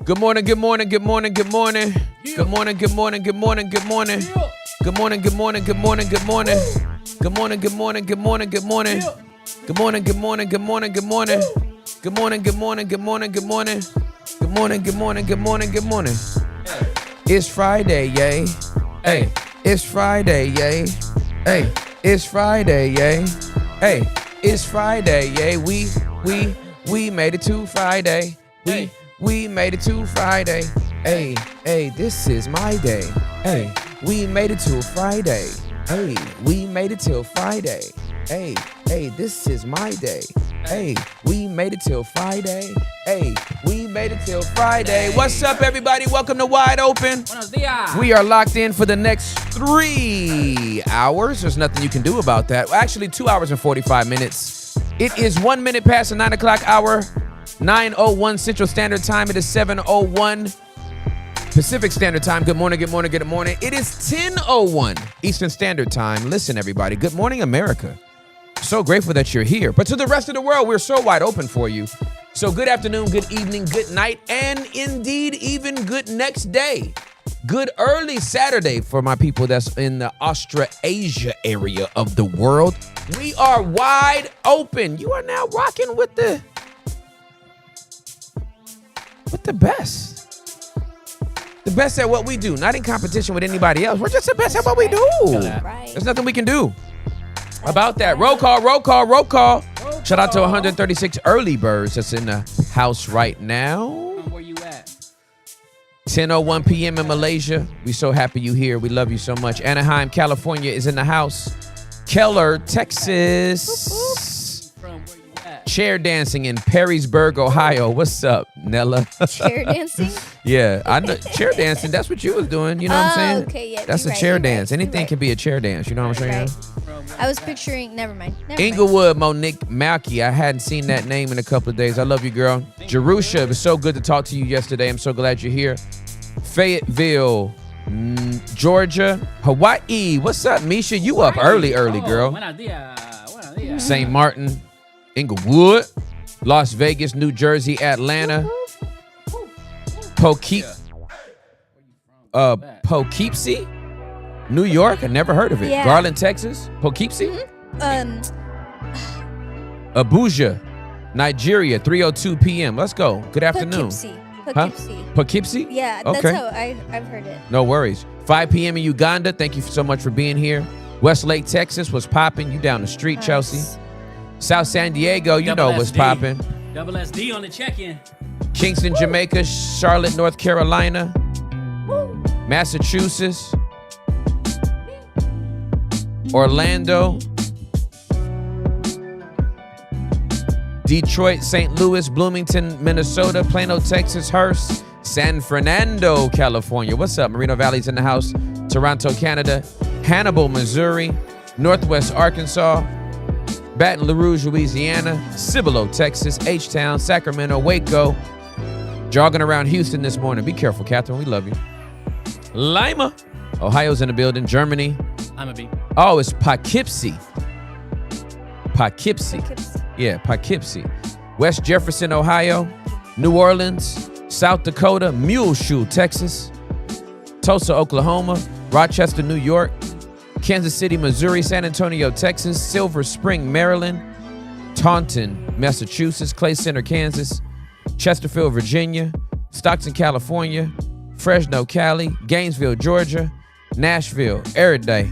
Good morning, good morning, good morning, good morning. Good morning, good morning, good morning, good morning. Good morning, good morning, good morning, good morning. Good morning, good morning, good morning, good morning. Good morning, good morning, good morning, good morning. Good morning, good morning, good morning, good morning. Good morning, good morning, good morning, good morning. It's Friday, yay. Hey, it's Friday, yay. Hey, it's Friday, yay. Hey, it's Friday, yay. We made it to Friday. We made it to Friday. Hey, this is my day. Hey, we made it to Friday. Hey, we made it till Friday. Hey, this is my day. Hey, we made it till Friday. Hey, we made it till Friday. What's up, everybody? Welcome to Wide Open. Buenos dias. We are locked in for the next 3 hours. There's nothing you can do about that. Actually, 2 hours and 45 minutes. It is 1 minute past the 9 o'clock hour. 9:01 Central Standard Time. It is 7:01 Pacific Standard Time. Good morning, good morning, good morning. It is 10:01 Eastern Standard Time. Listen, everybody. Good morning, America. So grateful that you're here. But to the rest of the world, we're so wide open for you. So good afternoon, good evening, good night, and indeed even good next day. Good early Saturday for my people that's in the Australasia area of the world. We are wide open. You are now rocking with the best. The best at what we do, not in competition with anybody else. We're just the best at what we do. Right. There's nothing we can do about that. Roll call, roll call, roll call. Shout out to 136 early birds that's in the house right now. Where you at? 10:01 p.m. in Malaysia. We so happy you here. We love you so much. Anaheim, California is in the house. Keller, Texas. From where you at? Chair dancing in Perrysburg, Ohio. What's up, Nella? Chair dancing? Yeah, I know chair dancing. That's what you was doing. You know what I'm saying? Okay, yeah. That's a you're chair right, dance. you're Anything right. can be a chair dance. You know what I'm saying? Right. I was picturing, never mind. Inglewood, Monique Malky. I hadn't seen that name in a couple of days. I love you, girl. Jerusha, it was so good to talk to you yesterday. I'm so glad you're here. Fayetteville, Georgia, Hawaii. What's up, Misha? You up early, girl. Buenos dias. Buenos dias. St. Martin, Inglewood, Las Vegas, New Jersey, Atlanta, Poughkeepsie, New York. I never heard of it. Yeah. Garland, Texas, Poughkeepsie. Abuja, Nigeria, 3:02 p.m. Let's go. Good afternoon. Poughkeepsie. Poughkeepsie? Yeah, that's Okay. how I've heard it. No worries. 5 p.m. in Uganda. Thank you so much for being here. Westlake, Texas. What's popping? You down the street, Nice. Chelsea. South San Diego. You know what's SD. popping. Double SD on the check-in. Kingston, Jamaica. Charlotte, North Carolina. Massachusetts. Orlando. Detroit, St. Louis, Bloomington, Minnesota, Plano, Texas, Hearst, San Fernando, California. What's up? Moreno Valley's in the house. Toronto, Canada. Hannibal, Missouri. Northwest Arkansas. Baton Rouge, Louisiana. Cibolo, Texas. H-Town, Sacramento, Waco. Jogging around Houston this morning. Be careful, Catherine. We love you. Lima, Ohio's in the building. Germany. I'm a B. Oh, it's Poughkeepsie. Poughkeepsie. Poughkeepsie. Yeah, Poughkeepsie. West Jefferson, Ohio. New Orleans, South Dakota. Muleshoe, Texas. Tulsa, Oklahoma. Rochester, New York. Kansas City, Missouri. San Antonio, Texas. Silver Spring, Maryland. Taunton, Massachusetts. Clay Center, Kansas. Chesterfield, Virginia. Stockton, California. Fresno, Cali. Gainesville, Georgia. Nashville, Eriday.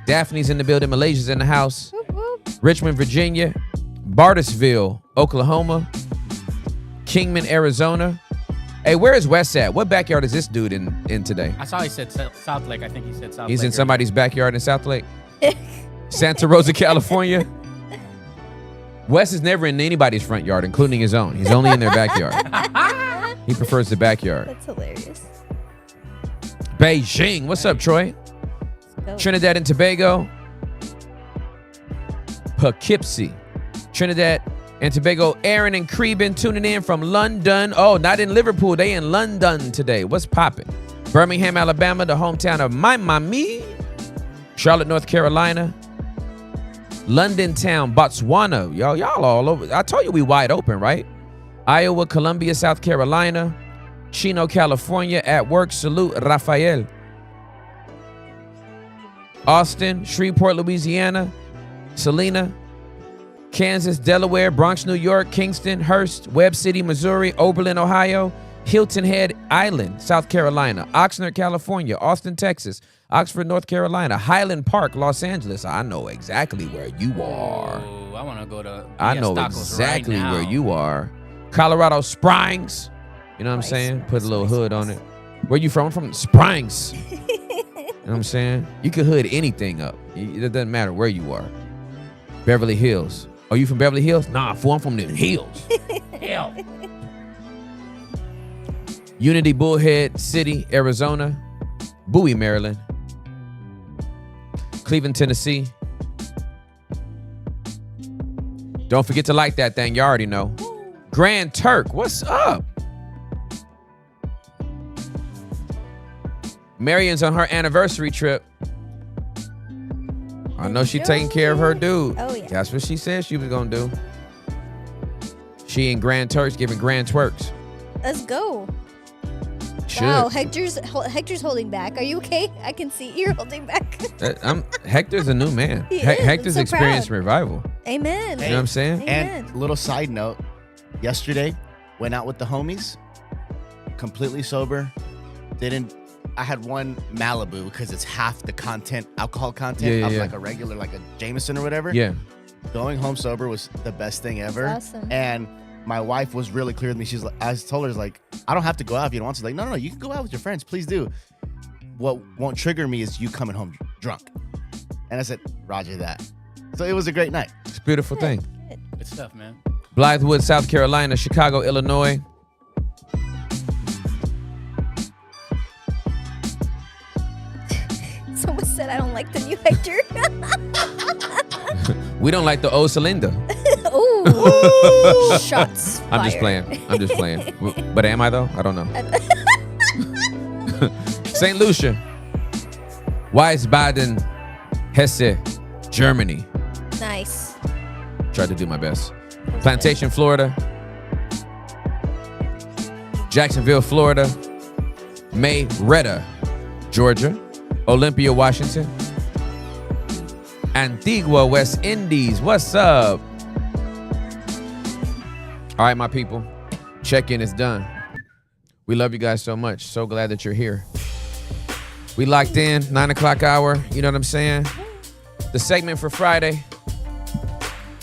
Daphne's in the building. Malaysia's in the house. Whoop, whoop. Richmond, Virginia. Bartisville, Oklahoma. Kingman, Arizona. Hey, where is Wes at? What backyard is this dude in today? I saw he said South Lake. I think he said South Lake. He's in or- somebody's backyard in South Lake. Santa Rosa, California. Wes is never in anybody's front yard, including his own. He's only in their backyard. He prefers the backyard. That's hilarious. Beijing. What's up, Troy? Go. Trinidad and Tobago. Poughkeepsie. Trinidad and Tobago. Aaron and Creeben tuning in from London. Oh, not in Liverpool. They in London today. What's popping? Birmingham, Alabama, the hometown of my mommy. Charlotte, North Carolina. London town, Botswana. Y'all all over. I told you we wide open, right? Iowa, Columbia, South Carolina. Chino, California, at work. Salute, Rafael. Austin, Shreveport, Louisiana, Selena, Kansas, Delaware, Bronx, New York, Kingston, Hurst, Webb City, Missouri, Oberlin, Ohio, Hilton Head Island, South Carolina, Oxnard, California, Austin, Texas, Oxford, North Carolina, Highland Park, Los Angeles. I know exactly where you are. Oh, I want to go to. I know Tacos exactly right where now. you are. Colorado Springs. You know what I'm Nice, saying? nice, Put a little nice, hood nice. on it. Where you from? I'm from Springs. You know what I'm saying? You can hood anything up. It doesn't matter where you are. Beverly Hills. Are you from Beverly Hills? Nah, fool, I'm from the hills. Hell. Unity Bullhead City, Arizona. Bowie, Maryland. Cleveland, Tennessee. Don't forget to like that thing. You already know. Grand Turk, what's up? Marion's on her anniversary trip. I know she taking care of her dude. Oh, yeah. That's what she said she was gonna do. She and Grand Turks giving grand twerks. Let's go. Should. Wow, Hector's holding back. Are you okay? I can see you're holding back. Hector's a new man. He is. I'm Hector's so experienced proud. revival. Amen. You know what I'm saying? Amen. And little side note, yesterday went out with the homies, completely sober. I had one Malibu because it's half the alcohol content of Yeah. like a regular, like a Jameson or whatever. Yeah. Going home sober was the best thing ever. That's awesome. And my wife was really clear with me. She's like, I told her, like, I don't have to go out if you don't want to. Like, no, you can go out with your friends. Please do. What won't trigger me is you coming home drunk. And I said, Roger that. So it was a great night. It's a beautiful thing. Good stuff, man. Blythewood, South Carolina, Chicago, Illinois. Someone said I don't like the new Hector. We don't like the old Celinda. Ooh. Shots I'm just fired. playing. I'm just playing. But am I though? I don't know. St. Lucia, Wiesbaden, Hesse, Germany. Nice. Tried to do my best. Plantation, Florida. Jacksonville, Florida. Mayretta, Georgia. Olympia, Washington. Antigua, West Indies. What's up? All right, my people. Check-in is done. We love you guys so much. So glad that you're here. We locked in, 9 o'clock hour. You know what I'm saying? The segment for Friday.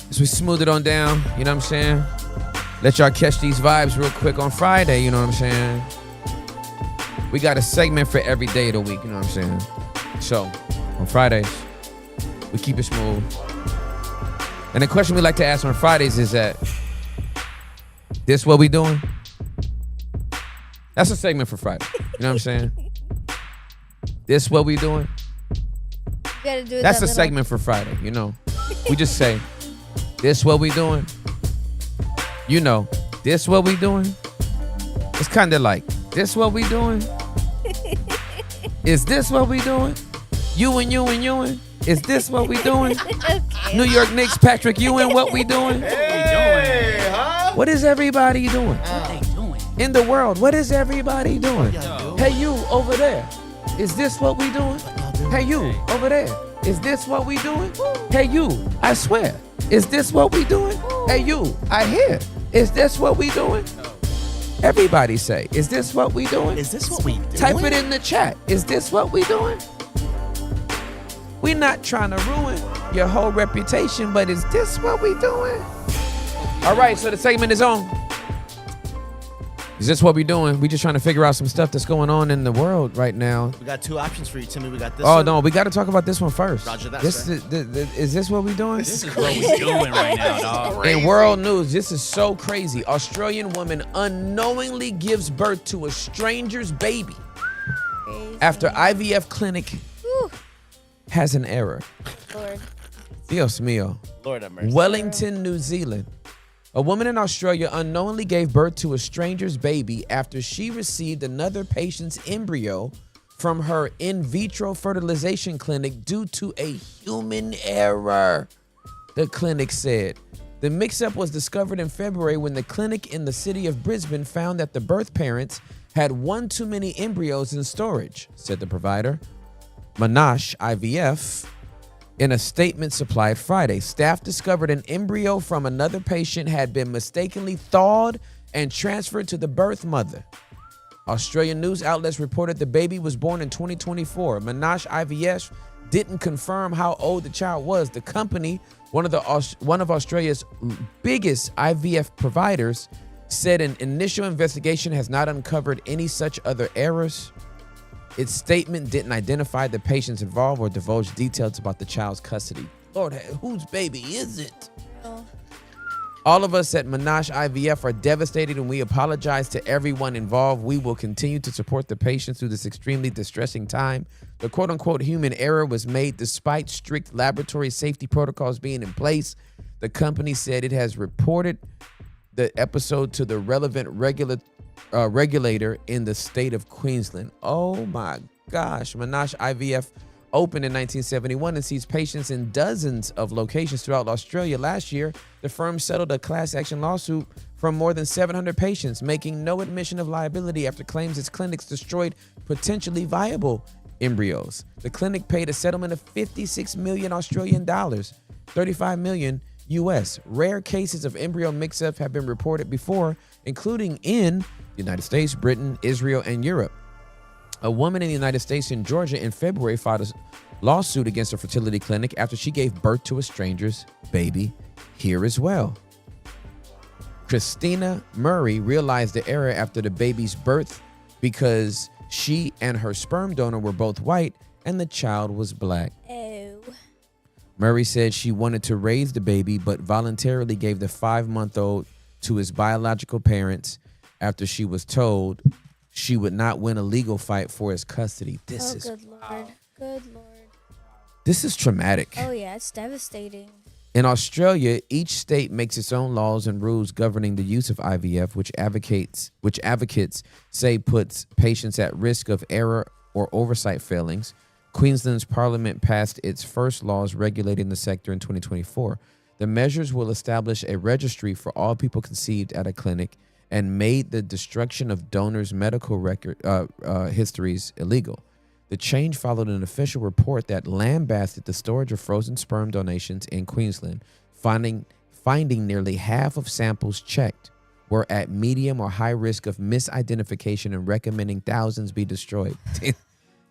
As we smooth it on down, you know what I'm saying? Let y'all catch these vibes real quick on Friday, you know what I'm saying? We got a segment for every day of the week, you know what I'm saying? So, on Fridays, we keep it smooth. And the question we like to ask on Fridays is that, this what we doing? That's a segment for Friday. You know what I'm saying? This what we doing? You gotta do That's that a little- segment for Friday, you know. We just say, this what we doing? You know, this what we doing? It's kind of like, this what we doing? Is this what we doing? You and you and you and? Is this what we doing? Okay. New York Knicks, Patrick Ewing, what we doing? Hey, huh? What is everybody doing? What they doing? In the world, what is everybody doing? Yo. Hey, you over there. Is this what we doing? Hey, you over there. Is this what we doing? Hey, you, I swear. Is this what we doing? Hey, you, I hear. Is this what we doing? Everybody say, is this what we doing? Is this what we do? Type it in the chat. Is this what we doing? We're not trying to ruin your whole reputation, but is this what we doing? All right, so the segment is on. Is this what we doing? We just trying to figure out some stuff that's going on in the world right now. We got two options for you, Timmy. We got this Oh one. no, we got to talk about this one first. Roger that, This sir. is this what we doing? This is what we doing right now, dog. In world news, this is so crazy. Australian woman unknowingly gives birth to a stranger's baby Crazy. after IVF clinic Whew, has an error. Lord. Dios mío. Lord have mercy. Wellington, New Zealand. A woman in Australia unknowingly gave birth to a stranger's baby after she received another patient's embryo from her in vitro fertilization clinic due to a human error, the clinic said. The mix-up was discovered in February when the clinic in the city of Brisbane found that the birth parents had one too many embryos in storage, said the provider, Monash IVF. In a statement supplied Friday, staff discovered an embryo from another patient had been mistakenly thawed and transferred to the birth mother. Australian news outlets reported the baby was born in 2024. Monash IVF didn't confirm how old the child was. The company, one of Australia's biggest IVF providers, said an initial investigation has not uncovered any such other errors. Its statement didn't identify the patients involved or divulge details about the child's custody. Lord, whose baby is it? Oh. All of us at Monash IVF are devastated and we apologize to everyone involved. We will continue to support the patients through this extremely distressing time. The quote-unquote human error was made despite strict laboratory safety protocols being in place. The company said it has reported the episode to the relevant regulator in the state of Queensland. Oh my gosh. Monash IVF opened in 1971 and sees patients in dozens of locations throughout Australia. Last year, the firm settled a class action lawsuit from more than 700 patients, making no admission of liability after claims its clinics destroyed potentially viable embryos. The clinic paid a settlement of 56 million Australian dollars, 35 million US. Rare cases of embryo mix-up have been reported before, including in the United States, Britain, Israel, and Europe. A woman in the United States in Georgia in February filed a lawsuit against a fertility clinic after she gave birth to a stranger's baby here as well. Christina Murray realized the error after the baby's birth because she and her sperm donor were both white and the child was black. Oh. Murray said she wanted to raise the baby but voluntarily gave the 5-month-old to his biological parents after she was told she would not win a legal fight for his custody. This is good Lord. Good Lord. This is traumatic. Oh, yeah, it's devastating. In Australia, each state makes its own laws and rules governing the use of IVF, which advocates say puts patients at risk of error or oversight failings. Queensland's parliament passed its first laws regulating the sector in 2024. The measures will establish a registry for all people conceived at a clinic and made the destruction of donors' medical record histories illegal. The change followed an official report that lambasted the storage of frozen sperm donations in Queensland, finding nearly half of samples checked were at medium or high risk of misidentification and recommending thousands be destroyed.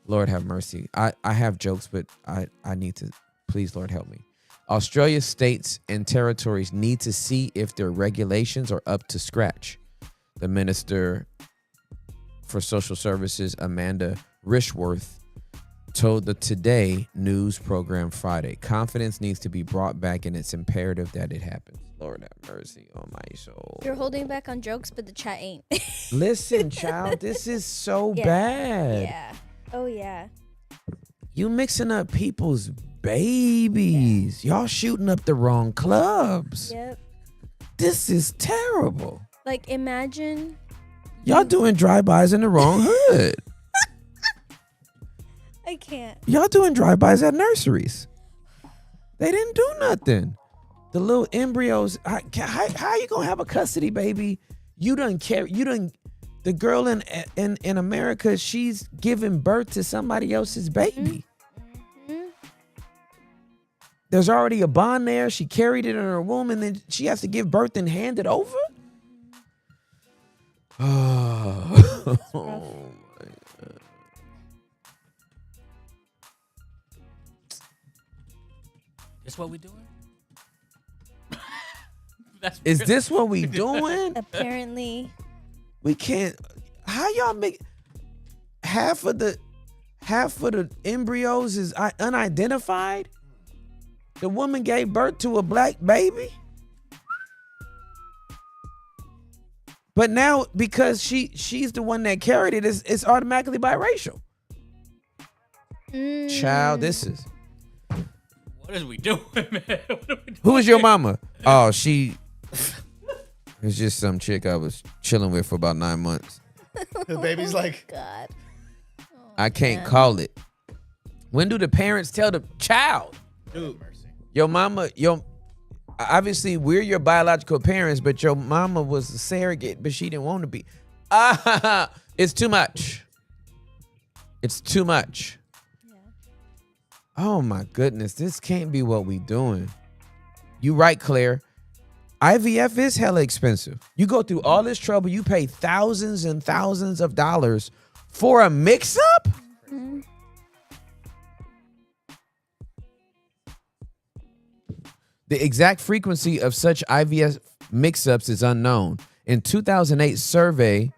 Lord have mercy. I have jokes, but I need to, please, Lord, help me. Australia's states and territories need to see if their regulations are up to scratch. The Minister for Social Services, Amanda Rishworth, told the Today News program Friday, confidence needs to be brought back and it's imperative that it happens. Lord have mercy on my soul. You're holding back on jokes, but the chat ain't. Listen, child, this is so Yeah. bad. Yeah. Oh, yeah. You mixing up people's babies. Y'all shooting up the wrong clubs. Yep. This is terrible. Like, imagine. Y'all doing drive-bys in the wrong hood. I can't. Y'all doing drive-bys at nurseries. They didn't do nothing. The little embryos. How you gonna have a custody baby? You done carry. You done. The girl in America, she's giving birth to somebody else's baby. Mm-hmm. There's already a bond there. She carried it in her womb, and then she has to give birth and hand it over. Oh, my God. This what we doing? Is this what we doing? Apparently. We can't. How y'all make half of the embryos is unidentified? The woman gave birth to a black baby, but now because she's the one that carried it, it's automatically biracial. Child, this is. What is we doing, man? What are we doing? Who is your mama? Oh, she. It's just some chick I was chilling with for about 9 months. The baby's like, God. I can't call it. When do the parents tell the child? dude, Your mama, obviously we're your biological parents, but your mama was a surrogate, but she didn't want to be. It's too much. It's too much. Yeah. Oh my goodness, this can't be what we doing. You right, Claire. IVF is hella expensive. You go through all this trouble, you pay thousands and thousands of dollars for a mix-up? Mm-hmm. The exact frequency of such IVF mix-ups is unknown. In a 2008 survey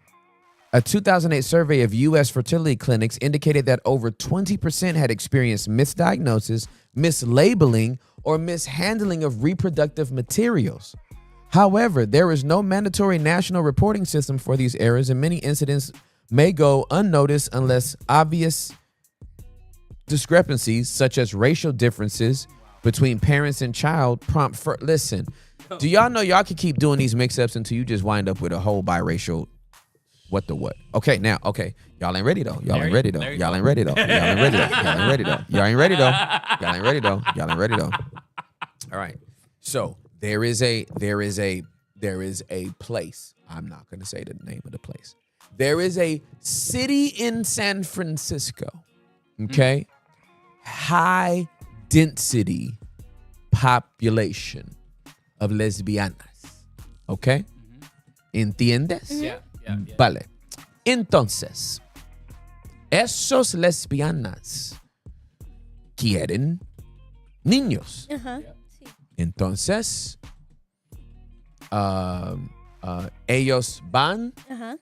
of U.S. fertility clinics indicated that over 20% had experienced misdiagnosis, mislabeling, or mishandling of reproductive materials. However, there is no mandatory national reporting system for these errors, and many incidents may go unnoticed unless obvious discrepancies, such as racial differences between parents and child, prompt for. Listen, do y'all know y'all can keep doing these mix-ups until you just wind up with a whole biracial what the what? Okay, now, okay. Y'all ain't ready though. Y'all ain't ready though. Y'all ain't ready though. Y'all ain't ready though. Y'all ain't ready though. Y'all ain't ready though. Y'all ain't ready though. Y'all ain't ready though. All right. So there is a place. I'm not gonna say the name of the place. There is a city in San Francisco. Okay. High density population of lesbianas. Okay. ¿Entiendes? Yeah. Vale. Entonces, esos lesbianas quieren niños. Ajá. Sí. Entonces, ellos van Ajá.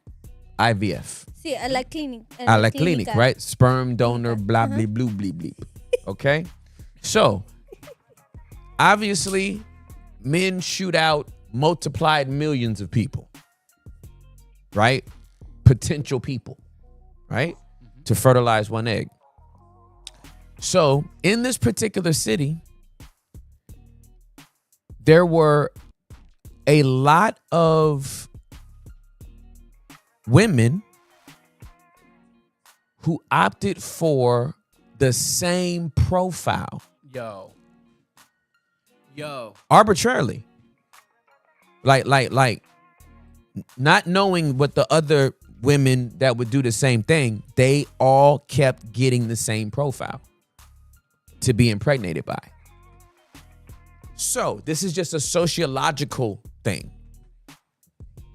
IVF. Sí, a la clínica. A la clinic, right? Sperm donor, blah, blah, blue, bleep, bleep. Okay? So, obviously, men shoot out multiplied millions of people. Right? Potential people, right? To fertilize one egg. So in this particular city, there were a lot of women who opted for the same profile Yo. arbitrarily. Like not knowing what the other women that would do the same thing, they all kept getting the same profile to be impregnated by. So this is just a sociological thing.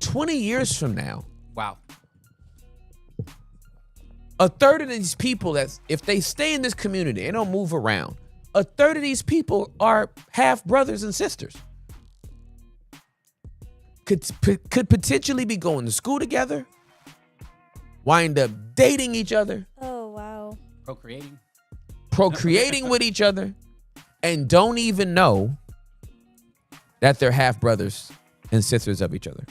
20 years from now, Wow. a third of these people, that's if they stay in this community, they don't move around, a third of these people are half brothers and sisters. Could potentially be going to school together, wind up dating each other, Oh, wow. Procreating. with each other, and don't even know that they're half brothers and sisters of each other.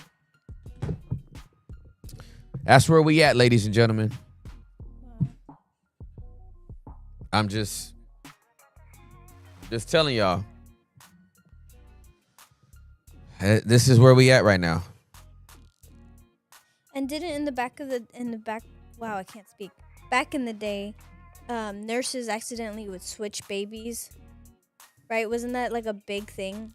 That's where we at, ladies and gentlemen. I'm just telling y'all. This is where we at right now. And didn't in the back, wow, I can't speak. Back in the day, nurses accidentally would switch babies, right? Wasn't that like a big thing?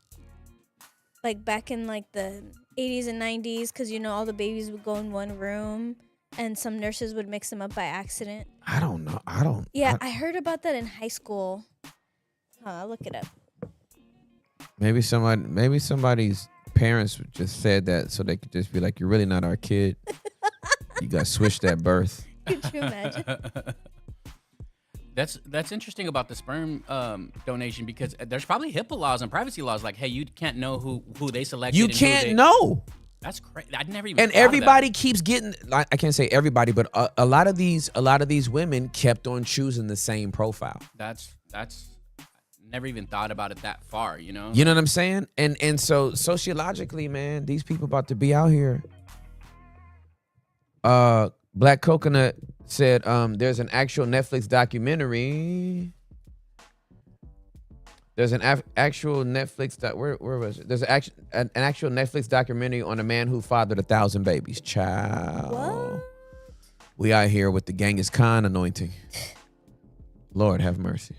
Like back in like the 80s and 90s, because all the babies would go in one room and some nurses would mix them up by accident. I don't know. Yeah, I heard about that in high school. I'll look it up. Maybe somebody's parents just said that so they could just be like, "You're really not our kid. You got switched at birth." Could you imagine? That's interesting about the sperm donation, because there's probably HIPAA laws and privacy laws. Like, hey, you can't know who they selected. You and can't know. That's crazy. I never even. And thought of everybody keeps getting. I can't say everybody, but a lot of these women kept on choosing the same profile. that. That's never even thought about it that far. You know what I'm saying? And so sociologically, man, these people about to be out here. Black Coconut said, there's an actual Netflix documentary. There's an actual Netflix where was it? There's an actual Netflix documentary on a man who fathered 1,000 babies. Child. What? We out here with the Genghis Khan anointing. Lord have mercy.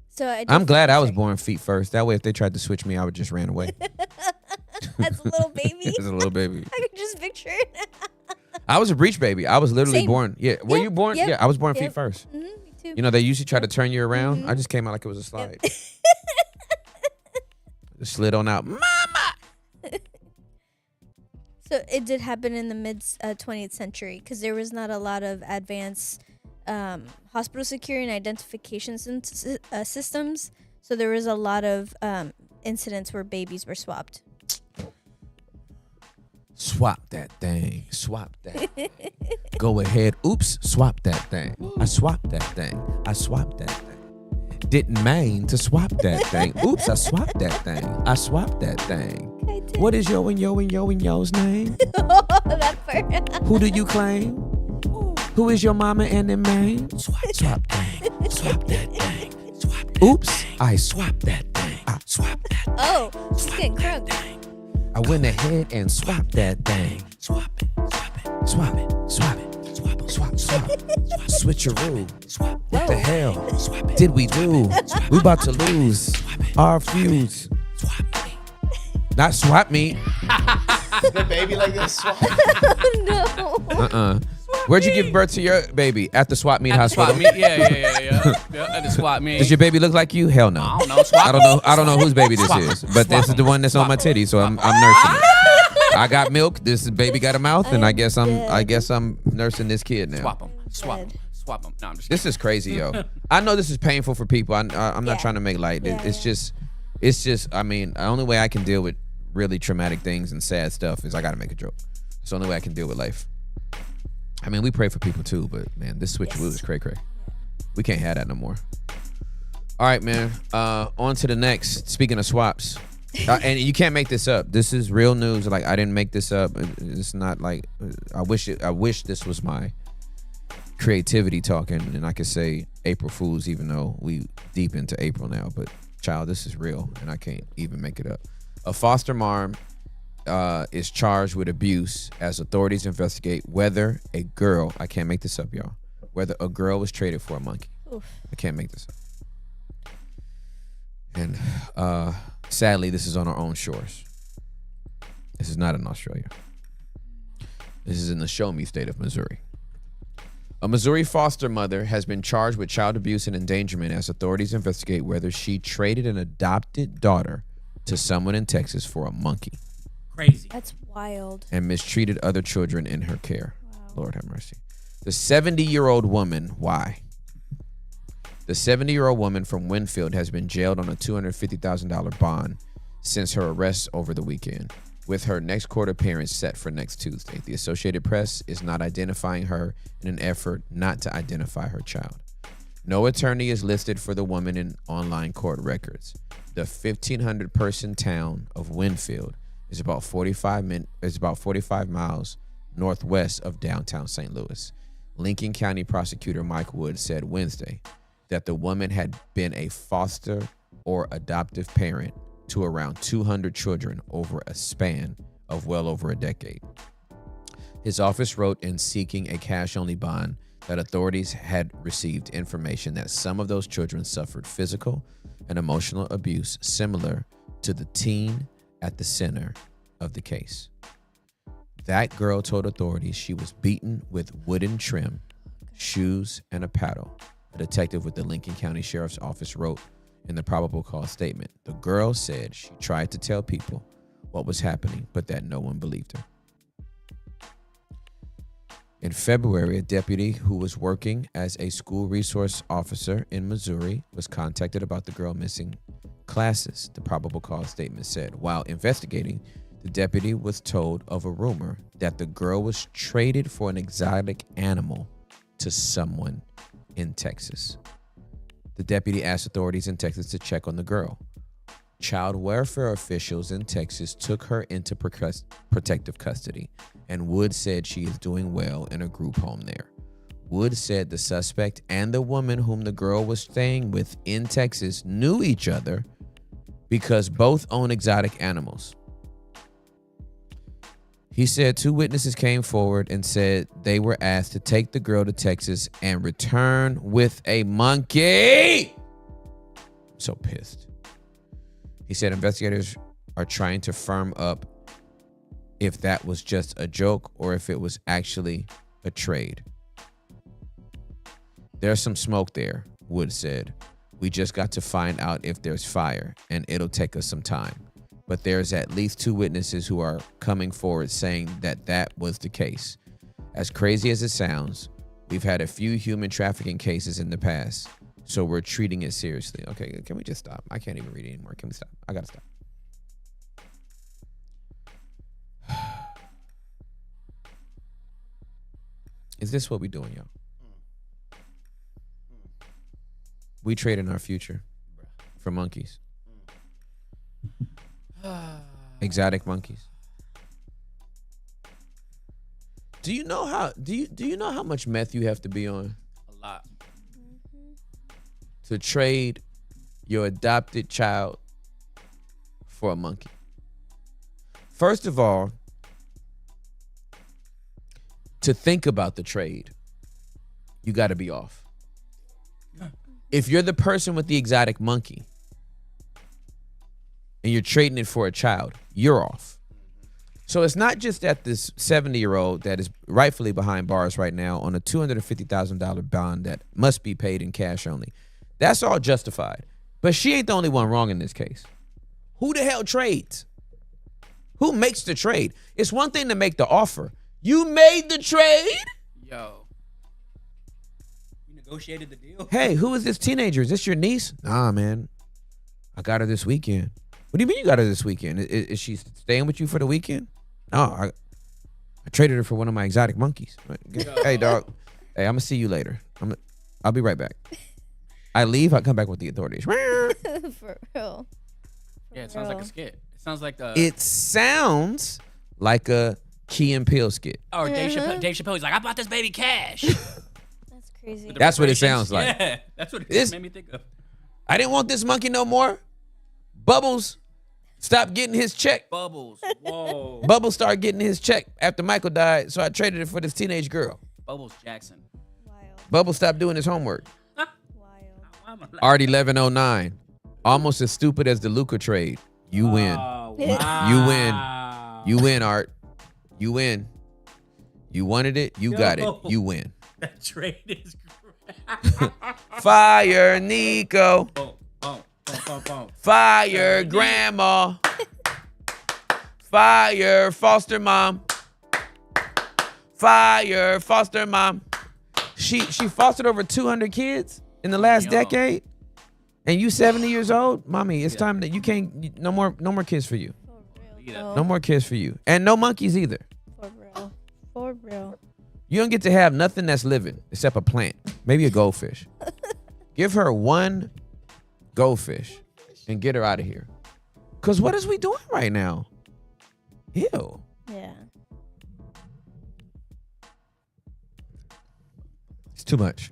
So I'm glad I was born feet first. That way, if they tried to switch me, I would just ran away. As a little baby. As a little baby. I could just picture it. I was a breech baby. I was literally Same. born. Yeah. Were Yep, you born? yep, Yeah, I was born feet yep. first. Me too. You know, they usually try to turn you around. I just came out like it was a slide. Just slid on out. Mama! So it did happen in the mid 20th century because there was not a lot of advanced hospital security and identification systems. So there was a lot of incidents where babies were swapped. Swap that thing. Swap that. Go ahead. Oops. Swap that thing. I swapped that thing. I swapped that thing. Didn't mean to swap that thing. Oops. I swapped that thing. I swapped that thing. What is yo and yo's name? That part. Who do you claim? Who is your mama and the main? Swap thing. Swap that thing. Swap. Oops. I swapped that thing. I swapped that. Oh, she's getting crunk. I went ahead and swapped that thing. Swap it. Swap it. Swap it. Swap it. Swap it. Swap. Swap. Switcheroo. Swap. What the hell did we do? We about to lose our fuse. Swap me. Not swap me. The baby like this. No. Where'd you give birth to your baby? At the swap meet At the hospital? swap meet. Yeah. At the swap meet. Does your baby look like you? Hell no. I don't know. Swap. I don't know whose baby this is, but this is the one that's on my titty, so I'm nursing it. I got milk. This baby got a mouth, and I guess I'm nursing this kid now. Swap them. Swap them. Swap them. No, I'm just. This is crazy, yo. I know this is painful for people. I'm not Yeah. trying to make light. Yeah, It's just. I mean, the only way I can deal with really traumatic things and sad stuff is I got to make a joke. It's the only way I can deal with life. I mean, we pray for people too, but man, this switcheroo is cray. We can't have that no more. All right, man. On to the next. Speaking of swaps, and you can't make this up. This is real news. Like, I didn't make this up. It's not like I wish this was my creativity talking, and I could say April Fools, even though we deep into April now. But child, this is real, and I can't even make it up. A foster mom is charged with abuse as authorities investigate whether a girl, I can't make this up, y'all, whether a girl was traded for a monkey. Oof. I can't make this up. And sadly, this is on our own shores. This is not in Australia. This is in the Show Me state of Missouri. A Missouri foster mother has been charged with child abuse and endangerment as authorities investigate whether she traded an adopted daughter to someone in Texas for a monkey Crazy. That's wild. and mistreated other children in her care. Lord have mercy. The 70-year-old woman, why? The 70-year-old woman from Winfield has been jailed on a $250,000 bond since her arrest over the weekend, with her next court appearance set for next Tuesday. The Associated Press is not identifying her in an effort not to identify her child. No attorney is listed for the woman in online court records. The 1,500-person town of Winfield is about 45 miles northwest of downtown St. Louis. Lincoln County prosecutor Mike Wood said Wednesday that the woman had been a foster or adoptive parent to around 200 children over a span of well over a decade. His office wrote in seeking a cash-only bond that authorities had received information that some of those children suffered physical and emotional abuse similar to the teen at the center of the case. That girl told authorities she was beaten with wooden trim, shoes, and a paddle. A detective with the Lincoln County Sheriff's Office wrote in the probable cause statement, the girl said she tried to tell people what was happening, but that no one believed her. In February, a deputy who was working as a school resource officer in Missouri was contacted about the girl missing classes, the probable cause statement said. While investigating, the deputy was told of a rumor that the girl was traded for an exotic animal to someone in Texas. The deputy asked authorities in Texas to check on the girl. Child welfare officials in Texas took her into protective custody, and Wood said she is doing well in a group home there. Wood said the suspect and the woman whom the girl was staying with in Texas knew each other because both own exotic animals. He said 2 witnesses came forward and said they were asked to take the girl to Texas and return with a monkey. I'm so pissed. He said investigators are trying to firm up if that was just a joke or if it was actually a trade. There's some smoke there, Wood said. We just got to find out if there's fire, and it'll take us some time. But there's at least 2 witnesses who are coming forward saying that that was the case. As crazy as it sounds, we've had a few human trafficking cases in the past, so we're treating it seriously. Okay, can we just stop? I can't even read anymore. Can we stop? I gotta stop. Is this what we doing, y'all? We trading our future for monkeys. Exotic monkeys. Do you know how much meth you have to be on A lot. to trade your adopted child for a monkey? First of all, to think about the trade, you got to be off. If you're the person with the exotic monkey and you're trading it for a child, you're off. So it's not just that this 70-year-old that is rightfully behind bars right now on a $250,000 bond that must be paid in cash only. That's all justified. But she ain't the only one wrong in this case. Who the hell trades? Who makes the trade? It's one thing to make the offer. You made the trade? Yo. You negotiated the deal? Hey, who is this teenager? Is this your niece? Nah, man. I got her this weekend. What do you mean you got her this weekend? Is she staying with you for the weekend? No, I traded her for one of my exotic monkeys. Hey, dog. Hey, I'm going to see you later. I'll be right back. I leave, I come back with the authorities. For real. Yeah, it sounds like a skit. It sounds like It sounds like a Key and Peele skit. Or Dave Chappelle, he's like, I bought this baby cash. That's crazy. That's what it sounds like. Yeah, that's what it made me think of. I didn't want this monkey no more. Bubbles stopped getting his check. Bubbles. Whoa. Bubbles started getting his check after Michael died, so I traded it for this teenage girl. Bubbles Jackson. Wild. Bubbles stopped doing his homework. Wild. Art 1109. Almost as stupid as the Luca trade. You win. Wow. You win. You win, Art. You win. You wanted it. You got it. You win. That trade is great. Fire Nico. Fire grandma. Fire foster mom. Fire foster mom. She fostered over 200 kids in the last decade. And you 70 years old? Mommy, it's time that you can't, no more kids for you. For real. No more kids for you. And no monkeys either. For real. For real. You don't get to have nothing that's living except a plant. Maybe a goldfish. Give her one goldfish and get her out of here. Because what is we doing right now? Ew. Yeah. It's too much.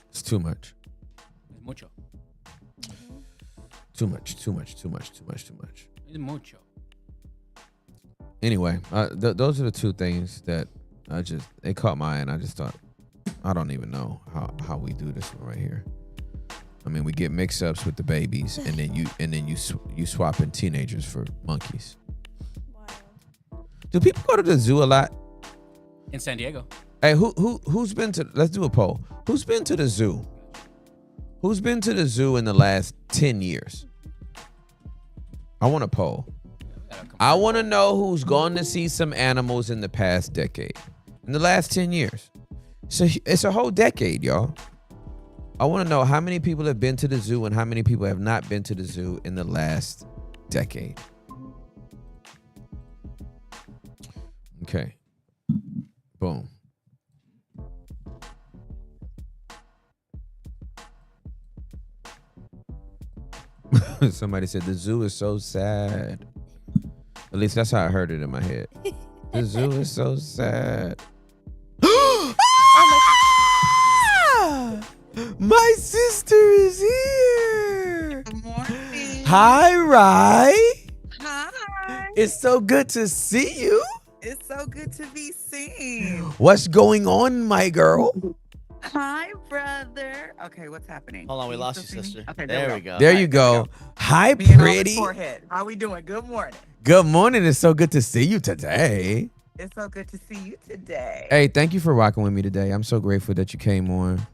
It's too much. Mucho. Too much. It's mucho. Anyway, those are the two things that they caught my eye, and I just thought, I don't even know how we do this one right here. I mean, we get mix-ups with the babies, and then you swap in teenagers for monkeys. Wild. Do people go to the zoo a lot? In San Diego. Hey, who's been to? Let's do a poll. Who's been to the zoo? Who's been to the zoo in the last 10 years? I want a poll. I want to know who's gone to see some animals in the past decade. In the last 10 years. So it's a whole decade, y'all. I want to know how many people have been to the zoo and how many people have not been to the zoo in the last decade. Okay. Boom. Somebody said the zoo is so sad. At least that's how I heard it in my head. The zoo is so sad. My sister is here. Good morning. Hi, Rye. Hi. It's so good to see you. It's so good to be seen. What's going on, my girl? Hi, brother. Okay, what's happening? Hold on, we Can lost still you, see me? sister. Okay, there we go. There you go. Hi, Me and all the pretty. forehead. How we doing? Good morning. Good morning. It's so good to see you today. It's so good to see you today. Hey, thank you for rocking with me today. I'm so grateful that you came on.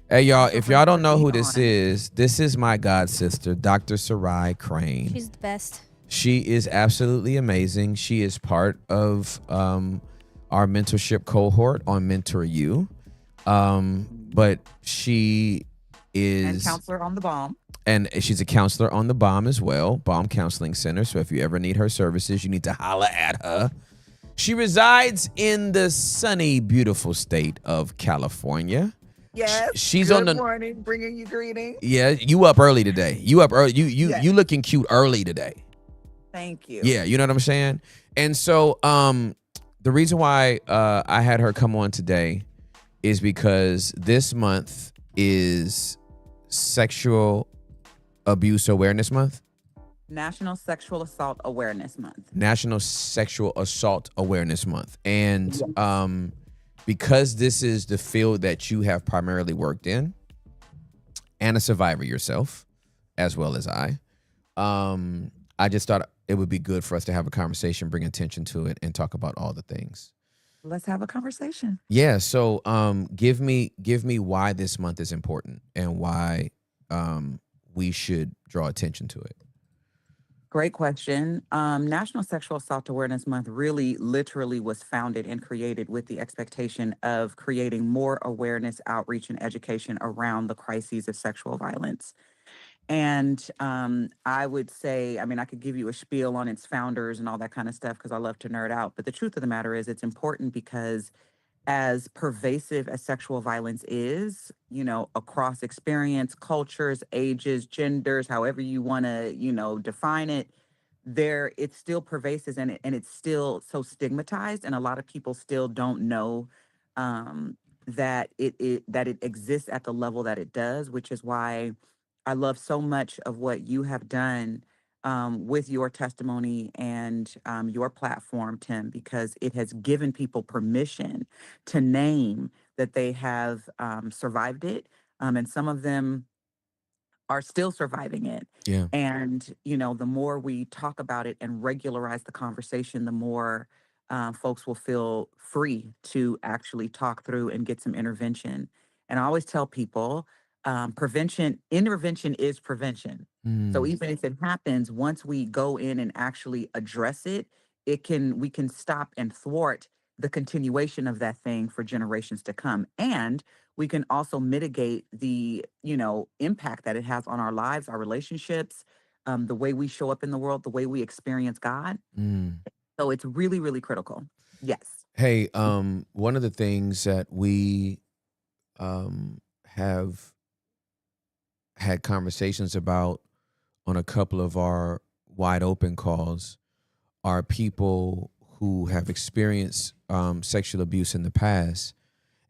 Hey, y'all, if y'all don't know who this is my god sister, Dr. Sarai Crain. She's the best. She is absolutely amazing. She is part of our mentorship cohort on Mentor You. But she is... And counselor on the bomb. And she's a counselor on the bomb as well, Bomb Counseling Center. So if you ever need her services, you need to holler at her. She resides in the sunny, beautiful state of California. Yes. She's good on the morning, bringing you greetings. Yeah, you up early today. You up early. You looking cute early today. Thank you. Yeah, you know what I'm saying? And so the reason why I had her come on today is because this month is Sexual Abuse Awareness Month. National Sexual Assault Awareness Month. National Sexual Assault Awareness Month. And because this is the field that you have primarily worked in, and a survivor yourself, as well as I just thought it would be good for us to have a conversation, bring attention to it, and talk about all the things. Let's have a conversation. Yeah. So give me why this month is important and why we should draw attention to it. Great question. National Sexual Assault Awareness Month really literally was founded and created with the expectation of creating more awareness, outreach, and education around the crises of sexual violence. And I would say, I mean, I could give you a spiel on its founders and all that kind of stuff because I love to nerd out. But the truth of the matter is it's important because as pervasive as sexual violence is, you know, across experience, cultures, ages, genders, however you want to, you know, define it, it's still pervasive and it's still so stigmatized. And a lot of people still don't know that it exists at the level that it does, which is why I love so much of what you have done with your testimony and your platform, Tim, because it has given people permission to name that they have survived it. And some of them are still surviving it. Yeah. And, you know, the more we talk about it and regularize the conversation, the more folks will feel free to actually talk through and get some intervention. And I always tell people, intervention is prevention. So even if it happens, once we go in and actually address it, we can stop and thwart the continuation of that thing for generations to come. And we can also mitigate the, you know, impact that it has on our lives, our relationships, the way we show up in the world, the way we experience God. So it's really, really critical. Yes. Hey, one of the things that we have had conversations about on a couple of our wide open calls are people who have experienced sexual abuse in the past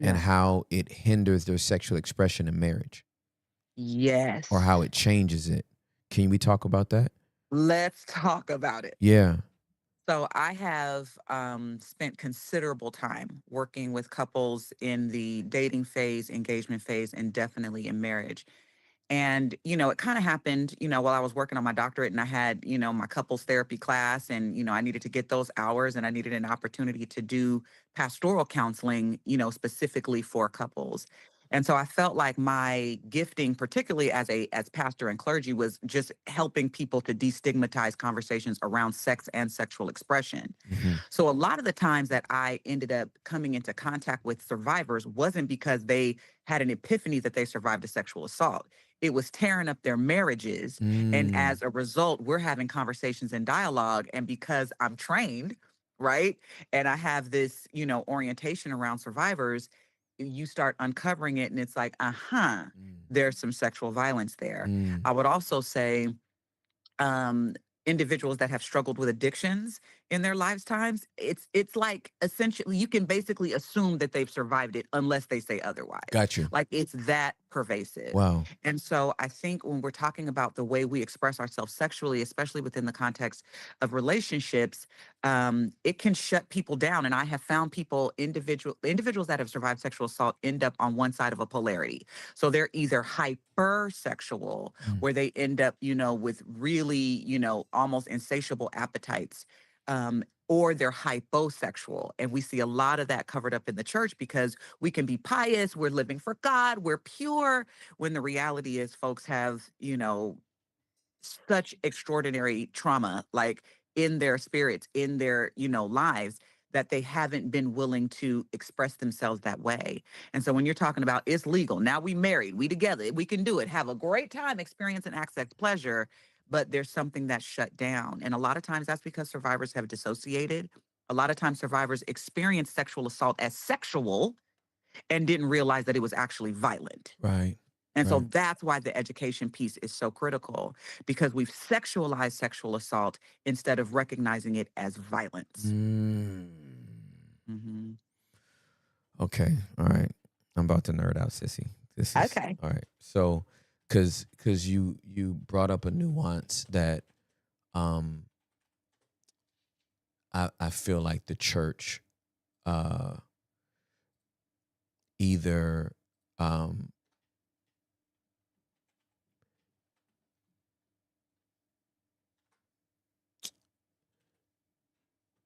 and how it hinders their sexual expression in marriage. Yes. Or how it changes it. Can we talk about that? Let's talk about it. Yeah. So I have spent considerable time working with couples in the dating phase, engagement phase, and definitely in marriage. And, you know, it kind of happened, you know, while I was working on my doctorate and I had, you know, my couples therapy class and, you know, I needed to get those hours and I needed an opportunity to do pastoral counseling, you know, specifically for couples. And so I felt like my gifting, particularly as pastor and clergy, was just helping people to destigmatize conversations around sex and sexual expression. So a lot of the times that I ended up coming into contact with survivors wasn't because they had an epiphany that they survived a sexual assault. It was tearing up their marriages. And as a result, we're having conversations and dialogue. And because I'm trained, right, and I have this, you know, orientation around survivors, you start uncovering it and it's like, there's some sexual violence there. I would also say individuals that have struggled with addictions in their lifetimes, it's like essentially you can basically assume that they've survived it unless they say otherwise. Got you. Like it's that pervasive. Wow. And so I think when we're talking about the way we express ourselves sexually, especially within the context of relationships, it can shut people down. And I have found individuals that have survived sexual assault end up on one side of a polarity. So they're either hypersexual, Mm. where they end up, with really, almost insatiable appetites, or they're hyposexual. And we see a lot of that covered up in the church because we can be pious, we're living for God, we're pure, when the reality is folks have, such extraordinary trauma, like in their spirits, in their, lives, that they haven't been willing to express themselves that way. And so when you're talking about it's legal, now we married, we together, we can do it, have a great time, experience and access pleasure, but there's something that's shut down. And a lot of times that's because survivors have dissociated. A lot of times survivors experience sexual assault as sexual and didn't realize that it was actually violent. Right. And so Right. that's why the education piece is so critical, because we've sexualized sexual assault instead of recognizing it as violence. Mm. Mhm. Okay. All right. I'm about to nerd out, sissy. This is Okay. all right. So, because you brought up a nuance that I feel like the church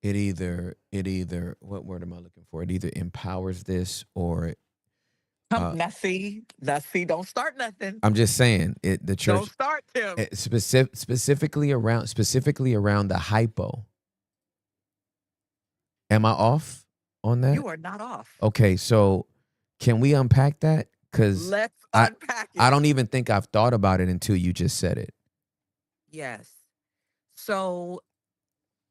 either it either what word am I looking for? It either empowers this or Now see, don't start nothing. I'm just saying it. The Don't church start, Tim. specifically around the hypo. Am I off on that? You are not off. Okay, so can we unpack that? Because Let's I unpack it. I don't even think I've thought about it until you just said it. Yes. So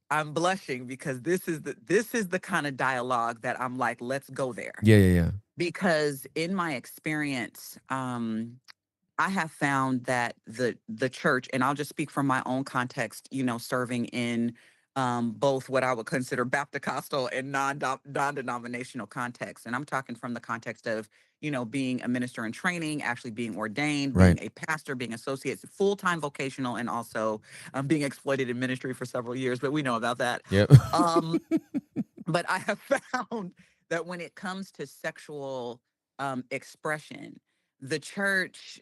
I'm blushing because this is the kind of dialogue that I'm like, let's go there. Yeah. Because in my experience, I have found that the church, and I'll just speak from my own context, serving in both what I would consider Baptist and non-denominational context. And I'm talking from the context of, being a minister in training, actually being ordained, Right. being a pastor, being associate, full-time vocational, and also being exploited in ministry for several years. But we know about that. Yep. But I have found that when it comes to sexual expression, the church,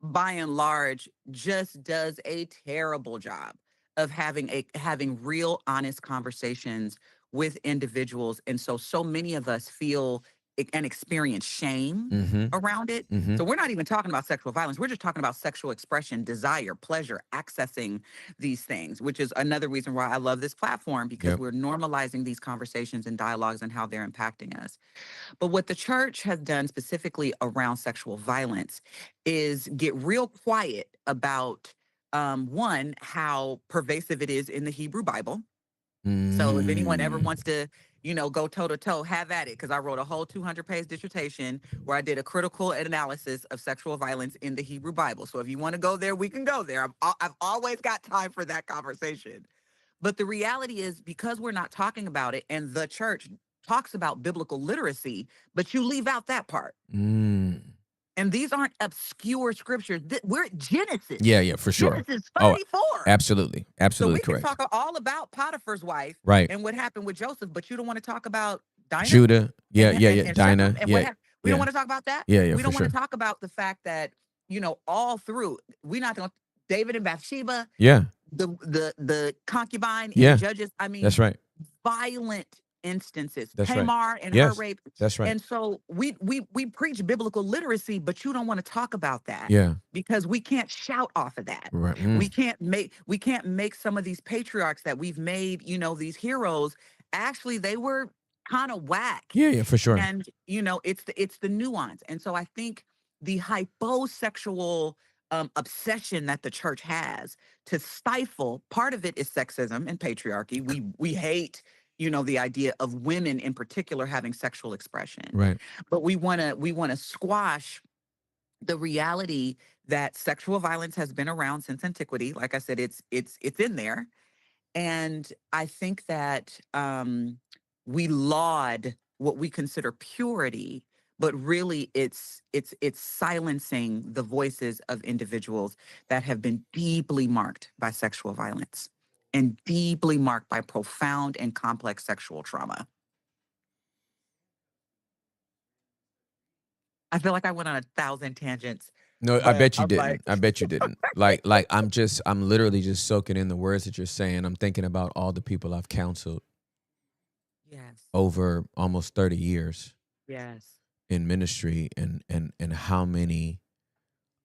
by and large, just does a terrible job of having real, honest conversations with individuals, and so many of us feel and experience shame Mm-hmm. around it. Mm-hmm. So we're not even talking about sexual violence. We're just talking about sexual expression, desire, pleasure, accessing these things, which is another reason why I love this platform, because Yep. we're normalizing these conversations and dialogues and how they're impacting us. But what the church has done specifically around sexual violence is get real quiet about, one, how pervasive it is in the Hebrew Bible. So if anyone ever wants to, go toe to toe, have at it. Because I wrote a whole 200-page dissertation where I did a critical analysis of sexual violence in the Hebrew Bible. So if you want to go there, we can go there. I've always got time for that conversation. But the reality is, because we're not talking about it, and the church talks about biblical literacy, but you leave out that part. Mm. And these aren't obscure scriptures. We're at Genesis. Yeah, for sure. Genesis Oh, 34. absolutely So we correct. can talk all about Potiphar's wife, Right. and what happened with Joseph, but you don't want to talk about Dinah? Judah. Yeah. And Dinah. Shechem, and what Yeah. happened. We don't want to talk about that. Yeah, We for don't want sure. to talk about the fact that, all through, we're not going to, David and Bathsheba, Yeah. the concubine Yeah. in Judges. I mean, That's right. violent instances. That's right. Tamar and her Yes. rape. That's right. And so we preach biblical literacy, but you don't want to talk about that. Yeah. Because we can't shout off of that. Right. We can't make some of these patriarchs that we've made, these heroes. Actually, they were kind of whack. Yeah, for sure. And it's the nuance. And so I think the hyposexual obsession that the church has to stifle, part of it is sexism and patriarchy. We hate, the idea of women in particular having sexual expression. Right. But we want to squash the reality that sexual violence has been around since antiquity. Like I said, it's in there. And I think that we laud what we consider purity, but really it's silencing the voices of individuals that have been deeply marked by sexual violence and deeply marked by profound and complex sexual trauma. I feel like I went on 1,000 tangents. No, I But bet you I'm like, didn't. I bet you didn't. I'm literally just soaking in the words that you're saying. I'm thinking about all the people I've counseled yes, over almost 30 years yes, in ministry, and how many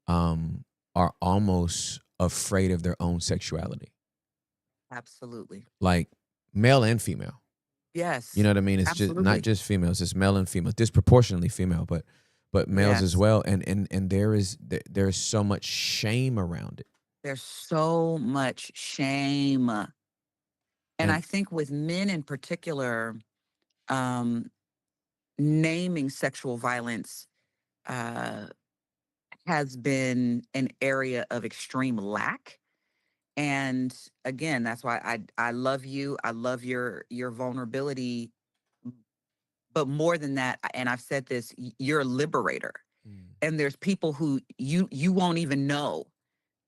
are almost afraid of their own sexuality, absolutely. like male and female. Yes, You know what I mean? It's just not absolutely. just females. It's male and female, disproportionately female, but males as Yes. well. And there's so much shame around it. There's so much shame. And And I think with men in particular, um, naming sexual violence uh, has been an area of extreme lack. And again, that's why I love you. I love your vulnerability. But more than that, and I've said this, you're a liberator. And there's people who you won't even know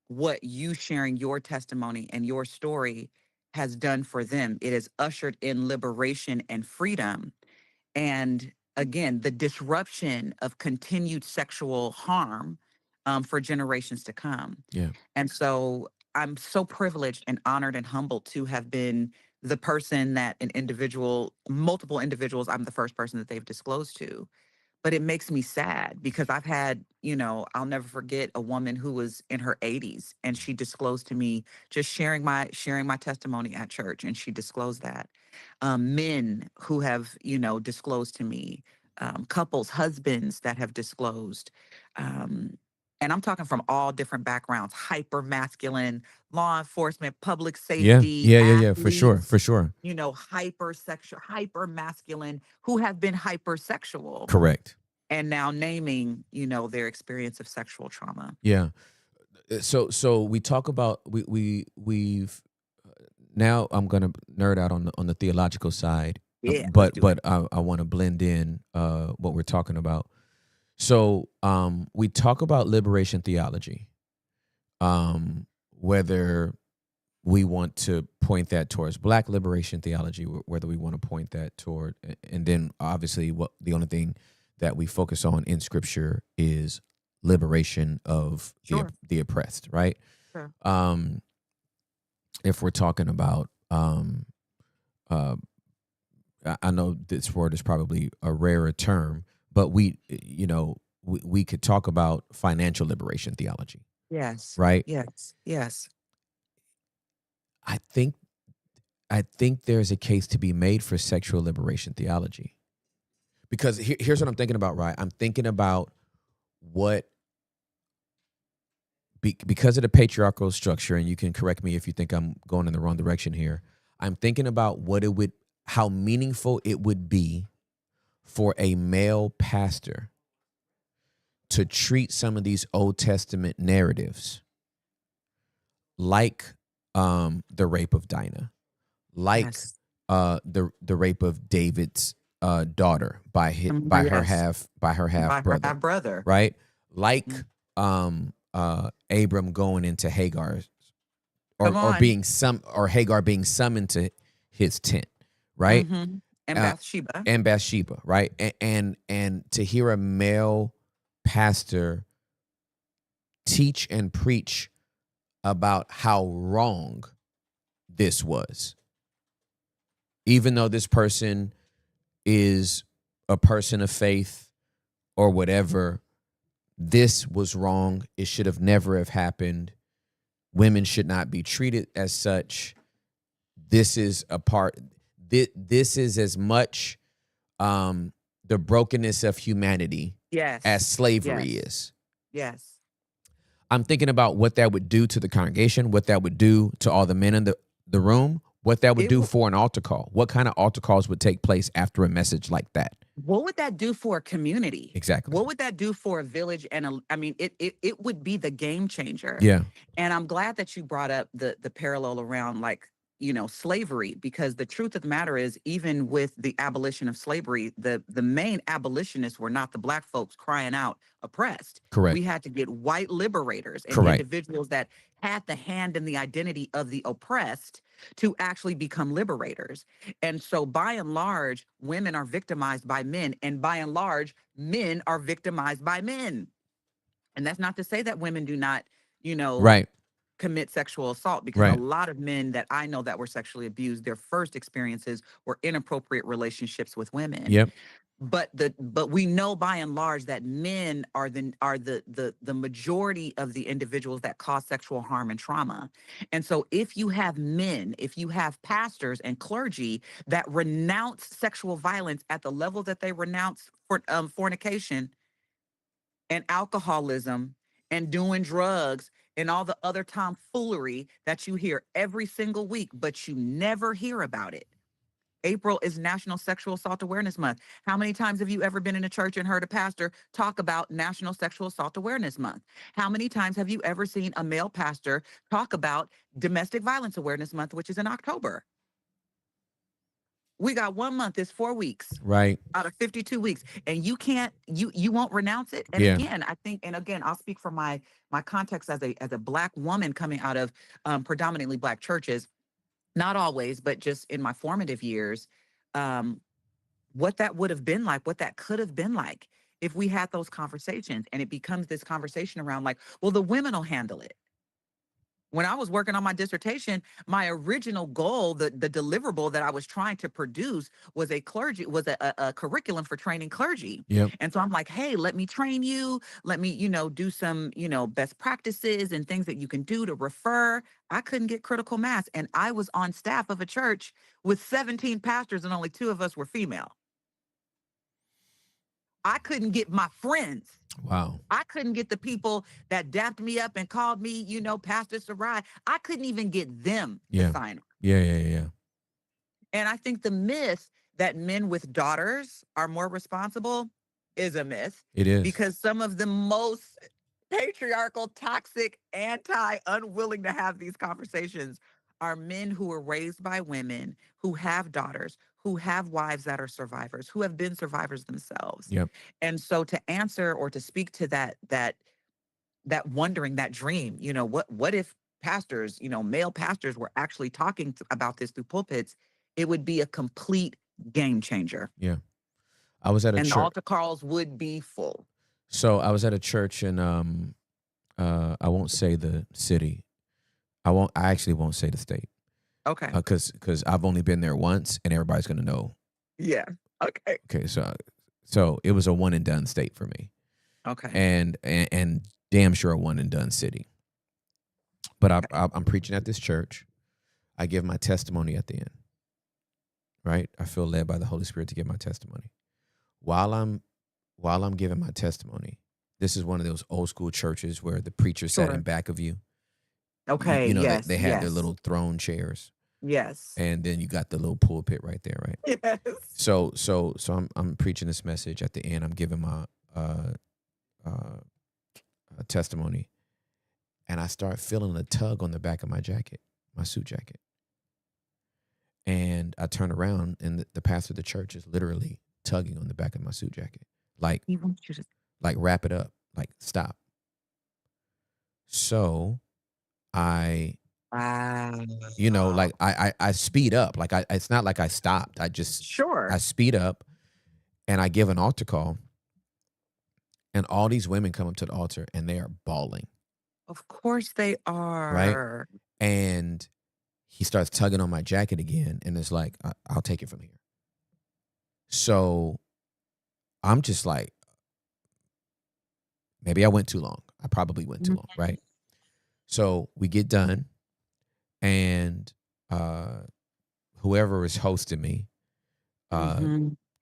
what you sharing your testimony and your story has done for them. It has ushered in liberation and freedom. And again, the disruption of continued sexual harm for generations to come. yeah. And so I'm so privileged and honored and humbled to have been the person that an individual, multiple individuals, I'm the first person that they've disclosed to. But it makes me sad because I've had, I'll never forget a woman who was in her 80s and she disclosed to me, just sharing my testimony at church, and she disclosed that. Men who have, disclosed to me, couples, husbands that have disclosed. And I'm talking from all different backgrounds: hyper masculine, law enforcement, public Yeah. safety, Yeah. For sure. athletes, For sure. hypersexual, hyper masculine, who have been hypersexual Correct. and now naming, their experience of sexual trauma. Yeah. So we talk about we've now I'm gonna nerd out on the theological side, Yeah, let's but do it. I want to blend in what we're talking about. So we talk about liberation theology, whether we want to point that towards Black liberation theology, whether we want to point that toward, and then obviously what the only thing that we focus on in Scripture is liberation of Sure. the oppressed, right? Sure. If we're talking about, I know this word is probably a rarer term, but we could talk about financial liberation theology, Yes. right? Yes. Yes. I think there's a case to be made for sexual liberation theology, because here's what I'm thinking about, right? I'm thinking about what, because of the patriarchal structure, and you can correct me if you think I'm going in the wrong direction here. I'm thinking about how meaningful it would be for a male pastor to treat some of these Old Testament narratives like the rape of Dinah, like Yes. the rape of David's daughter by her Yes. half By her brother, half-brother. right? Like Mm. Abram going into Hagar, Come or on. Hagar being summoned to his tent, right? Mhm. And Uh, Bathsheba. and Bathsheba, right? And to hear a male pastor teach and preach about how wrong this was, even though this person is a person of faith or whatever, this was wrong. It should have never have happened. Women should not be treated as such. This is a part. This is as much the brokenness of humanity Yes. as slavery Yes. is. Yes. I'm thinking about what that would do to the congregation, what that would do to all the men in the room, what that would It do will- for an altar call. What kind of altar calls would take place after a message like that? What would that do for a community? Exactly. What would that do for a village? It would be the game changer. Yeah. And I'm glad that you brought up the parallel around like slavery, because the truth of the matter is, even with the abolition of slavery, the main abolitionists were not the black folks crying out oppressed. Correct. We had to get white liberators and Correct. individuals that had the hand and the identity of the oppressed to actually become liberators. And so by and large, women are victimized by men, and by and large, men are victimized by men. And that's not to say that women do not, Right. commit sexual assault, because Right. a lot of men that I know that were sexually abused, their first experiences were inappropriate relationships with women. Yep. But we know by and large that men are the majority of the individuals that cause sexual harm and trauma. And so if you have pastors and clergy that renounce sexual violence at the level that they renounce fornication and alcoholism and doing drugs and all the other tomfoolery that you hear every single week, but you never hear about it. April is National Sexual Assault Awareness Month. How many times have you ever been in a church and heard a pastor talk about National Sexual Assault Awareness Month? How many times have you ever seen a male pastor talk about Domestic Violence Awareness Month, which is in October? We got 1 month, it's 4 weeks. Right. Out of 52 weeks. And you won't renounce it. And Yeah. again, I think, I'll speak from my context as a Black woman coming out of predominantly Black churches. Not always, but just in my formative years, what that would have been like, what that could have been like if we had those conversations. And it becomes this conversation around like, well, the women will handle it. When I was working on my dissertation, my original goal, the deliverable that I was trying to produce was a curriculum for training clergy. Yep. And so I'm like, hey, let me train you. Let me, do some, best practices and things that you can do to refer. I couldn't get critical mass. And I was on staff of a church with 17 pastors and only 2 of us were female. I couldn't get my friends. Wow. I couldn't get the people that dapped me up and called me, Pastor Sarai. I couldn't even get them to sign on. Yeah. And I think the myth that men with daughters are more responsible is a myth. It is. Because some of the most patriarchal, toxic, unwilling to have these conversations are men who were raised by women, who have daughters, who have wives that are survivors, who have been survivors themselves. Yep. And so to answer or to speak to that wondering, that dream, what if pastors, male pastors were actually talking about this through pulpits, it would be a complete game changer. Yeah. I was at a and church. the altar calls would be full. So I was at a church in I won't say the city. I actually won't say the state. Okay. Because I've only been there once, and everybody's gonna know. Yeah. Okay. Okay. So it was a one and done state for me. Okay. And damn sure a one and done city. But I'm preaching at this church. I give my testimony at the end. Right. I feel led by the Holy Spirit to give my testimony. While I'm giving my testimony, this is one of those old school churches where the preacher sat in back of you. Okay. Yes, they had yes. their little throne chairs. Yes. And then you got the little pulpit right there, right? Yes. So I'm preaching this message at the end. I'm giving my testimony, and I start feeling a tug on the back of my jacket, my suit jacket. And I turn around, and the pastor of the church is literally tugging on the back of my suit jacket, like He wants you to. like wrap it up, like stop. So I, like I speed up. Like it's not like I stopped. I speed up, and I give an altar call, and all these women come up to the altar, and they are bawling. Of course they are. Right. And he starts tugging on my jacket again, and it's like, I'll take it from here. So I'm just like, maybe I went too long. I probably went too long, right? So we get done, and whoever is hosting me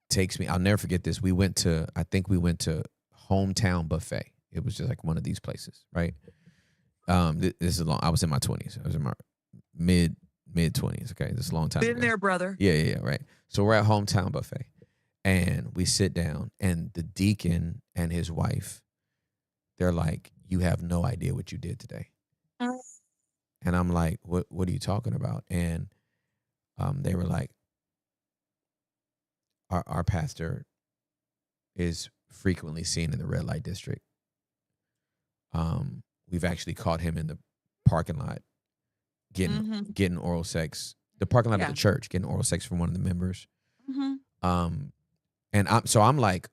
takes me. I'll never forget this. I think we went to Hometown Buffet. It was just like one of these places, right? This is long. I was in my 20s. I was in my mid 20s. Okay, this is a long time. Been ago. there, brother. Yeah, right. So we're at Hometown Buffet, and we sit down, and the deacon and his wife, they're like, "You have no idea what you did today." And I'm like, "What are you talking about?" And They were like, our pastor is frequently seen in the red light district. We've actually caught him in the parking lot getting oral sex. The parking lot of the church getting oral sex from one of the members. And I'm like,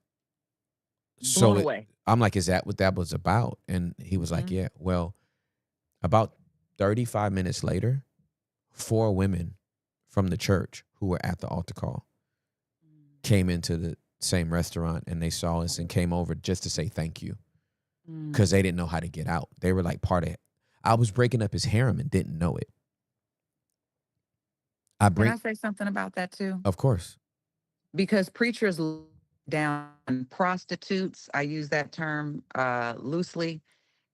Blown away. I'm like, is that what that was about? And he was like, yeah. Well, about 35 minutes later, 4 women from the church who were at the altar call came into the same restaurant, and they saw us and came over just to say thank you, because they didn't know how to get out. They were like part of it. I was breaking up his harem and didn't know it. Can I say something about that too? Of course. Because preachers down prostitutes, I use that term loosely,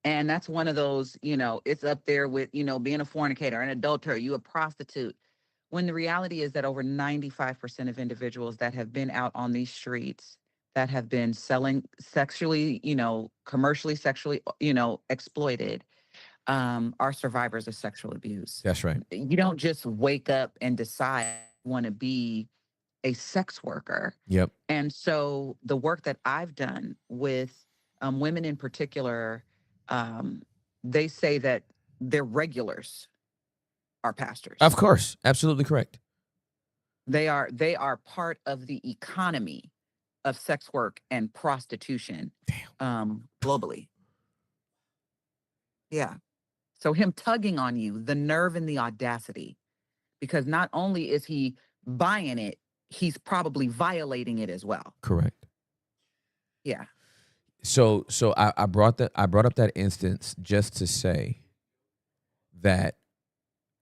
and that's one of those, it's up there with, being a fornicator, an adulterer, you a prostitute. When the reality is that over 95% of individuals that have been out on these streets, that have been selling sexually, commercially sexually, exploited, are survivors of sexual abuse. That's right. You don't just wake up and decide you want to be a sex worker. Yep. And so the work that I've done with women in particular, they say that their regulars are pastors. Of course. Absolutely correct. They are part of the economy of sex work and prostitution globally. Yeah. So him tugging on you, the nerve and the audacity, because not only is he buying it, he's probably violating it as well. Correct. Yeah. So I brought up that instance just to say that,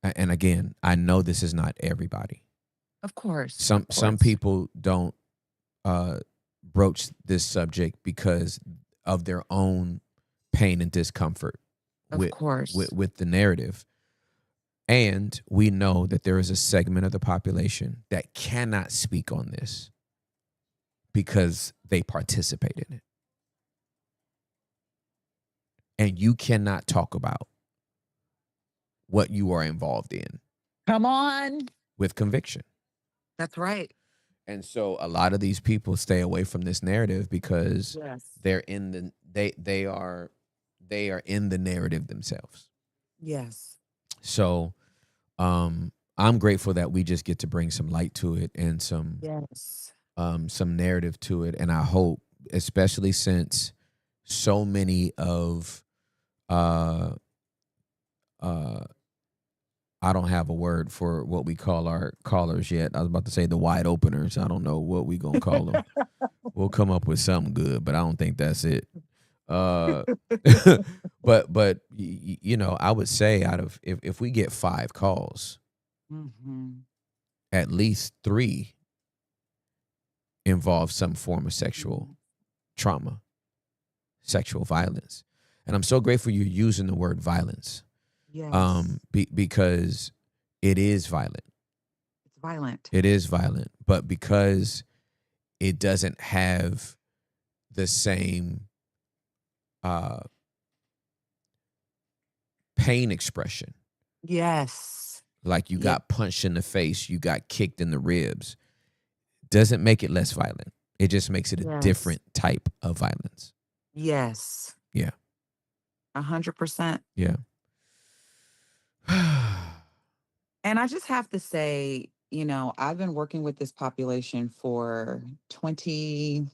and again, I know this is not everybody. Of course. Some people don't broach this subject because of their own pain and discomfort with the narrative. And we know that there is a segment of the population that cannot speak on this because they participate in it. And you cannot talk about what you are involved in. Come on. With conviction. That's right. And so a lot of these people stay away from this narrative because they're in the they are in the narrative themselves. Yes. So I'm grateful that we just get to bring some light to it and some narrative to it. And I hope, especially since so many of I don't have a word for what we call our callers yet. I was about to say the wide openers. I don't know what we gonna call them. We'll come up with something good, but I don't think that's it. But I would say out of if we get 5 calls, at least 3 involve some form of sexual trauma, sexual violence. And I'm so grateful you're using the word violence. Yes. Because it is violent. It's violent. It is violent, but because it doesn't have the same pain expression. Yes. Like you got punched in the face, you got kicked in the ribs. Doesn't make it less violent. It just makes it a different type of violence. Yes. Yeah. 100%. Yeah. And I just have to say, I've been working with this population for 22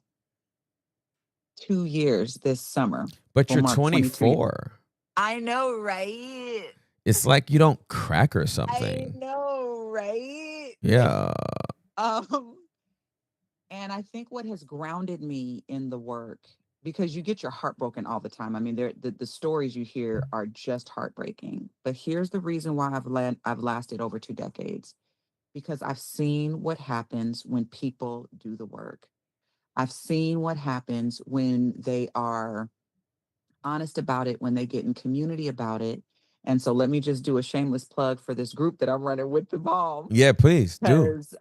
years this summer. But you're 24. I know, right? It's like you don't crack or something. I know, right? Yeah. And I think what has grounded me in the work, because you get your heart broken all the time. I mean, the stories you hear are just heartbreaking. But here's the reason why I've lasted over 2 decades. Because I've seen what happens when people do the work. I've seen what happens when they are honest about it, when they get in community about it. And so let me just do a shameless plug for this group that I'm running with Evolve. Yeah, please do. Because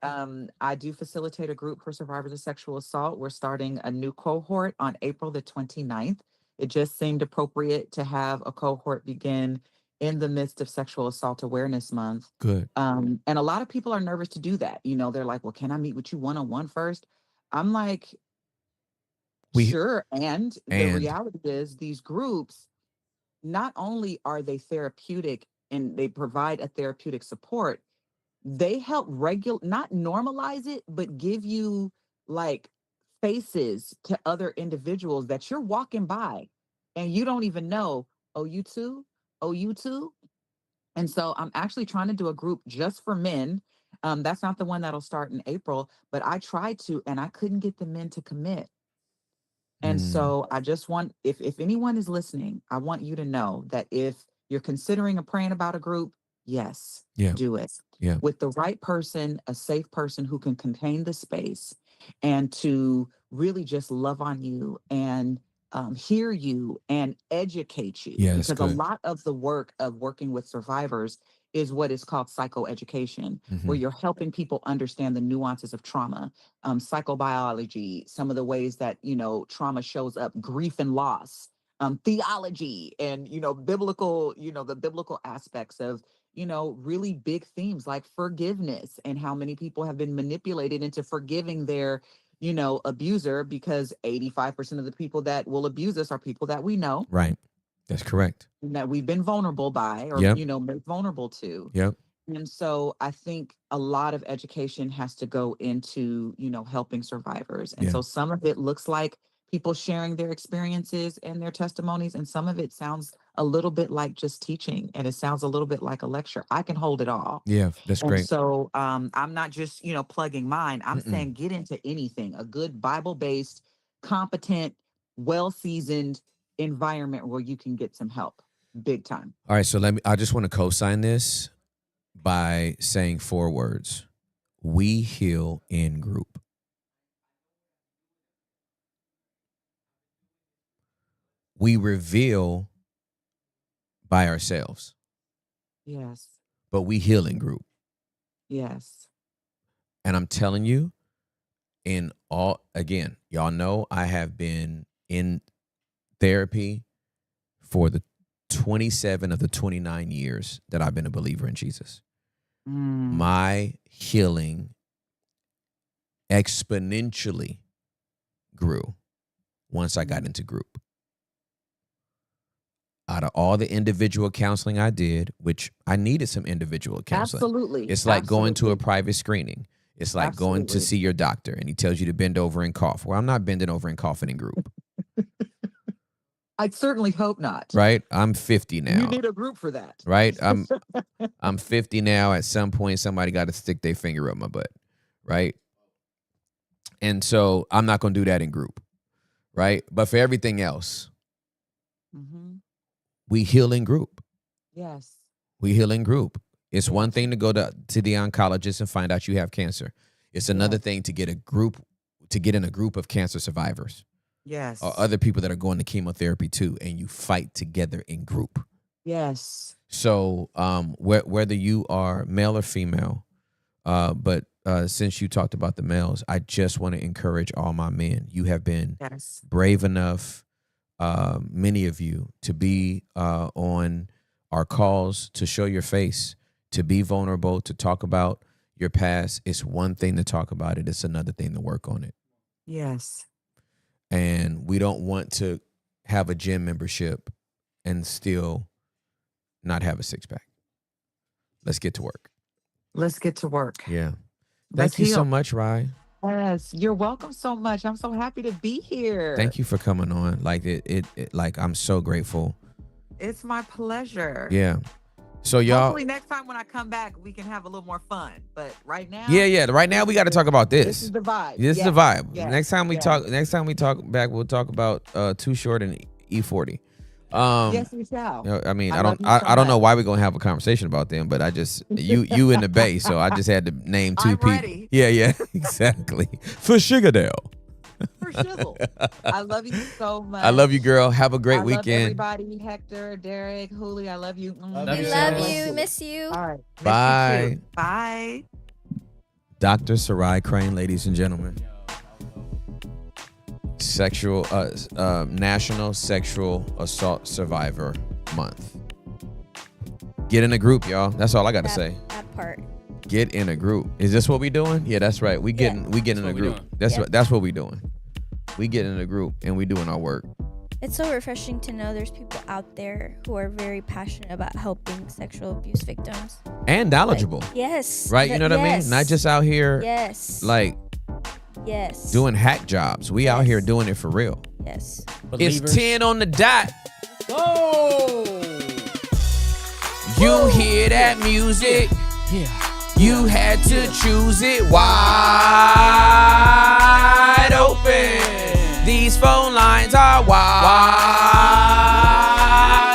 I do facilitate a group for survivors of sexual assault. We're starting a new cohort on April the 29th. It just seemed appropriate to have a cohort begin in the midst of Sexual Assault Awareness Month. Good. And a lot of people are nervous to do that. You know, they're like, well, can I meet with you one-on-one first? I'm like, We sure. And the and reality is these groups, not only are they therapeutic and they provide a therapeutic support, they help not normalize it, but give you like faces to other individuals that you're walking by and you don't even know, oh, you too? Oh, you too? And so I'm actually trying to do a group just for men. That's not the one that'll start in April, but I tried to, and I couldn't get the men to commit. And mm, so I just want, if anyone is listening, I want you to know that if you're considering a praying about a group, yes, yeah, do it yeah, with the right person, a safe person who can contain the space and to really just love on you and hear you and educate you. yeah. That's Because a good. lot of the work of working with survivors is what is called psychoeducation, Hmm. where you're helping people understand the nuances of trauma, psychobiology, some of the ways that, you know, trauma shows up, grief and loss, theology, and, you know, biblical, you know, the biblical aspects of, you know, really big themes like forgiveness and how many people have been manipulated into forgiving their, you know, abuser, because 85% of the people that will abuse us are people that we know, Right. That's correct. that we've been vulnerable by or, Yep. you know, made vulnerable to. Yep. And so I think a lot of education has to go into, you know, helping survivors. And Yeah. so some of it looks like people sharing their experiences and their testimonies, and some of it sounds a little bit like just teaching, and it sounds a little bit like a lecture. I can hold it all. Yeah. That's And great. so I'm not just, you know, plugging mine. I'm Mm-mm. saying get into anything, a good Bible-based, competent, well-seasoned environment where you can get some help big time. All right. So I just want to co-sign this by saying 4 words. We heal in group. We reveal by ourselves, Yes. but we heal in group. Yes. And I'm telling you, again, y'all know I have been in therapy for the 27 of the 29 years that I've been a believer in Jesus. Mm. My healing exponentially grew once I got into group. Out of all the individual counseling I did, which I needed some individual counseling. Absolutely. It's like going to a Absolutely. private screening. It's like going to Absolutely. see your doctor and he tells you to bend over and cough. Well, I'm not bending over and coughing in group, I certainly hope not. right? I'm 50 You now, need a group for that. right? I'm 50 now. At some point, somebody got to stick their finger up my butt, right? And so I'm not going to do that in group, right? But for everything else, Mm-hmm. we heal in group. Yes. We heal in group. It's one thing to go to the oncologist and find out you have cancer. It's another thing to get in a group of cancer survivors Yes. or other people that are going to chemotherapy too, and you fight together in group. Yes. So whether you are male or female, but since you talked about the males, I just want to encourage all my men. You have been Yes. brave enough, many of you, to be on our calls, to show your face, to be vulnerable, to talk about your past. It's one thing to talk about it. It's another thing to work on it. Yes. And we don't want to have a gym membership and still not have a 6-pack. Let's get to work. Let's get to work. Yeah. Let's Thank you so heal. much, Rye. Yes. You're welcome so much. I'm so happy to be here. Thank you for coming on. Like like I'm so grateful. It's my pleasure. Yeah. So y'all, Hopefully next time when I come back, we can have a little more fun. But right now, yeah. Right now we got to talk about this this. is the vibe. This is Yes. the vibe. Yes. Next time we Yes. talk back, we'll talk about Too Short and E40. Yes, we shall. I mean, I I love don't you so I don't know much. why we're gonna have a conversation about them, but I just you in the Bay, so I just had to name 2 I'm people. ready. Yeah, exactly. For Sugadale. For shizzle. I love you so much. I love you, girl. Have a great I love weekend. everybody. Hector, Derek, Huli, I love you. Love We you, love sis. you. Miss you. All right. Miss you Bye. too. Bye. Dr. Sarai Crain, ladies and gentlemen. National Sexual Assault Survivor Month. Get in a group, y'all. That's all I got to say. That part. Get in a group. Is this what we doing? Yeah, that's right. We get in a group. That's what we doing. We get in a group and we doing our work. It's so refreshing to know there's people out there who are very passionate about helping sexual abuse victims. And knowledgeable. Yes. Right? You know what I mean? Not just out here like doing hack jobs. We out here doing it for real. Yes. Believers. It's 10 on the dot. Go! You hear that music? Yeah. You had to choose it wide open. These phone lines are wide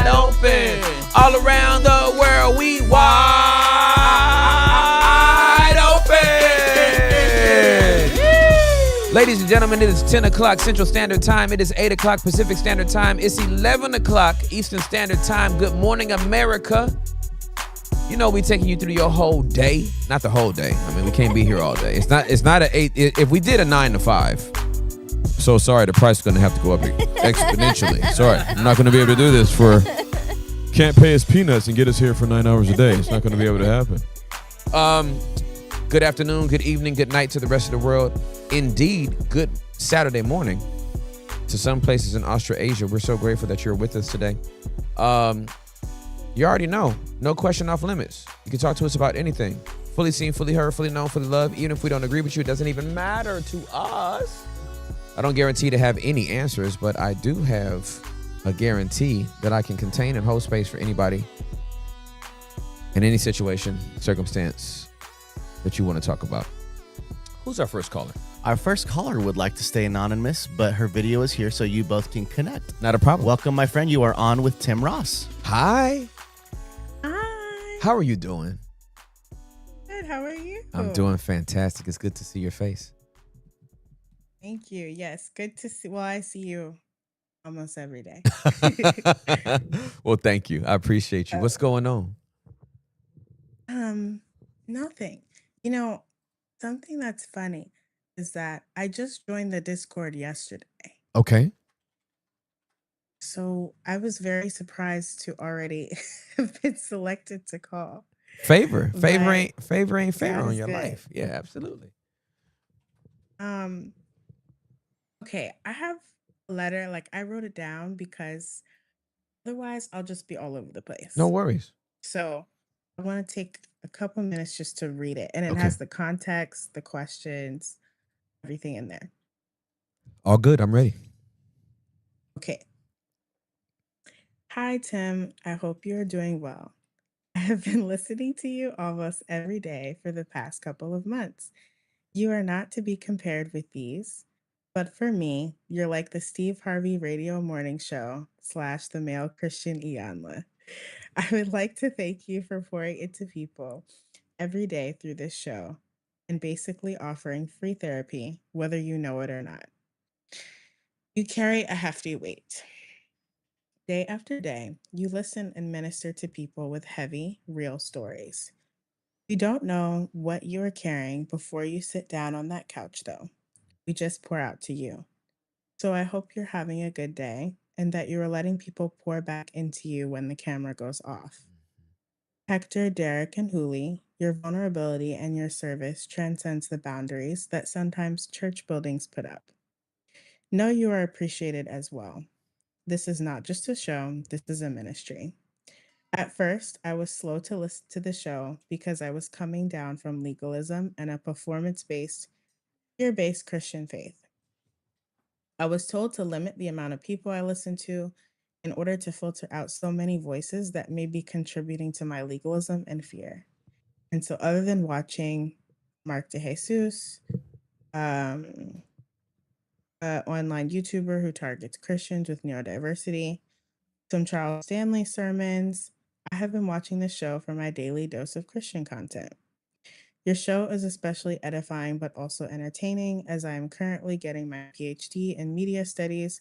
open. All around the world, we wide open. Ladies and gentlemen, it is 10 o'clock Central Standard Time. It is 8 o'clock Pacific Standard Time. It's 11 o'clock Eastern Standard Time. Good morning, America. You know, we taking you through your whole day. Not the whole day. I mean, we can't be here all day. It's not a 8. If we did a 9 to 5, so sorry, the price is going to have to go up exponentially. Sorry, I'm not going to be able to do this for, can't pay us peanuts and get us here for 9 hours a day. It's not going to be able to happen. Good afternoon, good evening, good night to the rest of the world. Indeed, good Saturday morning to some places in Australasia. We're so grateful that you're with us today. You already know, no question off limits. You can talk to us about anything. Fully seen, fully heard, fully known, fully loved. Even if we don't agree with you, it doesn't even matter to us. I don't guarantee to have any answers, but I do have a guarantee that I can contain and hold space for anybody in any situation, circumstance that you want to talk about. Who's our first caller? Our first caller would like to stay anonymous, but her video is here so you both can connect. Not a problem. Welcome, my friend. You are on with Tim Ross. Hi. Hi. How are you doing? Good. How are you? I'm doing fantastic. It's good to see your face. Thank you. Yes. Good to see. Well, I see you almost every day. Well, thank you. I appreciate you. What's going on? Nothing. You know, something that's funny is that I just joined the Discord yesterday. Okay. So I was very surprised to already have been selected to call. Favor But ain't fair God on is your good. life. Yeah, absolutely. Um, okay, I have a letter, like I wrote it down because otherwise I'll just be all over the place. No worries. So I want to take a couple minutes just to read it. And it Okay. has the context, the questions, everything in there. All good. I'm ready. Okay. Hi, Tim. I hope you're doing well. I have been listening to you almost every day for the past couple of months. You are not to be compared with these, but for me, you're like the Steve Harvey radio morning show / the male Christian Iyanla. I would like to thank you for pouring into people every day through this show and basically offering free therapy, whether you know it or not. You carry a hefty weight. Day after day, you listen and minister to people with heavy, real stories. We don't know what you are carrying before you sit down on that couch, though. We just pour out to you. So I hope you're having a good day and that you are letting people pour back into you when the camera goes off. Hector, Derek, and Huli, your vulnerability and your service transcends the boundaries that sometimes church buildings put up. Know you are appreciated as well. This is not just a show, this is a ministry. At first, I was slow to listen to the show because I was coming down from legalism and a performance-based, fear-based Christian faith. I was told to limit the amount of people I listened to in order to filter out so many voices that may be contributing to my legalism and fear. And so other than watching Mark DeJesus, online YouTuber who targets Christians with neurodiversity, some Charles Stanley sermons, I have been watching the show for my daily dose of Christian content. Your show is especially edifying but also entertaining as I am currently getting my PhD in media studies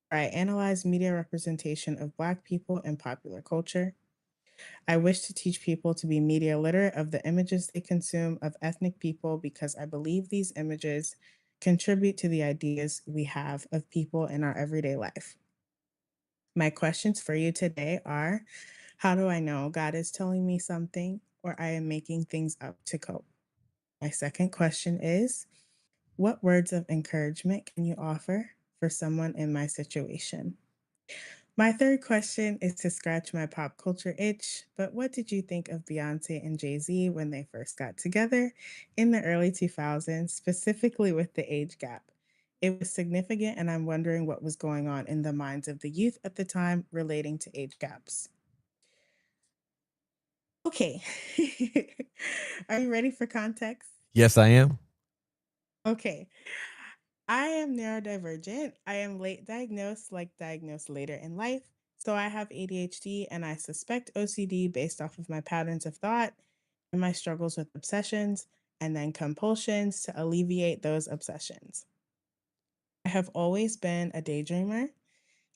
where I analyze media representation of Black people in popular culture. I wish to teach people to be media literate of the images they consume of ethnic people because I believe these images contribute to the ideas we have of people in our everyday life. My questions for you today are, How do I know God is telling me something or I am making things up to cope? My second question is, what words of encouragement can you offer for someone in my situation? My third question is to scratch my pop culture itch, but what did you think of Beyonce and Jay-Z when they first got together in the early 2000s, specifically with the age gap? It was significant, and I'm wondering what was going on in the minds of the youth at the time relating to age gaps. Okay. Are you ready for context? Yes, I am. Okay. I am neurodivergent. I am late diagnosed, like diagnosed later in life. So I have ADHD and I suspect OCD based off of my patterns of thought and my struggles with obsessions and then compulsions to alleviate those obsessions. I have always been a daydreamer.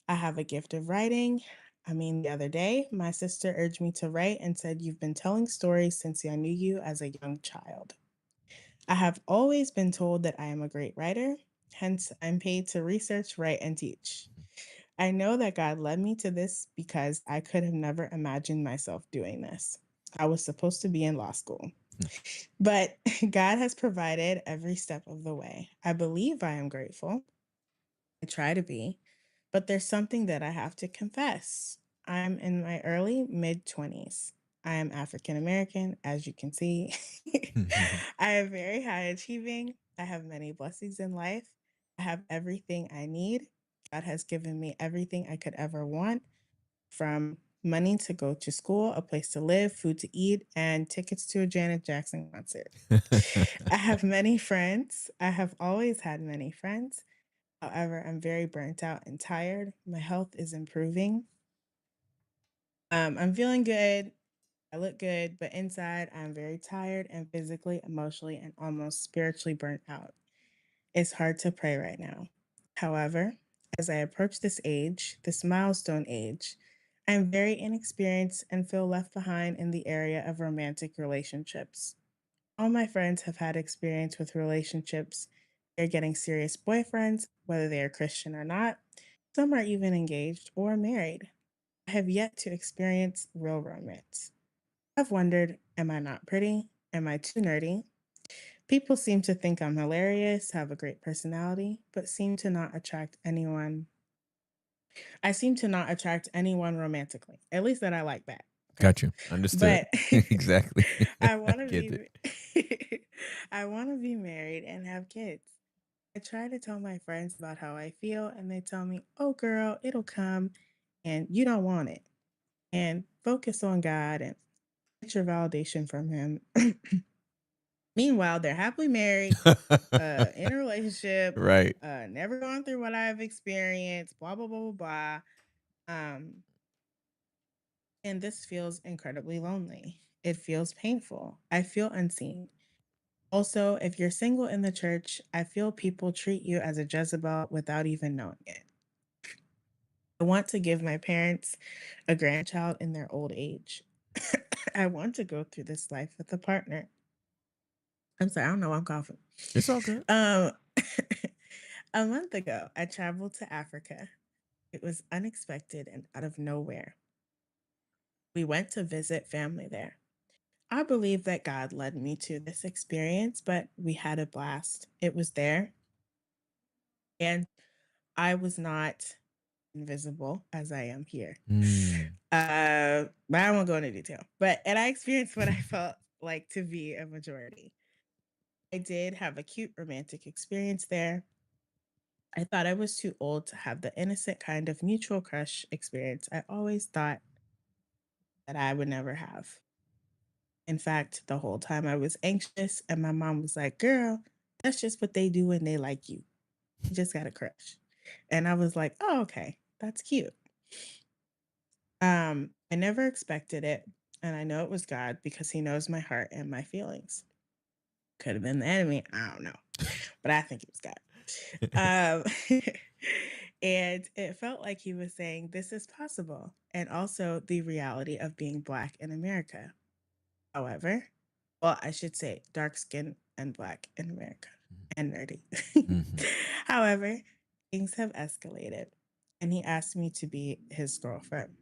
I have a gift of writing. I mean, the other day, my sister urged me to write and said, "You've been telling stories since I knew you as a young child." I have always been told that I am a great writer, hence, I'm paid to research, write, and teach. I know that God led me to this because I could have never imagined myself doing this. I was supposed to be in law school, but God has provided every step of the way. I believe I am grateful. I try to be, but there's something that I have to confess. I'm in my early mid 20s. I am African American, as you can see. I am very high achieving. I have many blessings in life. I have everything I need. God has given me everything I could ever want, from money to go to school, a place to live, food to eat, and tickets to a Janet Jackson concert. I have many friends. I have always had many friends. However, I'm very burnt out and tired. My health is improving. I'm feeling good. I look good, but inside I'm very tired and physically, emotionally, and almost spiritually burnt out. It's hard to pray right now. However, as I approach this milestone age, I'm very inexperienced and feel left behind in the area of romantic relationships. All my friends have had experience with relationships. They're getting serious boyfriends, whether they are Christian or not. Some are even engaged or married. I have yet to experience real romance. I've wondered, am I not pretty? Am I too nerdy? People seem to think I'm hilarious, have a great personality, but seem to not attract anyone. I seem to not attract anyone romantically, at least that I like that. Got you. Understood. But Exactly. I want to Get it. be I want to be married and have kids. I try to tell my friends about how I feel and they tell me, "Oh girl, it'll come and you don't want it." And focus on God and get your validation from him. Meanwhile, they're happily married, in a relationship, Right. never gone through what I've experienced, blah blah blah blah blah. And this feels incredibly lonely. It feels painful. I feel unseen. Also, if you're single in the church, I feel people treat you as a Jezebel without even knowing it. I want to give my parents a grandchild in their old age. I want to go through this life with a partner. I'm sorry, I don't know why I'm coughing. It's all good. Um, a month ago, I traveled to Africa. It was unexpected and out of nowhere. We went to visit family there. I believe that God led me to this experience, but we had a blast. It was there, and I was not invisible as I am here. Mm. But I won't go into detail. And I experienced what I felt like to be a majority. I did have a cute romantic experience there. I thought I was too old to have the innocent kind of mutual crush experience I always thought that I would never have. In fact, the whole time I was anxious, and my mom was like, "Girl, that's just what they do when they like you. You just got a crush." And I was like, "Oh, okay, that's cute." I never expected it, and I know it was God because He knows my heart and my feelings. Could have been the enemy, I don't know, but I think it was God. Um, and it felt like He was saying, "This is possible," and also the reality of being Black in America. However, well, I should say dark skin and Black in America and nerdy. Mhm. However, things have escalated, and He asked me to be His girlfriend.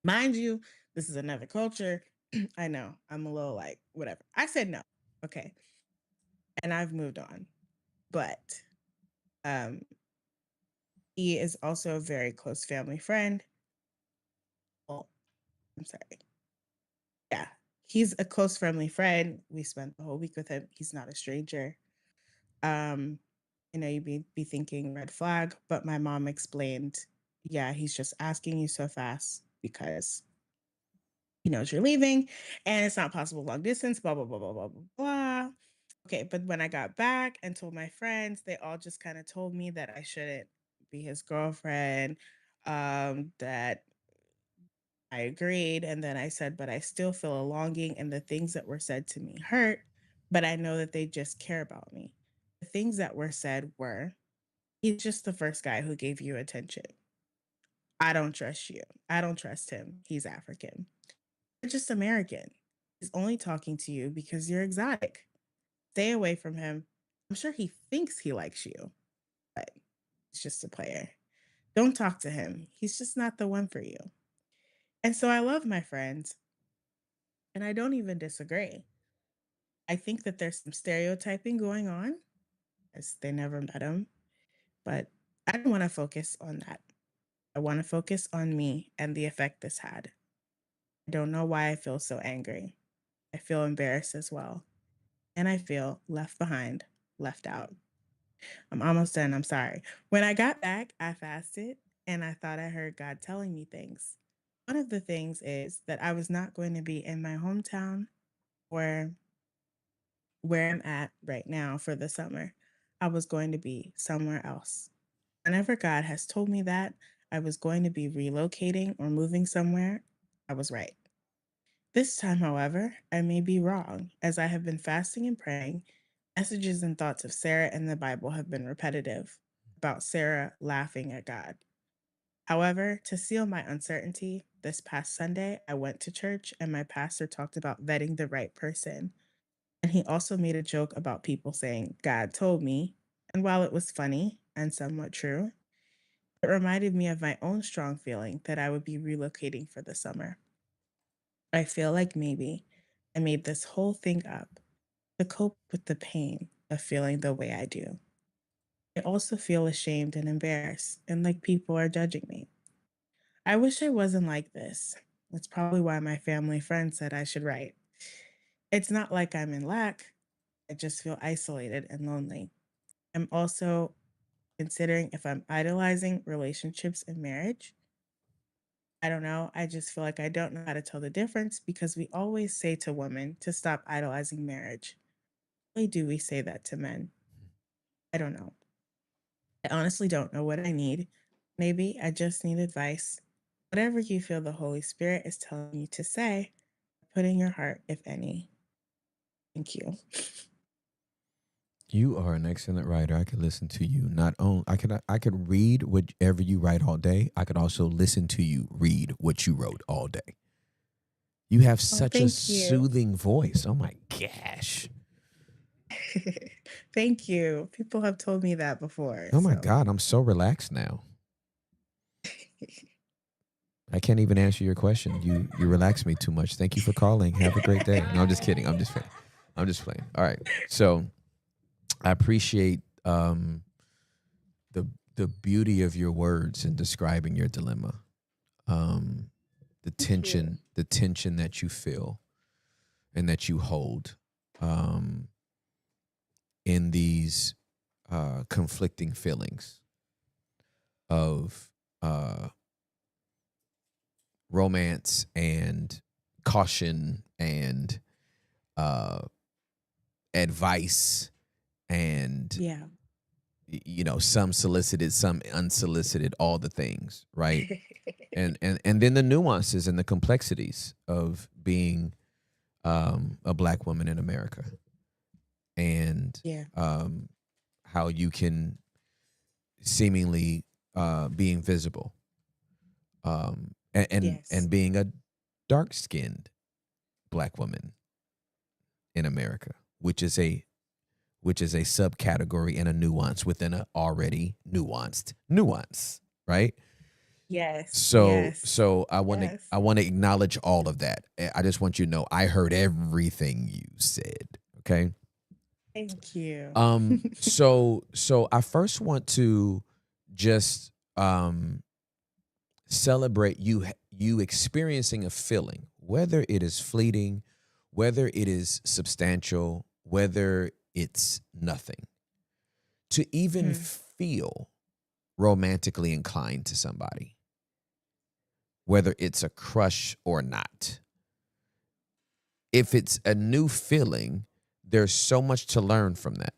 Mind you, this is another culture. I know I'm a little like, whatever. I said no. Okay. And I've moved on. But um, he is also a very close family friend. Well, I'm sorry. Yeah. He's a close family friend. We spent the whole week with him. He's not a stranger. Um, you'd be thinking red flag, but my mom explained, yeah, he's just asking you so fast because he knows you're leaving and it's not possible long distance, blah, blah, blah, blah, blah, blah, blah. Okay, but when I got back and told my friends, they all just kind of told me that I shouldn't be his girlfriend, that I agreed. And then I said, but I still feel a longing, and the things that were said to me hurt, but I know that they just care about me. The things that were said were, he's just the first guy who gave you attention. I don't trust you. I don't trust him. He's African. You're just American. He's only talking to you because you're exotic. Stay away from him. I'm sure he thinks he likes you, but he's just a player. Don't talk to him. He's just not the one for you. And so I love my friends, and I don't even disagree. I think that there's some stereotyping going on as they never met him, but I don't want to focus on that. I want to focus on me and the effect this had. I don't know why I feel so angry. I feel embarrassed as well. And I feel left behind, left out. I'm almost done. I'm sorry. When I got back, I fasted and I thought I heard God telling me things. One of the things is that I was not going to be in my hometown or where I'm at right now for the summer. I was going to be somewhere else. Whenever God has told me that I was going to be relocating or moving somewhere, I was right. This time, however, I may be wrong, as I have been fasting and praying. Messages and thoughts of Sarah in the Bible have been repetitive, about Sarah laughing at God. However, to seal my uncertainty, this past Sunday, I went to church and my pastor talked about vetting the right person. And he also made a joke about people saying, God told me. And while it was funny and somewhat true, it reminded me of my own strong feeling that I would be relocating for the summer. I feel like maybe I made this whole thing up to cope with the pain of feeling the way I do. I also feel ashamed and embarrassed and like people are judging me. I wish I wasn't like this. That's probably why my family friend said I should write. It's not like I'm in lack. I just feel isolated and lonely. I'm also considering if I'm idolizing relationships and marriage. I don't know. I just feel like I don't know how to tell the difference because we always say to women to stop idolizing marriage. Why do we say that to men? I don't know. I honestly don't know what I need. Maybe I just need advice. Whatever you feel the Holy Spirit is telling you to say, put in your heart, if any. Thank you. You are an excellent writer. I could listen to you. Not only I could read whatever you write all day. I could also listen to you read what you wrote all day. You have such a thank you. soothing voice. Oh my gosh. Thank you. People have told me that before. Oh my God, I'm so relaxed now. I can't even answer your question. You relax me too much. Thank you for calling. Have a great day. No, I'm just kidding. I'm just playing. All right. So I appreciate the beauty of your words in describing your dilemma. The tension that you feel and that you hold in these conflicting feelings of romance and caution and advice and some solicited, some unsolicited, all the things, right? and then the nuances and the complexities of being a Black woman in America, and how you can seemingly be invisible, and being a dark-skinned Black woman in America, which is a subcategory and a nuance within a already nuanced nuance, right? Yes. So Yes. so I want to Yes. I want to acknowledge all of that. I just want you to know I heard everything you said. Okay. Thank you. So I first want to just celebrate you experiencing a feeling, whether it is fleeting, whether it is substantial, whether it's nothing. To even Mhm. feel romantically inclined to somebody, whether it's a crush or not. If it's a new feeling, there's so much to learn from that,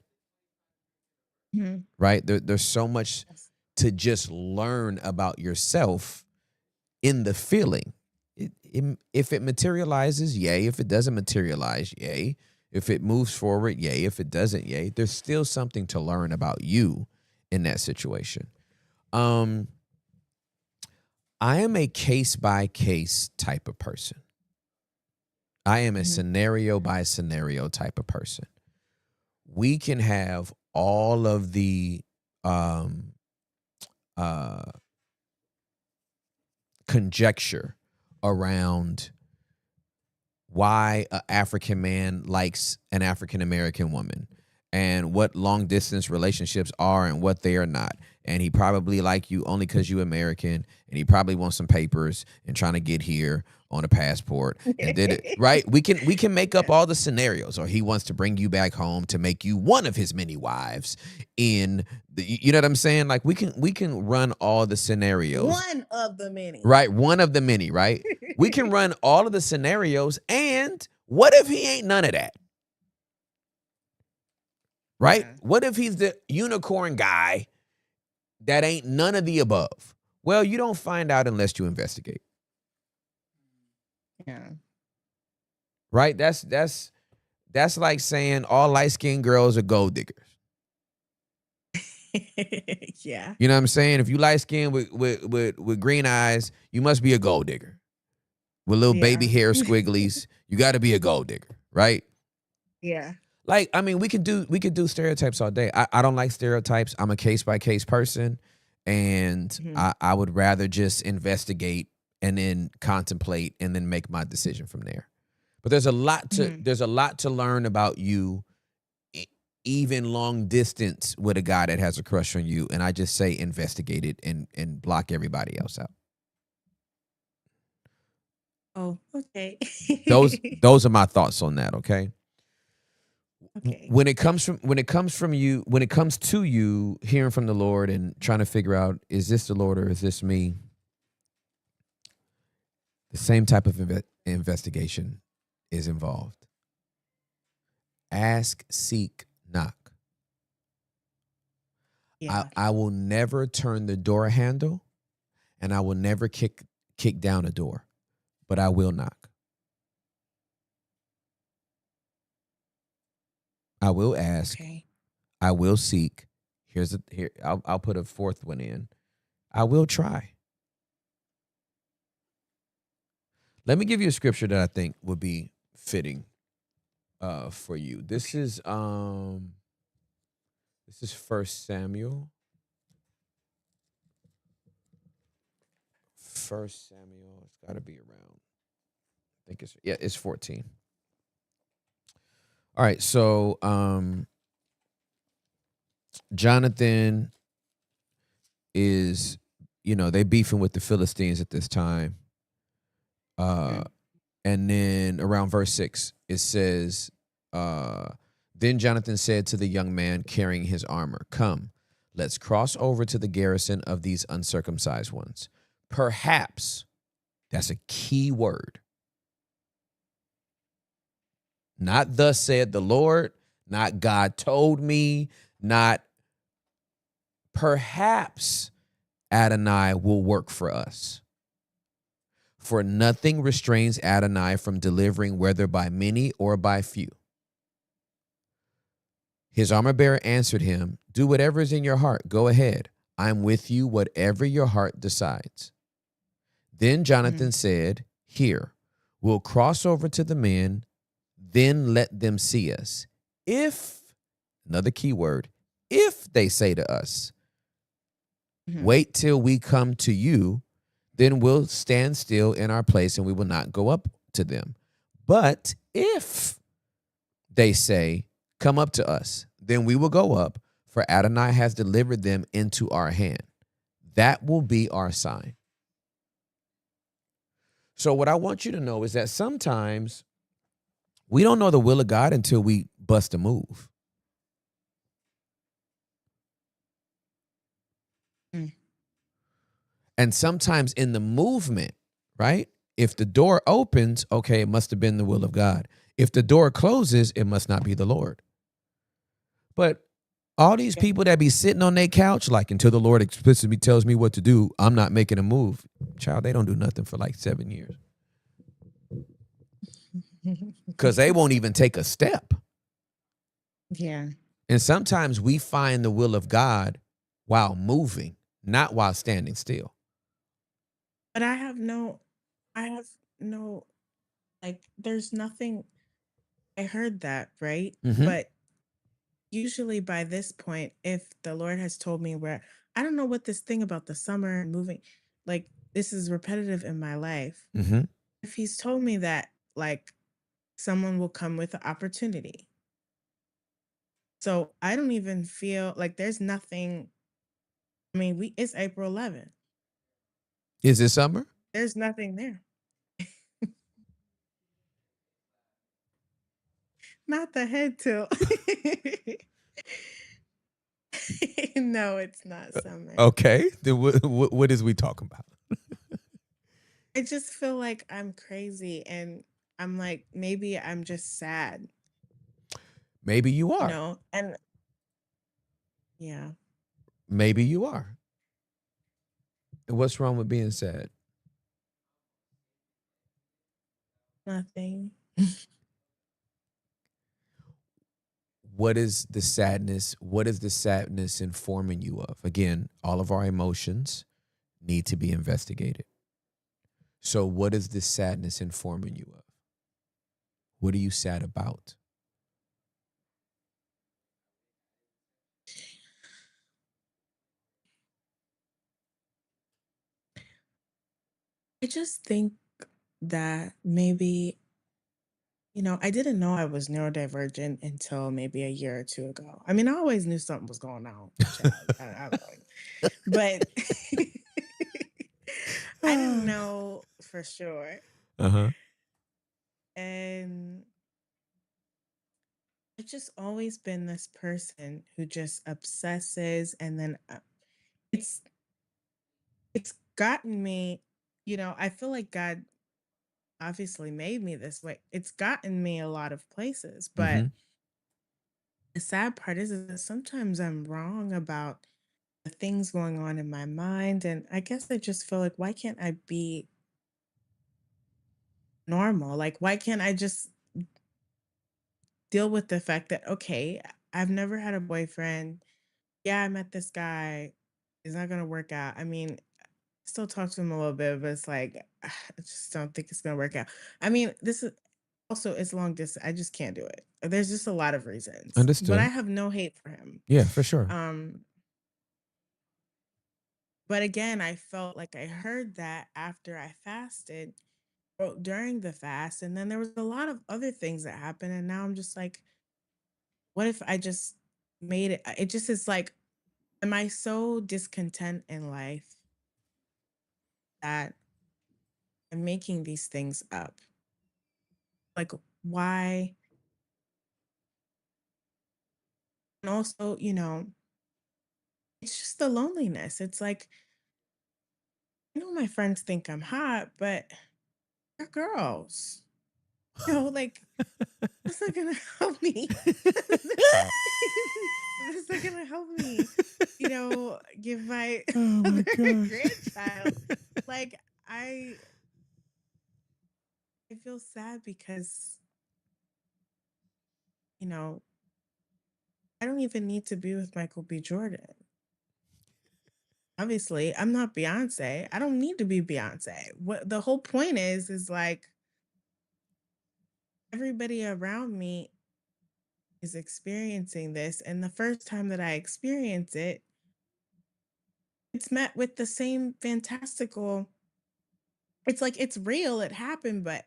Mhm. right? There's so much Yes. to just learn about yourself in the feeling. If it materializes, yay. If it doesn't materialize, yay. If it moves forward, yay. If it doesn't, yay. There's still something to learn about you in that situation. I am a case by case type of person. I am a Mhm. scenario by scenario type of person. We can have all of the uh, conjecture around why an African man likes an African American woman and what long distance relationships are and what they are not. And he probably like you only because you American, and he probably wants some papers and trying to get here on a passport and did it right. We can make up all the scenarios, or he wants to bring you back home to make you one of his many wives in the, you know what I'm saying? Like we can run all the scenarios. One of the many. Right, one of the many, right? We can run all of the scenarios, and what if he ain't none of that? Right? Yeah. What if he's the unicorn guy that ain't none of the above? Well, you don't find out unless you investigate. Yeah. Right? That's like saying all light-skinned girls are gold diggers. Yeah. You know what I'm saying? If you light-skinned with green eyes, you must be a gold digger. With little baby Yeah. hair squigglies, you got to be a gold digger, right? Yeah. Like, I mean, we could do stereotypes all day. I don't like stereotypes. I'm a case by case person, and Mhm. I would rather just investigate and then contemplate and then make my decision from there. But there's a lot Mhm. to learn about you, even long distance with a guy that has a crush on you. And I just say investigate it and block everybody else out. Oh, okay. Those are my thoughts on that. Okay. Okay. When it comes to you hearing from the Lord and trying to figure out, is this the Lord or is this me? The same type of investigation is involved. Ask, seek, knock. Yeah. I will never turn the door handle, and I will never kick down a door, but I will knock. I will ask. Okay. I will seek. I'll put a fourth one in. I will try. Let me give you a scripture that I think would be fitting for you. This is First Samuel. First Samuel. It's got to be around. I think it's 14. All right, so Jonathan is, they beefing with the Philistines at this time. Mhm. And then around verse 6, it says, then Jonathan said to the young man carrying his armor, "Come, let's cross over to the garrison of these uncircumcised ones. Perhaps," that's a key word, not "thus said the Lord," not "God told me," not "perhaps Adonai will work for us. For nothing restrains Adonai from delivering, whether by many or by few." His armor bearer answered him, "Do whatever is in your heart. Go ahead. I'm with you, whatever your heart decides." Then Jonathan Mhm. said, "Here, we'll cross over to the men, then let them see us. If," another key word, "if they say to us, Mhm. 'Wait till we come to you,' then we'll stand still in our place and we will not go up to them. But if they say, come up to us, then we will go up, for Adonai has delivered them into our hand. That will be our sign. So what I want you to know is that sometimes we don't know the will of God until we bust a move. Mm. And sometimes in the movement, right? If the door opens, okay, it must have been the will of God. If the door closes, it must not be the Lord. But all these people that be sitting on their couch, like, until the Lord explicitly tells me what to do, I'm not making a move. Child, they don't do nothing for like 7 years. Because they won't even take a step. Yeah. And sometimes we find the will of God while moving, not while standing still. But I have no, like, there's nothing. I heard that, right? Mhm. But usually by this point, if the Lord has told me where, I don't know what this thing about the summer and moving, like, this is repetitive in my life. Mm-hmm. If he's told me that, like, someone will come with the opportunity. So I don't even feel like there's nothing. I mean, it's April 11th. Is it summer? There's nothing there. Not the head tilt. No, it's not summer. Okay. Then what is we talking about? I just feel like I'm crazy and I'm like, maybe I'm just sad, Maybe you are. And yeah, Maybe you are. And what's wrong with being sad? nothing. What is the sadness? What is the sadness informing you of? Again, all of our emotions need to be investigated. So what is this sadness informing you of? What are you sad about? I just think that maybe, I didn't know I was neurodivergent until maybe a year or two ago. I mean, I always knew something was going on, child. I don't know. But I didn't know for sure. Uh-huh. And I've just always been this person who just obsesses, and then it's it's gotten me, I feel like God obviously made me this way. It's gotten me a lot of places, but Mm-hmm. the sad part is that sometimes I'm wrong about the things going on in my mind, and I guess I just feel like, why can't I be normal? Like, why can't I just deal with the fact that, okay, I've never had a boyfriend. Yeah, I met this guy. It's not gonna work out. I mean, I still talk to him a little bit, but it's like, I just don't think it's gonna work out. I mean, this is also, it's long distance. I just can't do it. There's just a lot of reasons, but I Understood. have no hate for him. Yeah, for sure. Um, but again, I felt like I heard that after I fasted, or during the fast, and then there was a lot of other things that happened, and now I'm just like, what if I just made it? It just is like, am I so discontent in life that I'm making these things up? Like, why? And also, it's just the loneliness. It's like, I know my friends think I'm hot, but they're girls. Like, that's not gonna help me. That's not gonna help me, give my Oh my other gosh. grandchild. Like, I feel sad because, you know, I don't even need to be with Michael B. Jordan. Obviously, I'm not Beyonce. I don't need to be Beyonce. What the whole point is like, everybody around me is experiencing this. And the first time that I experience it, it's met with the same fantastical it's like it's real, it happened, but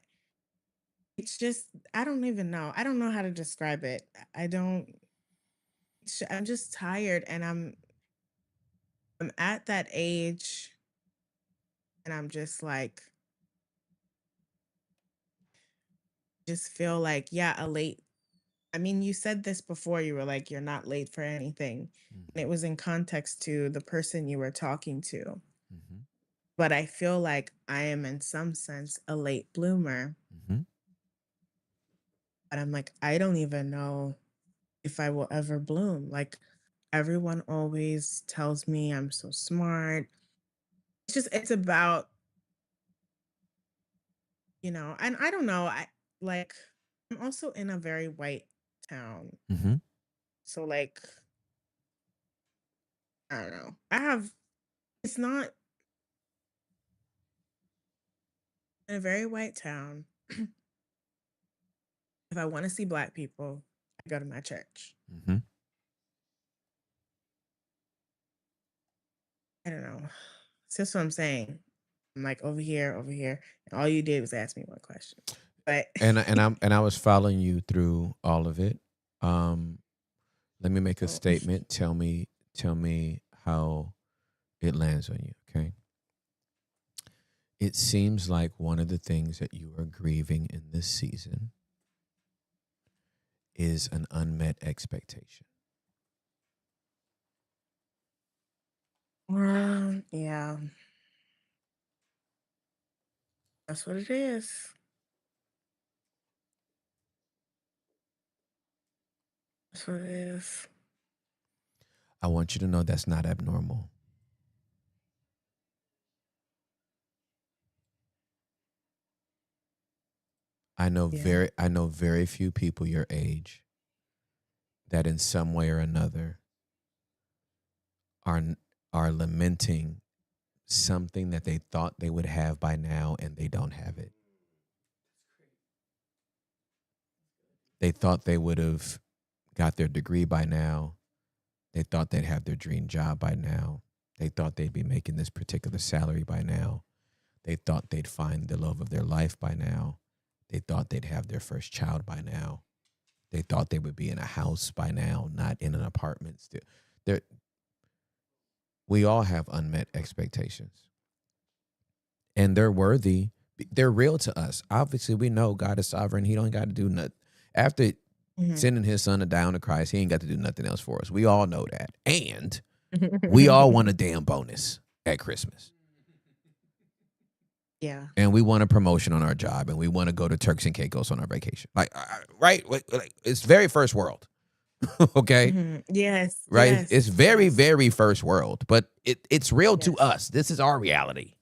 it's just I don't even know. I don't know how to describe it. I don't. I'm just tired, and I'm at that age, and I'm just like just feel like yeah, a late. I mean, you said this before. You were like, you're not late for anything, and it was in context to the person you were talking to. Mm-hmm. But I feel like I am, in some sense, a late bloomer. Mm-hmm. But I'm like, I don't even know if I will ever bloom. Like, everyone always tells me I'm so smart. It's about, and I don't know. Like, I'm also in a very white town. Mm-hmm. So, like, I don't know. It's not in a very white town. If I want to see Black people, I go to my church. Mm-hmm. I don't know. It's just what I'm saying. I'm like over here, and all you did was ask me one question. But And I was following you through all of it. Let me make a Oh. statement. Tell me how it lands on you, okay? It seems like one of the things that you are grieving in this season is an unmet expectation. Yeah, that's what it is. That's what it is. I want you to know that's not abnormal. I know Yeah. very few people your age that in some way or another are lamenting something that they thought they would have by now and they don't have it. They thought they would have got their degree by now. They thought they'd have their dream job by now. They thought they'd be making this particular salary by now. They thought they'd find the love of their life by now. They thought they'd have their first child by now. They thought they would be in a house by now, not in an apartment still. We all have unmet expectations. And they're worthy. They're real to us. Obviously, we know God is sovereign. He don't got to do nothing. After sending his son to die on the cross, he ain't got to do nothing else for us. We all know that. And we all want a damn bonus at Christmas. Yeah. And we want a promotion on our job, and we want to go to Turks and Caicos on our vacation. Like, right? Like, it's very first world. Okay? Yes. Right? Yes, It's very, yes. very first world, but it's real to us. This is our reality,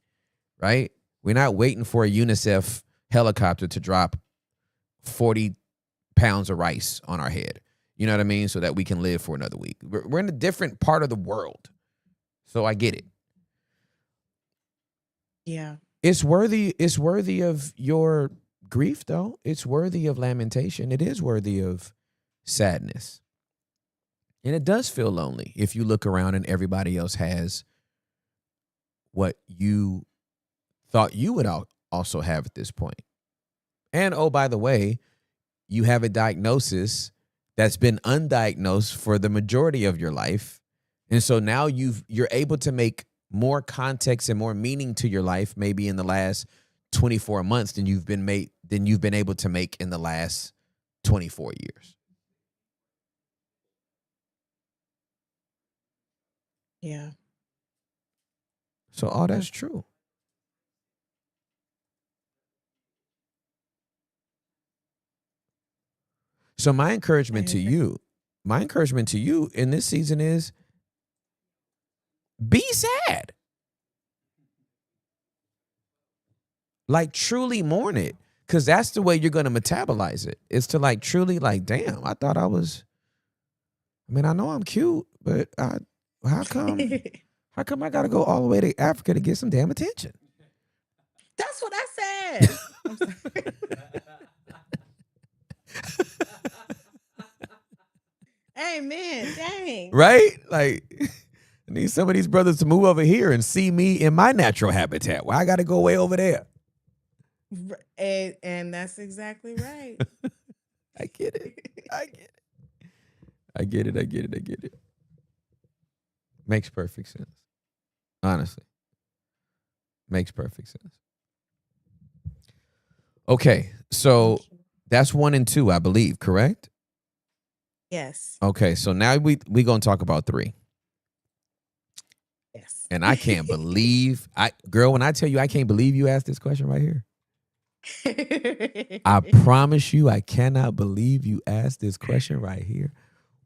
right? We're not waiting for a UNICEF helicopter to drop 40 pounds of rice on our head. You know what I mean? So that we can live for another week. We're in a different part of the world. So I get it. Yeah. It's worthy of your grief, though. It's worthy of lamentation. It is worthy of sadness. And it does feel lonely if you look around and everybody else has what you thought you would also have at this point. And oh, by the way, you have a diagnosis that's been undiagnosed for the majority of your life. And so now you're able to make more context and more meaning to your life maybe in the last 24 months than you've been able to make in the last 24 years. Yeah. So all that's true. So my encouragement to you in this season is be sad. Like truly mourn it. Because that's the way you're going to metabolize it. It's to like truly like, damn, I know I'm cute, but how come I got to go all the way to Africa to get some damn attention? That's what I said. I'm sorry. Amen. Dang. Right? Like, I need some of these brothers to move over here and see me in my natural habitat. Why I got to go way over there? And that's exactly right. I get it. I get it. I get it. I get it. I get it. Makes perfect sense. Honestly. Makes perfect sense. Okay. So Thank you. that's 1 and 2, I believe, correct? Yes. Okay. So now we gonna talk about 3. Yes. And I can't believe girl, when I tell you I can't believe you asked this question right here. I promise you I cannot believe you asked this question right here.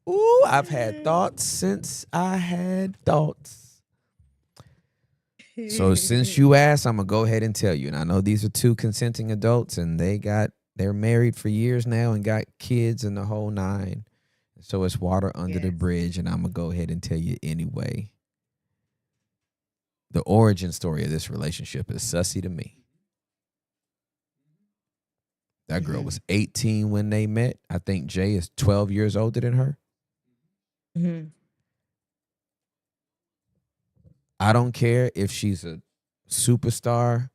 Ooh, I've had thoughts since I had thoughts. So since you asked, I'm gonna go ahead and tell you. And I know these are 2 consenting adults, and they're married for years now and got kids and the whole 9. So it's water under the Yes. bridge, and I'm gonna go ahead and tell you anyway. The origin story of this relationship is sussy to me. That girl was 18 when they met. I think Jay is 12 years older than her. Mm-hmm. I don't care if she's a superstar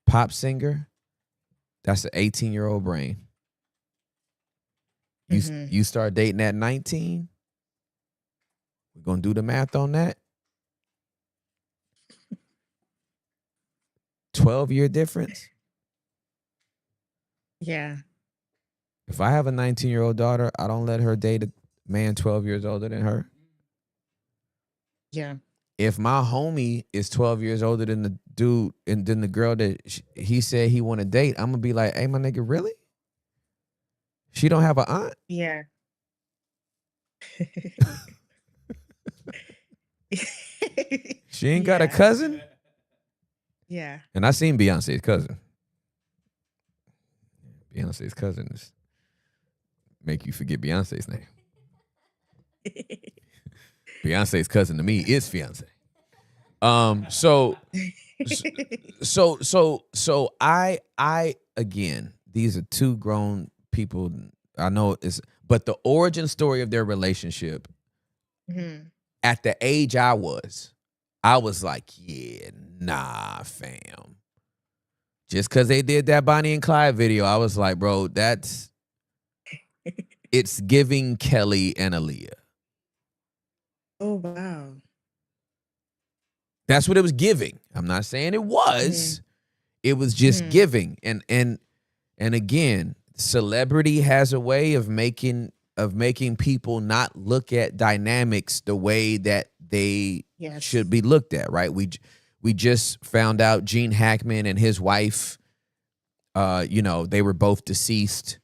pop singer. That's an 18-year-old brain. You start dating at 19. We're going to do the math on that. 12-year difference. Yeah. If I have a 19-year-old daughter, I don't let her date a man 12 years older than her. Yeah. If my homie is 12 years older than the dude and then the girl that he said he want to date, I'm going to be like, hey, my nigga, really? She don't have an aunt? Yeah. She ain't got a cousin? Yeah. And I seen Beyonce's cousin. Beyonce's cousin is make you forget Beyonce's name. Beyonce's cousin to me is fiance. So I again, these are 2 grown people. I know but the origin story of their relationship at the age I was like, yeah, nah, fam. Just because they did that Bonnie and Clyde video, I was like, bro, it's giving Kelly and Aaliyah. Oh, wow. That's what it was giving. I'm not saying it was. It was just giving. And again, celebrity has a way of making people not look at dynamics the way that they should be looked at, right? We just found out Gene Hackman and his wife, they were both deceased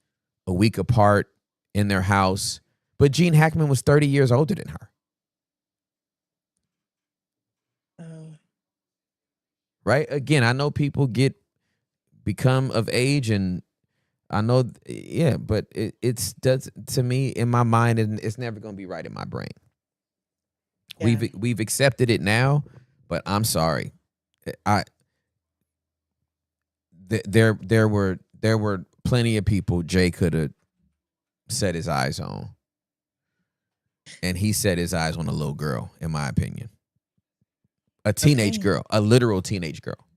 a week apart in their house. But Gene Hackman was 30 years older than her. Right? Again, I know people become of age, and I know, but it's does to me in my mind, and it's never going to be right in my brain. Yeah. We've accepted it now, but I'm sorry. There were plenty of people Jay could have set his eyes on, and he set his eyes on a little girl, in my opinion. A teenage girl, a literal teenage girl.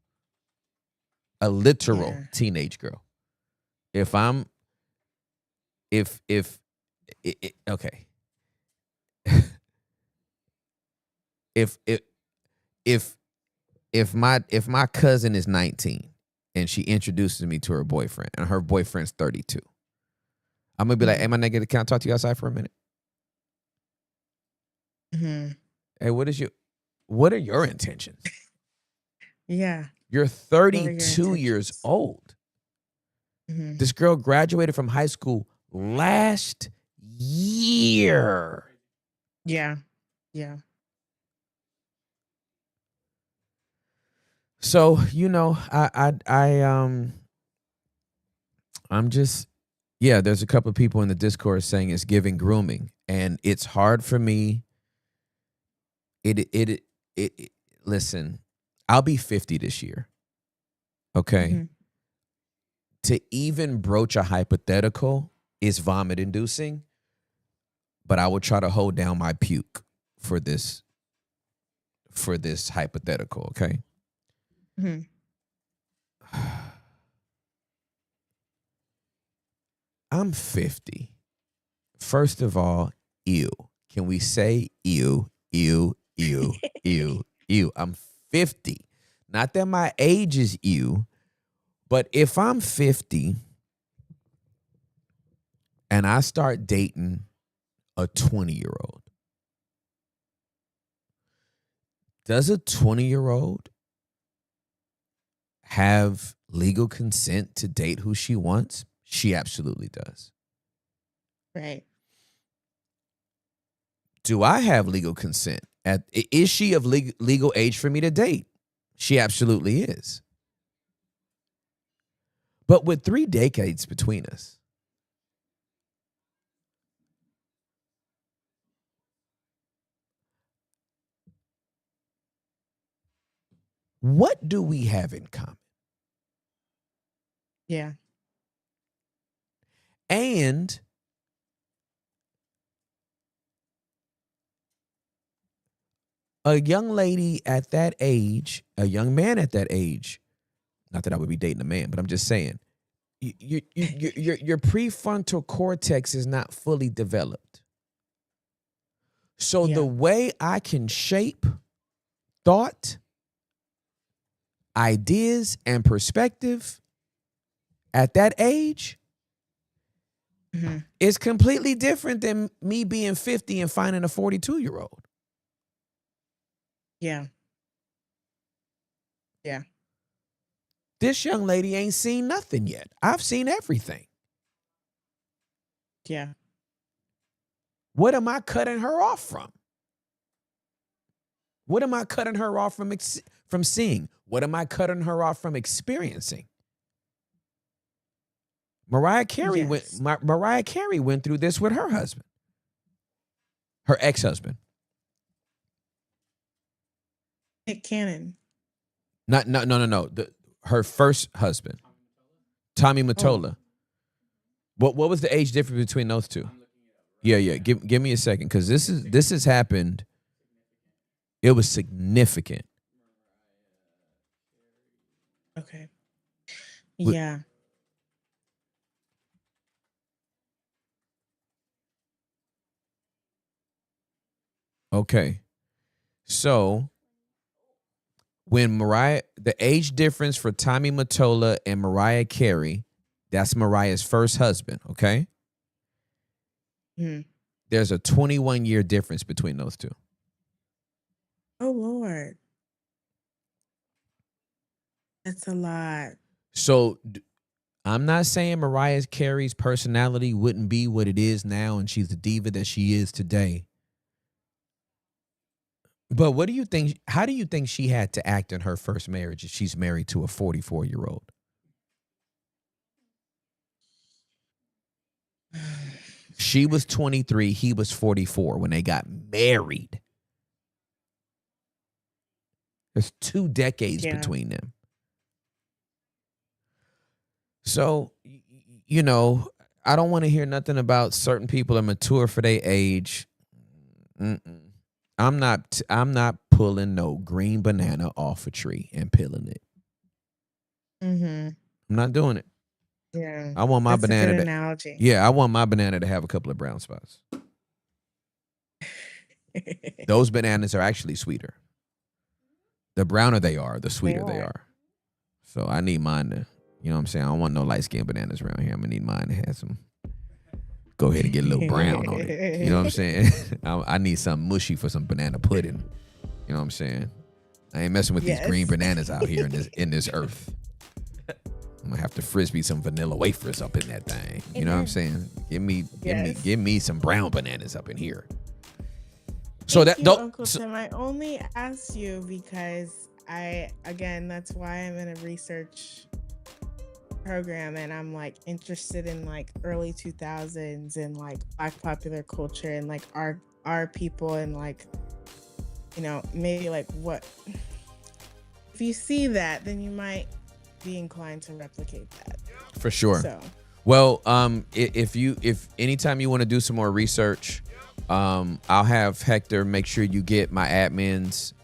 A literal teenage girl. Okay. If my cousin is 19 and she introduces me to her boyfriend and her boyfriend's 32, I'm gonna be like, hey, my nigga, can I talk to you outside for a minute? Hey, what are your intentions? Yeah. You're 32 years old. This girl graduated from high school last year. Yeah. Yeah. So, I'm just, there's a couple of people in the Discord saying it's giving grooming, and it's hard for me. Listen, I'll be 50 this year. Okay. To even broach a hypothetical is vomit inducing, but I will try to hold down my puke for this hypothetical. Okay. I'm 50. First of all, ew. Can we say ew, ew, ew, ew, ew? I'm 50. Not that my age is ew, but if I'm 50 and I start dating a 20-year-old, does a 20-year-old have legal consent to date who she wants? She absolutely does. Right. Do I have legal consent? Is she of legal age for me to date? She absolutely is. But with 3 decades between us, what do we have in common? Yeah. And a young lady at that age, a young man at that age, not that I would be dating a man, but I'm just saying, your prefrontal cortex is not fully developed. So Yeah. the way I can shape thought, ideas, and perspective at that age is completely different than me being 50 and finding a 42-year-old. Yeah. Yeah. This young lady ain't seen nothing yet. I've seen everything. Yeah. What am I cutting her off from? What am I cutting her off from seeing? What am I cutting her off from experiencing? Mariah Carey went through this with her husband, her ex-husband. Nick Cannon. No. Her first husband, Tommy Mottola. What was the age difference between those two? Yeah. Give me a second, because this has happened. It was significant. Okay. Yeah. Okay. So when the age difference for Tommy Mottola and Mariah Carey, that's Mariah's first husband, okay? There's a 21-year difference between those two. Oh, Lord. That's a lot. So I'm not saying Mariah Carey's personality wouldn't be what it is now and she's the diva that she is today. But what do you think? How do you think she had to act in her first marriage if she's married to a 44-year-old? She was 23. He was 44 when they got married. There's 2 decades between them. So, I don't want to hear nothing about certain people are mature for their age. I'm not pulling no green banana off a tree and peeling it. I'm not doing it. Yeah. I want my banana. A good analogy. Yeah, I want my banana to have a couple of brown spots. Those bananas are actually sweeter. The browner they are, the sweeter they are. So I need mine to, you know what I'm saying? I don't want no light-skinned bananas around here. I'm going to need mine to have some, go ahead and get a little brown on it. You know what I'm saying? I need something mushy for some banana pudding. You know what I'm saying? I ain't messing with these green bananas out here in this earth. I'm gonna have to frisbee some vanilla wafers up in that thing. You know what I'm saying? Give me some brown bananas up in here. So Uncle Tim, I only asked you because that's why I'm in a research program and I'm like interested in like early 2000s and like Black popular culture and like our people and like, maybe like what if you see that, then you might be inclined to replicate that. For sure. So. Well, if anytime you want to do some more research, I'll have Hector make sure you get my admins,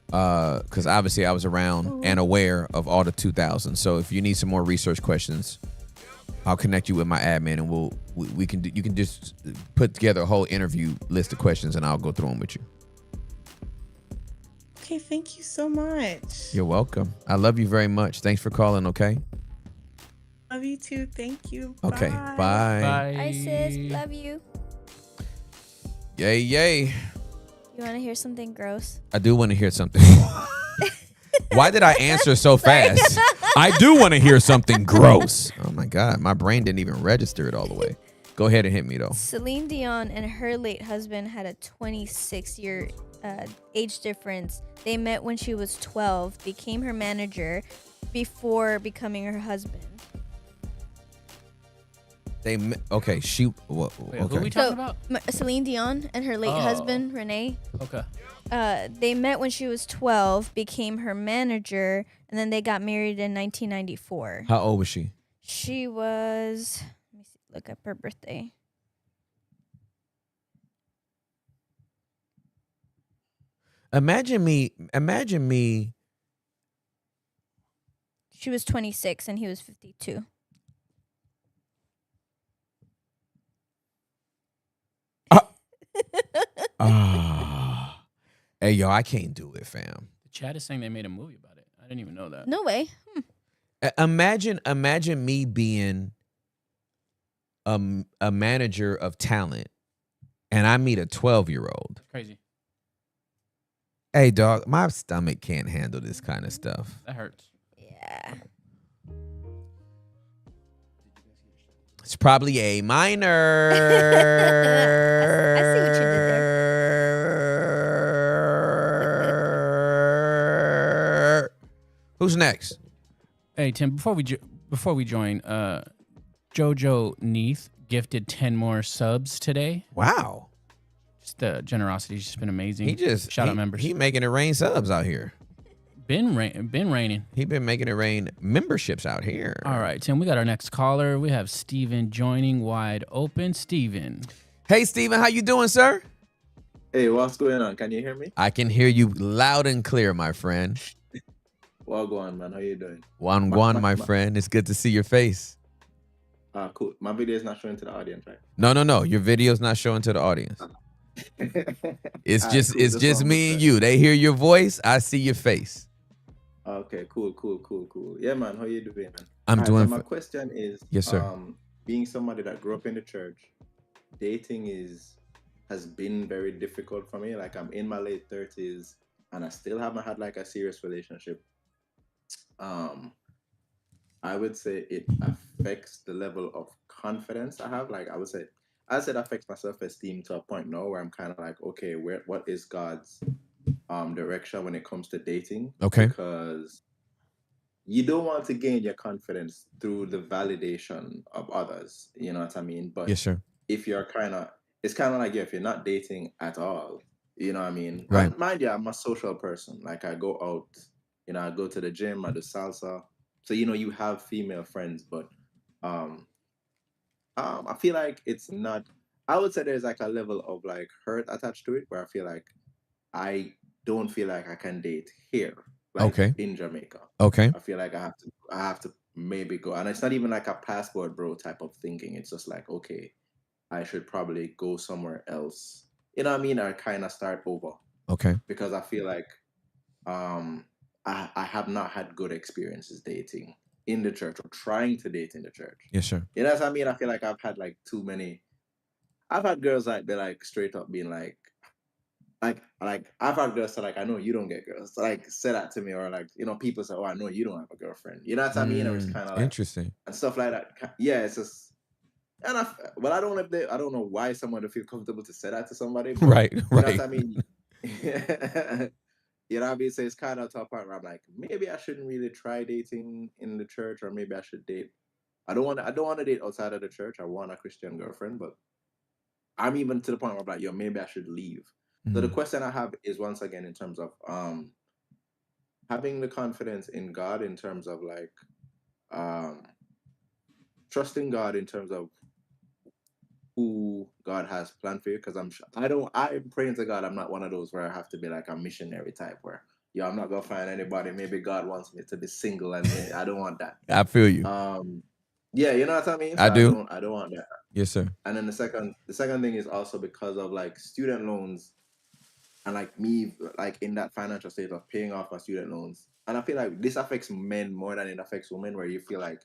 because obviously I was around and aware of all the 2000s. So if you need some more research questions, I'll connect you with my admin, and we can you can just put together a whole interview list of questions, and I'll go through them with you. Okay, thank you so much. You're welcome. I love you very much. Thanks for calling. Okay. Love you too. Thank you. Okay. Bye. Bye. Hi, sis. Love you. Yay, yay. You want to hear something gross? I do want to hear something. Why did I answer so fast? I do want to hear something gross. Oh my God. My brain didn't even register it all the way. Go ahead and hit me though. Celine Dion and her late husband had a 26-year age difference. They met when she was 12, became her manager before becoming her husband. Okay, she. Well, Wait, okay. who are we talking about? Celine Dion and her late husband, Renee. Okay. They met when she was 12, became her manager, and then they got married in 1994. How old was she? She was, let me see, look up her birthday. Imagine me. She was 26 and he was 52. Hey, yo, I can't do it, fam. The chat is saying they made a movie about it. I didn't even know that. No way. Imagine me being a manager of talent, and I meet a 12-year-old. Crazy. Hey, dog, my stomach can't handle this kind of stuff. That hurts. Yeah. It's probably A minor. I see what you did there. Who's next? Hey Tim, before we join, Jojo Neath gifted 10 more subs today. Wow. Just the generosity's just been amazing. He just shout out members. He making it rain subs out here. Been raining. He been making it rain memberships out here. All right, Tim, we got our next caller. We have Steven joining wide open. Steven. Hey, Steven, how you doing, sir? Hey, what's going on? Can you hear me? I can hear you loud and clear, my friend. Well, go on, man. How you doing? One, my friend. It's good to see your face. Cool. My video is not showing to the audience, right? No. Your video's not showing to the audience. It's All just right, cool. it's just me and you. They hear your voice. I see your face. Okay, cool. Yeah, man. How you doing, man? I'm All right, doing. so my question is, Yes, sir. Being somebody that grew up in the church, dating has been very difficult for me. Like, I'm in my late 30s, and I still haven't had like a serious relationship. I would say it affects the level of confidence I have. Like, I said it affects my self-esteem to a point now where I'm kind of like, okay, what is God's direction when it comes to dating? Okay. Because you don't want to gain your confidence through the validation of others. You know what I mean? But Yes, sir. if you're it's kind of like, if you're not dating at all, you know what I mean? Right. And mind you, I'm a social person. Like, I go out, I go to the gym, I do salsa. So, you have female friends, but I feel like it's not, I would say there's like a level of like hurt attached to it where I feel like I don't feel like I can date here, like Okay. in Jamaica. Okay. I feel like I have to maybe go, and it's not even like a passport bro type of thinking. It's just like, okay, I should probably go somewhere else. You know what I mean? Or kind of start over. Okay. Because I feel like I have not had good experiences dating in the church or trying to date in the church. Yes, sir. You know what I mean? I feel like I've had like too many. I've had girls like be like straight up being like I've had girls say like, I know you don't get girls. Like, say that to me, or like, people say, oh, I know you don't have a girlfriend. You know what I mean? Or it's kind of like Interesting. and stuff like that. Yeah, it's just. And I don't know why someone would feel comfortable to say that to somebody. But, Right. You know Right. what I mean? You know what I mean? So it's kind of to a point where I'm like, maybe I shouldn't really try dating in the church, or maybe I should date. I don't want to date outside of the church. I want a Christian girlfriend, but I'm even to the point where I'm like, yo, maybe I should leave. So the question I have is, once again, in terms of having the confidence in God, in terms of like trusting God in terms of who God has planned for you. Because I'm praying to God, I'm not one of those where I have to be like a missionary type where, I'm not gonna find anybody. Maybe God wants me to be single, and I don't want that. I feel you. Yeah, you know what I mean. I So do. I don't want that. Yes, sir. And then the second thing is also because of like student loans and like me like in that financial state of paying off my student loans. And I feel like this affects men more than it affects women, where you feel like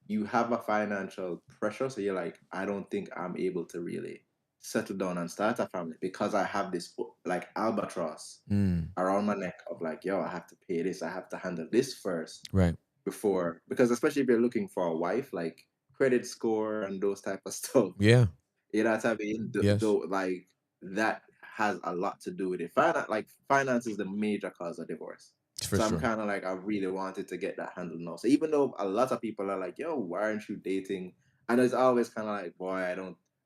you have a financial pressure, so you're like, I don't think I'm able to really settle down and start a family because I have this like albatross Mm, around my neck of like, yo, I have to pay this, I have to handle this first right. before, because especially if you're looking for a wife, like credit score and those type of stuff, Yeah. you know what I mean? Yes. Like that has a lot to do with it. Finance is the major cause of divorce. For So I'm sure. kind of like, I really wanted to get that handled now. So even though a lot of people are like, yo, why aren't you dating? And it's always kind of like, boy, I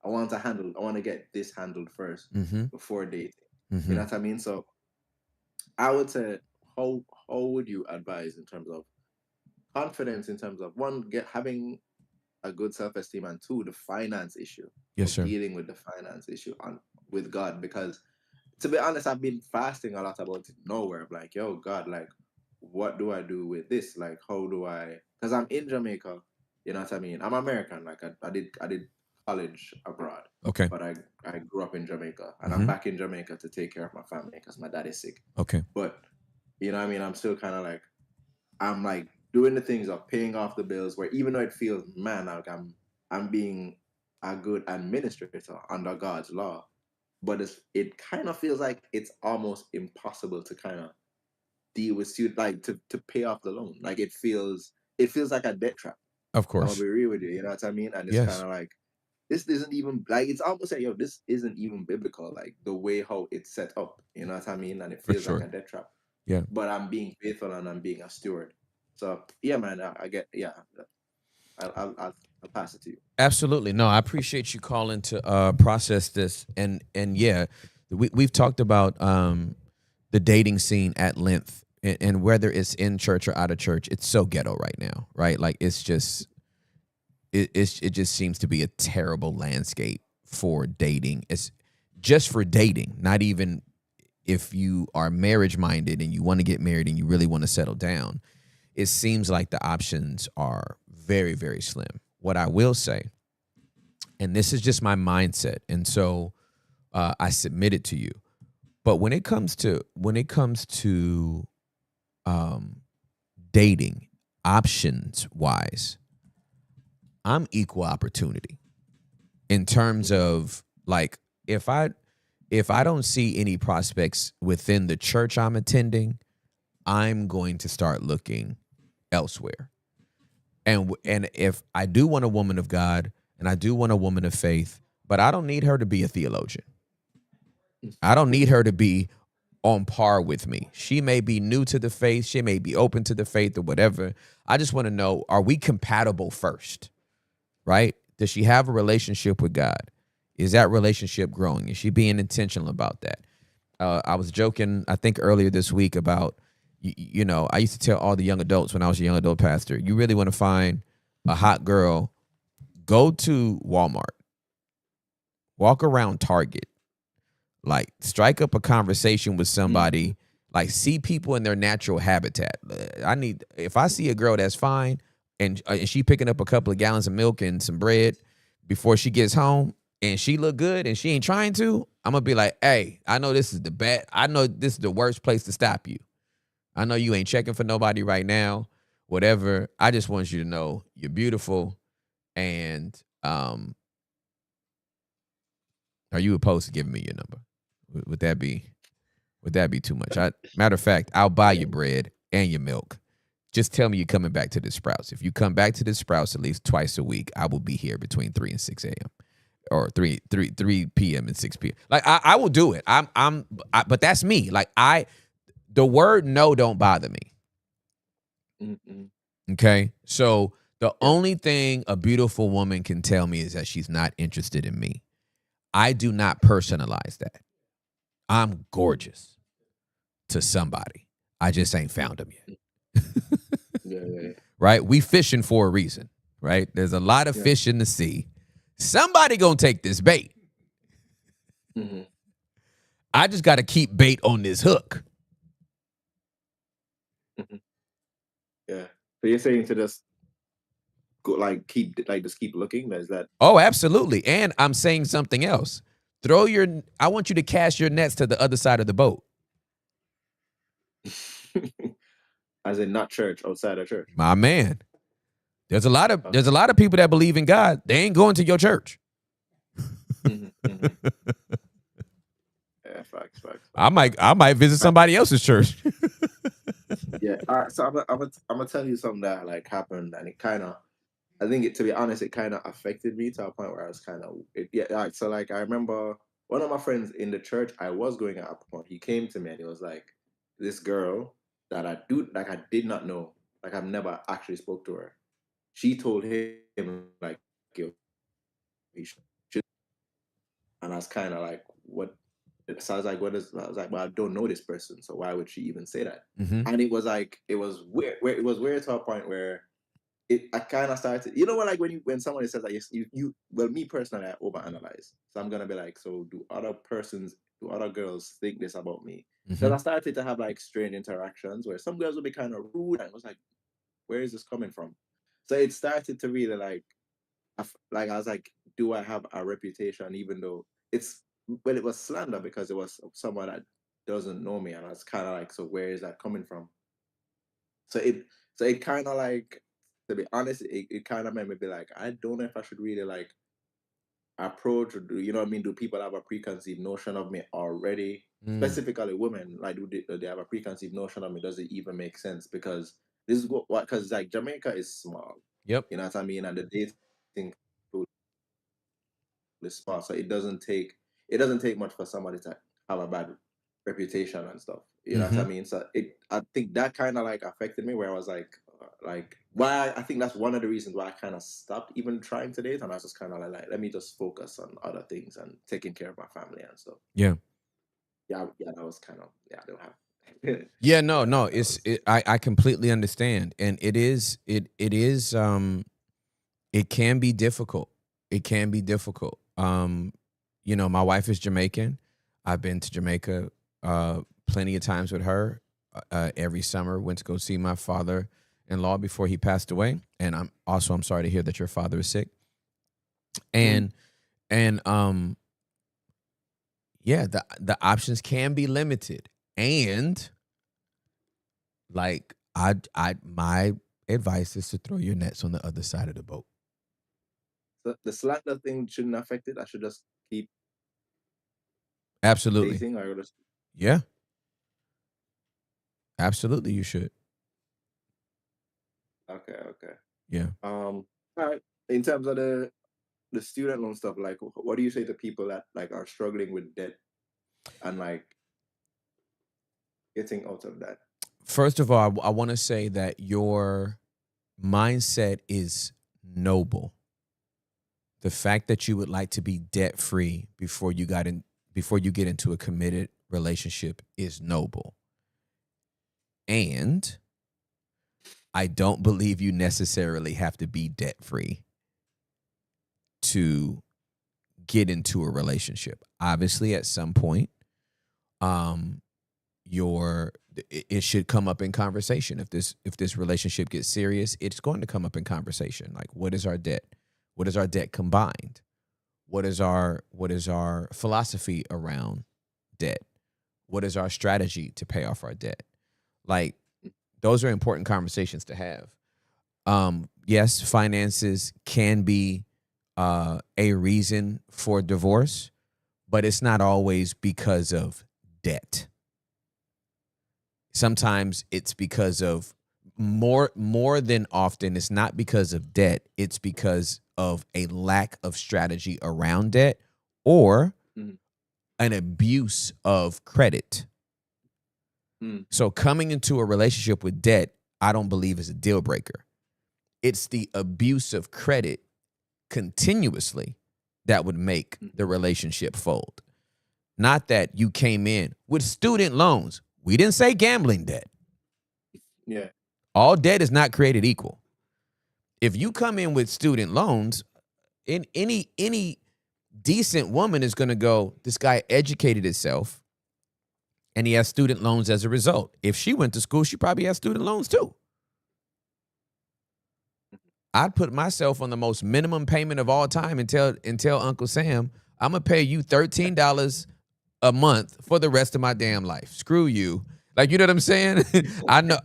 want to get this handled first Mm-hmm. before dating. You Mm-hmm. know what I mean? So I would say, how would you advise in terms of confidence, in terms of one, having a good self-esteem, and two, the finance issue Yes, of sir. dealing with the finance issue on with God? Because to be honest, I've been fasting a lot about it nowhere. I'm like, yo, God, like, what do I do with this? Like, how do I? Because I'm in Jamaica, you know what I mean? I'm American. Like, I did college abroad, Okay. but I grew up in Jamaica, and I'm Mm-hmm. back in Jamaica to take care of my family because my dad is sick. Okay. But you know what I mean? I'm still kind of like, I'm like doing the things of paying off the bills, where even though it feels, man, like I'm being a good administrator under God's law, but it kind of feels like it's almost impossible to kind of deal with student, like to pay off the loan. Like it feels like a debt trap. Of I'm gonna course. be real with you, you know what I mean? And it's kind Yes. of like, this isn't even like, it's almost like, yo, this isn't even biblical, like the way how it's set up, you know what I mean? And it For feels like sure. a debt trap. Yeah. But I'm being faithful and I'm being a steward. So yeah, man, I get, yeah. I'll pass it to you. Absolutely. No, I appreciate you calling to process this. And yeah, we've talked about the dating scene at length, and whether it's in church or out of church, it's so ghetto right now, right? Like it's just it just seems to be a terrible landscape for dating. It's just for dating, not even if you are marriage minded and you want to get married and you really want to settle down. It seems like the options are very, very slim. What I will say, and this is just my mindset, and so I submit it to you. But when it comes to dating options wise, I'm equal opportunity in terms of like if I don't see any prospects within the church I'm attending, I'm going to start looking elsewhere. And if I do want a woman of God and I do want a woman of faith, but I don't need her to be a theologian. I don't need her to be on par with me. She may be new to the faith, she may be open to the faith or whatever. I just want to know, are we compatible first? Right? Does she have a relationship with God? Is that relationship growing? Is she being intentional about that? I was joking, I think earlier this week about, you know, I used to tell all the young adults when I was a young adult pastor, you really want to find a hot girl, go to Walmart, walk around Target, like strike up a conversation with somebody, like see people in their natural habitat. If I see a girl that's fine and she picking up a couple of gallons of milk and some bread before she gets home and she look good and she ain't trying to, I'm gonna be like, hey, I know this is the worst place to stop you. I know you ain't checking for nobody right now, whatever. I just want you to know you're beautiful. And are you opposed to giving me your number? Would that be too much? Matter of fact, I'll buy your bread and your milk. Just tell me you're coming back to the Sprouts. If you come back to the Sprouts at least twice a week, I will be here between 3 and 6 a.m. or 3 p.m. and 6 p.m. Like I will do it. But that's me. Like the word no don't bother me. Mm-mm. Okay. So the only thing a beautiful woman can tell me is that she's not interested in me. I do not personalize that. I'm gorgeous to somebody. I just ain't found them yet. Yeah. Right? We fishing for a reason, right? There's a lot of fish in the sea. Somebody gonna take this bait. Mm-hmm. I just got to keep bait on this hook. Mm-hmm. Yeah. So you're saying to just go, like keep like just keep looking? Is that Oh, absolutely. And I'm saying something else. I want you to cast your nets to the other side of the boat. as in not church, outside of church? My man. There's a lot of people that believe in God. They ain't going to your church. Mm-hmm. Yeah, facts. I might visit somebody else's church. Yeah. All right. So I'm gonna tell you something that like happened, and it kind of, I think to be honest, it kind of affected me to a point where I was kind of, yeah. All right. So like I remember one of my friends in the church I was going at a point. He came to me and he was like, "This girl that I did not know, like I've never actually spoke to her. She told him like, yo, he should," and I was kind of like, what? So I was like, I was like, well, I don't know this person, so why would she even say that? Mm-hmm. And it was like, it was weird. It was weird to a point where I kind of started. You know what? Like when somebody says that, well, me personally, I overanalyze. So I'm gonna be like, so do other girls think this about me? Because I started to have like strange interactions where some girls would be kind of rude, and I was like, where is this coming from? So it started to really like, I was like, do I have a reputation, even though it was slander because it was someone that doesn't know me, and I was kind of like, so where is that coming from? So it kind of like, to be honest, it kind of made me be like, I don't know if I should really like approach, or do you know what I mean? Do people have a preconceived notion of me already? Specifically women, like do they have a preconceived notion of me? Does it even make sense? Because this is what because like Jamaica is small. Yep. You know what I mean? And the dating pool is small, so it doesn't take much for somebody to have a bad reputation and stuff. You know what I mean? So I think that kind of like affected me, where I was like, why I think that's one of the reasons why I kind of stopped even trying to date, and I was just kind of like, let me just focus on other things and taking care of my family and stuff. Yeah. Yeah, that was kind of, I don't have. Yeah, no, I completely understand. And it can be difficult. It can be difficult. My wife is Jamaican. I've been to Jamaica plenty of times with her. Every summer, went to go see my father-in-law before he passed away. And I'm sorry to hear that your father is sick. And yeah, the options can be limited. And like my advice is to throw your nets on the other side of the boat. So the slander thing shouldn't affect it. I should just keep Absolutely. dating, or just Yeah. Absolutely, you should. okay. Yeah. All right. In terms of the student loan stuff, like what do you say to people that like are struggling with debt and like getting out of that? First of all, I want to say that your mindset is noble. The fact that you would like to be debt free before you get into a committed relationship is noble. And I don't believe you necessarily have to be debt free to get into a relationship. Obviously, at some point, it should come up in conversation. If this relationship gets serious, it's going to come up in conversation. Like, what is our debt? What is our debt combined? What is our philosophy around debt? What is our strategy to pay off our debt? Like, those are important conversations to have. Yes, finances can be a reason for divorce, but it's not always because of debt. Sometimes it's because of more than often, it's not because of debt. It's because of a lack of strategy around debt or an abuse of credit. So coming into a relationship with debt, I don't believe is a deal breaker. It's the abuse of credit continuously that would make the relationship fold. Not that you came in with student loans. We didn't say gambling debt. Yeah. All debt is not created equal. If you come in with student loans, any decent woman is going to go, this guy educated himself and he has student loans as a result. If she went to school, she probably has student loans too. I'd put myself on the most minimum payment of all time and tell Uncle Sam, I'm gonna pay you $13 a month for the rest of my damn life. Screw you. Like, you know what I'm saying?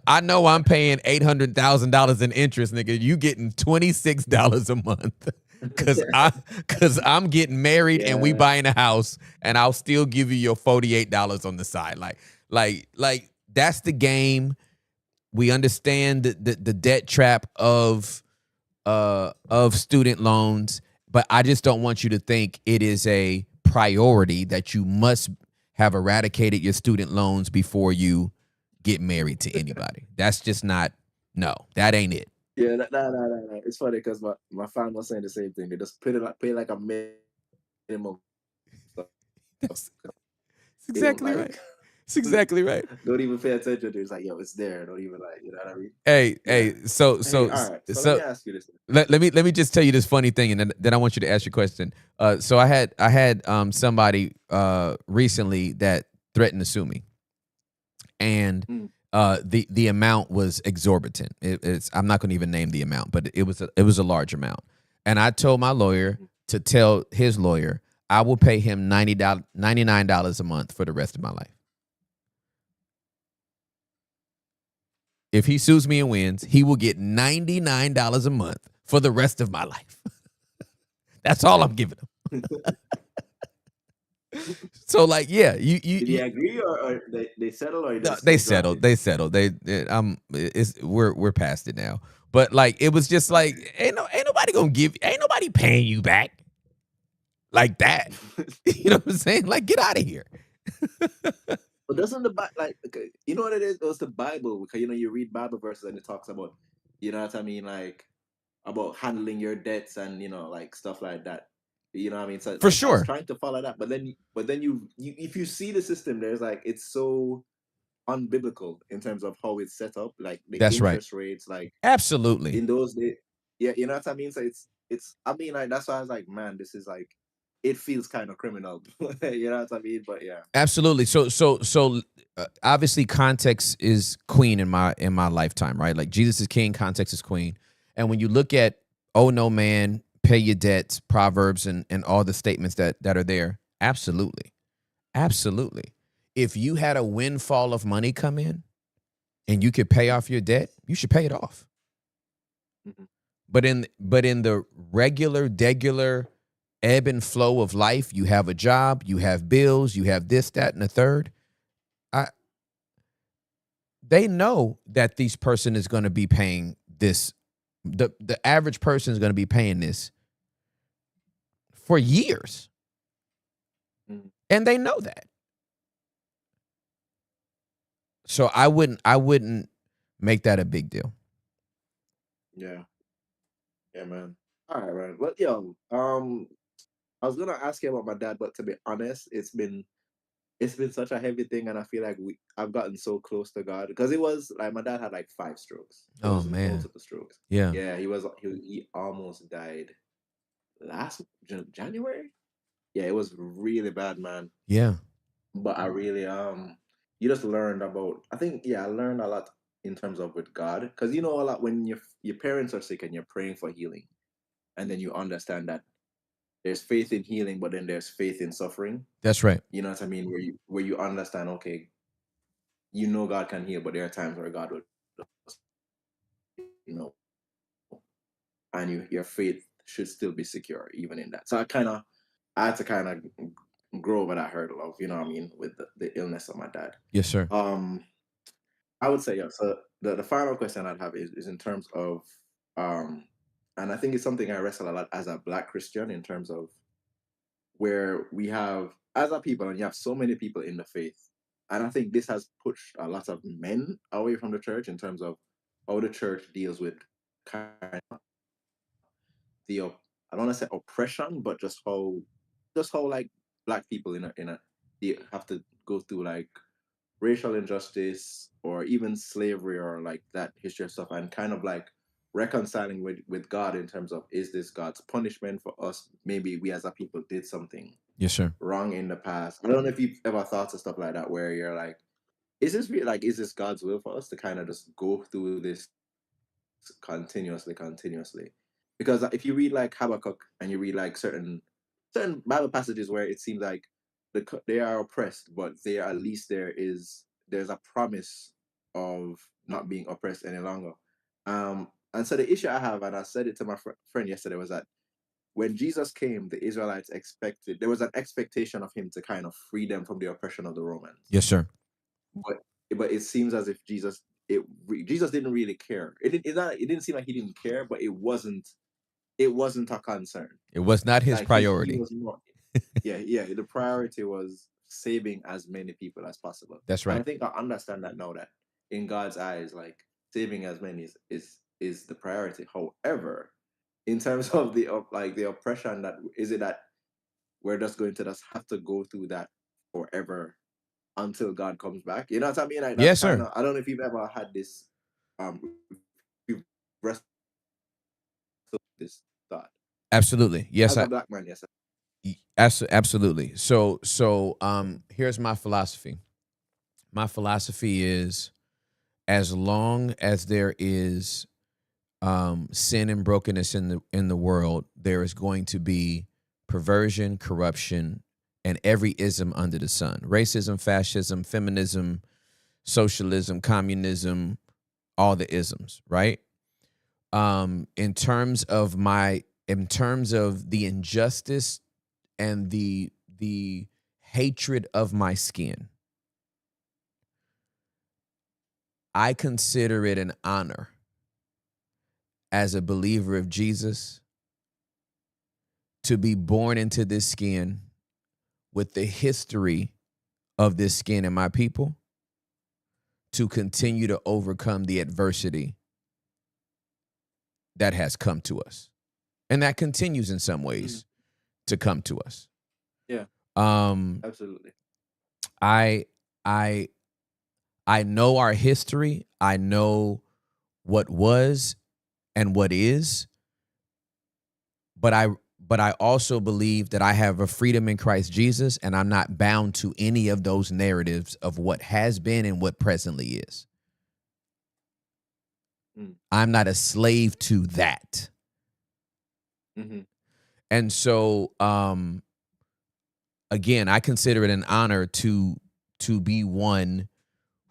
I know I'm paying $800,000 in interest, nigga. You getting $26 a month. Cause I'm getting married and we Yeah. buying a house, and I'll still give you your $48 on the side. Like that's the game. We understand the debt trap of student loans, but I just don't want you to think it is a priority that you must have eradicated your student loans before you get married to anybody. That's just not, no, that ain't it. Yeah, no. It's funny because my family was saying the same thing. They just pay like a minimum stuff. That's They don't exactly right. like It's exactly right. don't even pay attention to it. It's like, yo, it's there. Don't even like, you know what I mean? Hey, Yeah. so Hey, so all right. So so let me ask you this. let me just tell you this funny thing, and then I want you to ask your question. So I had somebody recently that threatened to sue me, and Mm. the amount was exorbitant. It's I'm not going to even name the amount, but it was a large amount. And I told my lawyer to tell his lawyer I will pay him $99 a month for the rest of my life. If he sues me and wins, he will get $99 a month for the rest of my life. That's all I'm giving him. So, like, yeah, Did he agree or they settle or no, just they dropped settled. it? They settled. We're past it now. But like, it was just like, ain't nobody paying you back like that. You know what I'm saying? Like, get out of here. But doesn't the Bible, like, okay, you know what it is? It was the Bible, because you read Bible verses and it talks about, you know what I mean, like about handling your debts and like stuff like that. You know what I mean? So For like I was sure. trying to follow that, but then you if you see the system, there's like it's so unbiblical in terms of how it's set up, like the That's right. interest rates, like Absolutely. in those days. Yeah, you know what I mean? So it's I mean, like that's why I was like, man, this is like it feels kind of criminal. You know what I mean? But yeah. Absolutely. So obviously context is queen in my lifetime, right? Like, Jesus is king, context is queen. And when you look at, oh no man, pay your debts, Proverbs and all the statements that are there, absolutely. Absolutely. If you had a windfall of money come in and you could pay off your debt, you should pay it off. Mhm. But in the regular, degular ebb and flow of life, you have a job, you have bills, you have this, that, and the third. They know that this person is going to be paying this. The average person is going to be paying this for years, Mhm. and they know that. So I wouldn't make that a big deal. Yeah. Yeah, man. All right, man. Well, I was gonna ask you about my dad, but to be honest, it's been such a heavy thing, and I feel like I've gotten so close to God because it was like my dad had like 5 strokes. It Oh was man, multiple strokes. yeah, Yeah, he almost died last January. Yeah, it was really bad, man. yeah, But I really you just learned about. I think I learned a lot in terms of with God because a lot when your parents are sick and you're praying for healing, and then you understand that there's faith in healing, but then there's faith in suffering. that's right. You know what I mean? Where you understand, okay, God can heal, but there are times where God would, you know, and your faith should still be secure even in that. So I had to kind of grow over that hurdle of, what I mean, with the illness of my dad. Yes, sir. Um, I would say, yeah. So the final question I'd have is in terms of, um, and I think it's something I wrestle a lot as a Black Christian in terms of where we have as a people, and you have so many people in the faith, and I think this has pushed a lot of men away from the church in terms of how the church deals with kind of I don't want to say oppression, but just how like Black people in a they have to go through like racial injustice or even slavery or like that history of stuff, and kind of like reconciling with God in terms of, is this God's punishment for us? Maybe we as a people did something Yes, sir. wrong in the past. I don't know if you've ever thought of stuff like that where you're like, is this God's will for us to kind of just go through this continuously? Because if you read like Habakkuk and you read like certain Bible passages where it seems like they are oppressed, but at least there's a promise of not being oppressed any longer. And so the issue I have, and I said it to my friend yesterday, was that when Jesus came, the Israelites there was an expectation of him to kind of free them from the oppression of the Romans. Yes, sir. But it seems as if Jesus didn't really care. It didn't seem like he didn't care, but it wasn't a concern. It was not his Like, priority. he was more, yeah. The priority was saving as many people as possible. That's And right. I think I understand that now, that in God's eyes, like, saving as many is the priority. However, in terms of the oppression, that we're just going to just have to go through that forever until God comes back. You know what I mean? Like, that's Yes, sir. I don't know if you've ever had this you've wrestled with this thought. Absolutely. Yes, As a black man, yes. absolutely. So here's my philosophy. My philosophy is, as long as there is sin and brokenness in the world, there is going to be perversion, corruption, and every ism under the sun. Racism, fascism, feminism, socialism, communism, all the isms, right? In terms of the injustice and the hatred of my skin, I consider it an honor as a believer of Jesus to be born into this skin with the history of this skin and my people, to continue to overcome the adversity that has come to us, and that continues in some ways to come to us. Yeah. Absolutely. I know our history. I know what was and what is, but I also believe that I have a freedom in Christ Jesus, and I'm not bound to any of those narratives of what has been and what presently is. I'm not a slave to that. And so, again, I consider it an honor to be one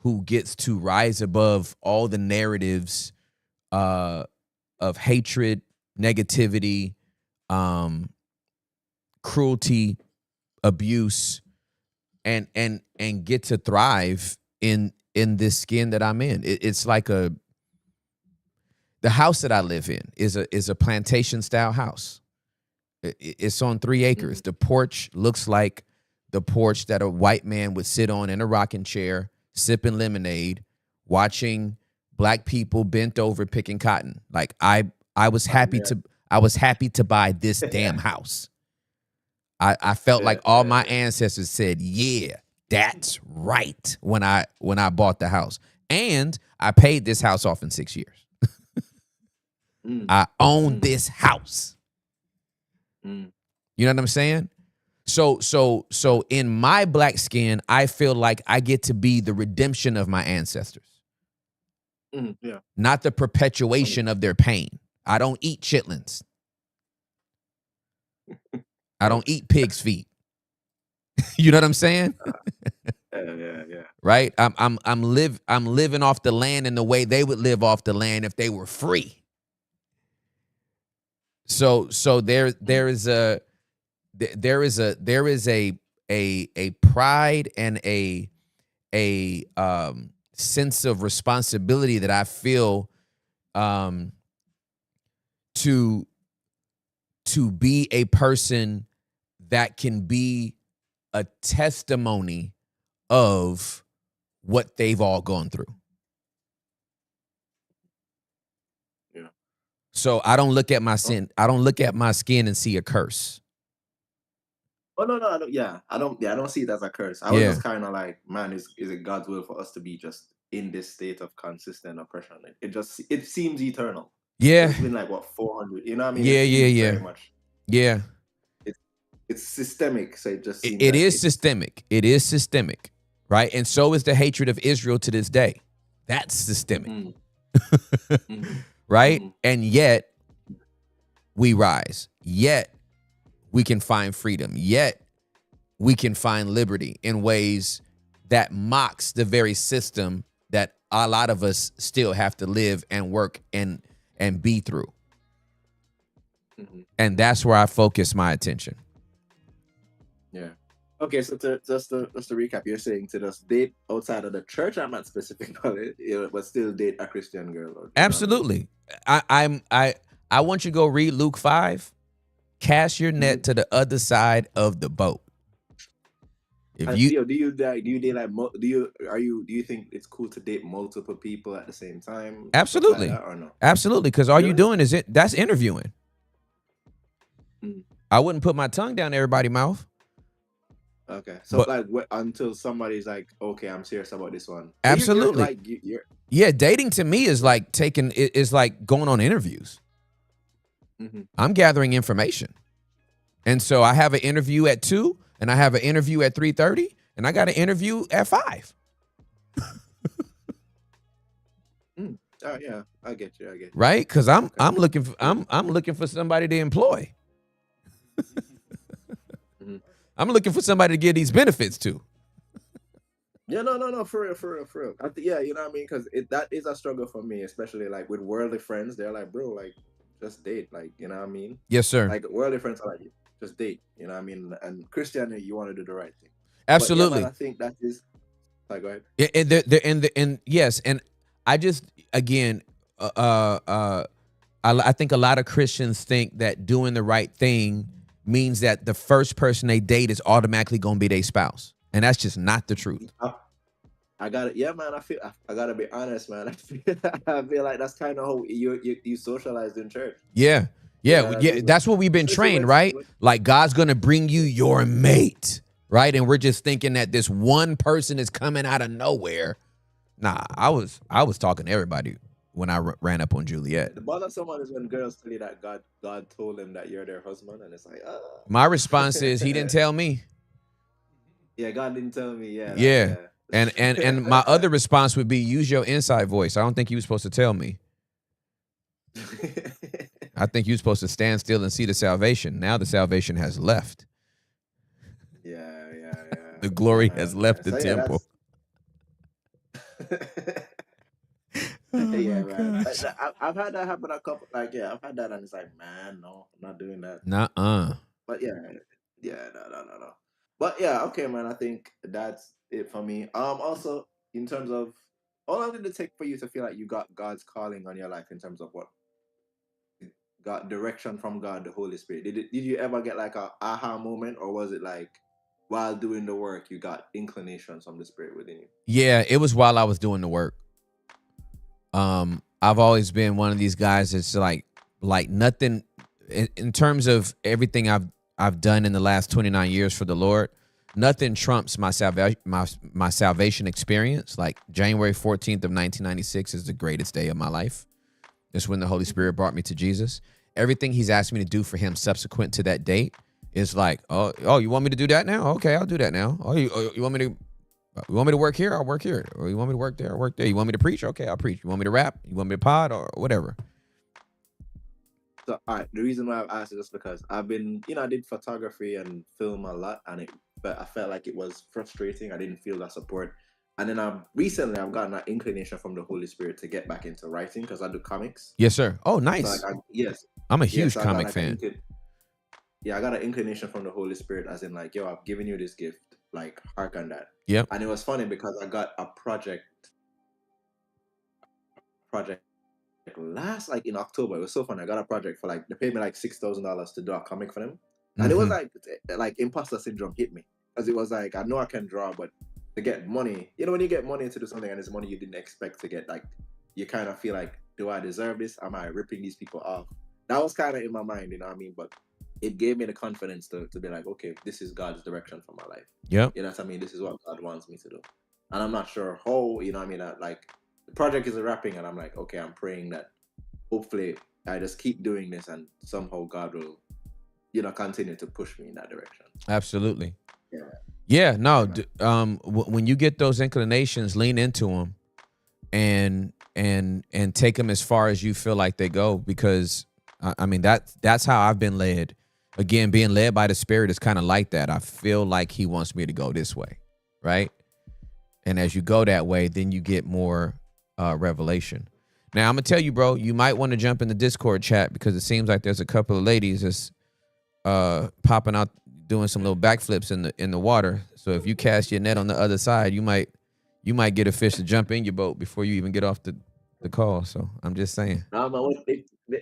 who gets to rise above all the narratives of hatred, negativity, cruelty, abuse, and get to thrive in this skin that I'm in. It's like the house that I live in is a plantation style house. It's on 3 acres. The porch looks like the porch that a white man would sit on in a rocking chair, sipping lemonade, watching black people bent over picking cotton. Like, I was happy to buy this damn house. I felt like all my ancestors said, yeah, that's right, when I bought the house. And I paid this house off in 6 years. I own this house. You know what I'm saying? So in my black skin, I feel like I get to be the redemption of my ancestors. Yeah. Not the perpetuation of their pain. I don't eat chitlins. I don't eat pig's feet. You know what I'm saying? Yeah. Right? I'm living off the land in the way they would live off the land if they were free. So there is a pride and a sense of responsibility that I feel to be a person that can be a testimony of what they've all gone through. Yeah. So I don't look at my sin. I don't look at my skin and see a curse. Oh no, I don't. Yeah, I don't see it as a curse. I was just kind of like, man, is it God's will for us to be just in this state of consistent oppression? It seems eternal. Yeah. It's been like, what, 400? You know what I mean? Yeah. Very much. Yeah. It's systemic, so it just seems it is systemic. It is systemic, right? And so is the hatred of Israel to this day. That's systemic, right? And yet, we rise. Yet we can find freedom. Yet we can find liberty in ways that mocks the very system that a lot of us still have to live and work and be through. Mhm. And that's where I focus my attention. Yeah. Okay, so just to recap, you're saying to just date outside of the church. I'm not specific about it, but still date a Christian girl. Or, Absolutely. I want you to go read Luke 5. Cast your net to the other side of the boat. If you do you think it's cool to date multiple people at the same time? absolutely, Like that, or no? absolutely, because all you Really? doing is that's interviewing. Mm. I wouldn't put my tongue down everybody's mouth. Okay, so But- like until somebody's like, okay, I'm serious about this one. Absolutely. You're Yeah, dating to me is like is like going on interviews. Mhm. I'm gathering information. And so I have an interview at 2, and I have an interview at 3:30, and I got an interview at 5. Oh yeah, I get you. Right? Because I'm Okay. looking for somebody to employ. Mhm. I'm looking for somebody to give these benefits to. Yeah, no, for real. Yeah, you know what I mean? Because that is a struggle for me, especially like with worldly friends. They're like, bro, like just date, like you know what I mean? Yes, sir. Like worldly friends are like, just date, you know what I mean? And Christianity, you want to do the right thing. Absolutely. But yeah, man, I think that is. Like, go ahead. And yes, and I just again, I think a lot of Christians think that doing the right thing means that the first person they date is automatically going to be their spouse, and that's just not the truth. I got it. Yeah, man. I gotta be honest, man. I feel like that's kind of how you socialized in church. Yeah. That's what we've been trained, right? Like God's going to bring you your mate, right? And we're just thinking that this one person is coming out of nowhere. Nah, I was talking to everybody when I ran up on Juliet. The bother someone is when girls tell you that God told them that you're their husband, and it's like, My response is he didn't tell me. Yeah, God didn't tell me. Yeah. Yeah. And my other response would be use your inside voice. I don't think you were supposed to tell me. I think you're supposed to stand still and see the salvation. Now the salvation has left. Yeah. The glory has left the temple. Yeah, man. I've had that happen a couple. Like, yeah, I've had that, and it's like, man, no, I'm not doing that. Nuh-uh. But yeah, no. But yeah, okay, man. I think that's it for me. Also, in terms of how long did it take for you to feel like you got God's calling on your life in terms of what got direction from God, the Holy Spirit? Did you ever get like a aha moment, or was it like while doing the work you got inclinations from the Spirit within you? Yeah, it was while I was doing the work. I've always been one of these guys that's like nothing in terms of everything I've done in the last 29 years for the Lord. Nothing trumps my salvation experience. Like January 14th of 1996 is the greatest day of my life. It's when the Holy Spirit brought me to Jesus. Everything he's asked me to do for him subsequent to that date is like, oh, you want me to do that now? Okay, I'll do that now. Oh, you want me to work here? I'll work here. Or you want me to work there? I'll work there. You want me to preach? Okay, I'll preach. You want me to rap? You want me to pod or whatever? So, all right, the reason why I've asked is just because I've been, I did photography and film a lot, but I felt like it was frustrating. I didn't feel that support. And then recently I've gotten that inclination from the Holy Spirit to get back into writing because I do comics. Yes, sir. Oh, nice. So yes. I'm a huge comic fan. I got an inclination from the Holy Spirit as in like, yo, I've given you this gift, like hark on that. Yep. And it was funny because I got a project last like in October. It was so funny. I got a project for like they paid me like $6,000 to do a comic for them. And it was like imposter syndrome hit me. Because it was like I know I can draw, but to get money, when you get money to do something and it's money you didn't expect to get, like you kind of feel like, do I deserve this? Am I ripping these people off? That was kind of in my mind, you know what I mean? But it gave me the confidence to be like, okay, this is God's direction for my life. Yep. You know what I mean? This is what God wants me to do. And I'm not sure how, you know what I mean? Like the project is wrapping and I'm like, okay, I'm praying that hopefully I just keep doing this and somehow God will, continue to push me in that direction. Absolutely. Yeah. Yeah, no. When you get those inclinations, lean into them, and take them as far as you feel like they go. Because I mean, that's how I've been led. Again, being led by the Spirit is kind of like that. I feel like he wants me to go this way, right? And as you go that way, then you get more revelation. Now, I'm going to tell you, bro, you might want to jump in the Discord chat because it seems like there's a couple of ladies that's popping out, doing some little backflips in the water. So if you cast your net on the other side, you might get a fish to jump in your boat before you even get off the call. So I'm just saying. No, man,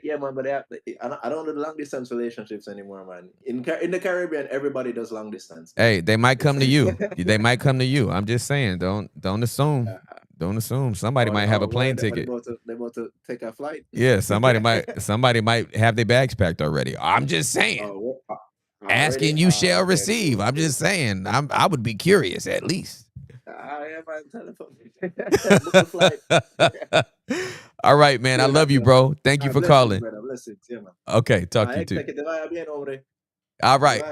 yeah, man, but I don't do long distance relationships anymore, man. In the Caribbean, everybody does long distance. Hey, they might come to you. They might come to you. I'm just saying. Don't assume. Don't assume. Somebody might have a plane ticket. They're about to take a flight. Yeah, somebody might have their bags packed already. I'm just saying. Asking you shall receive. I'm just saying. I would be curious at least. I am on telephone. Book a flight. All right, man. I love you, bro. Thank you for calling. Okay, talk to you too. All right.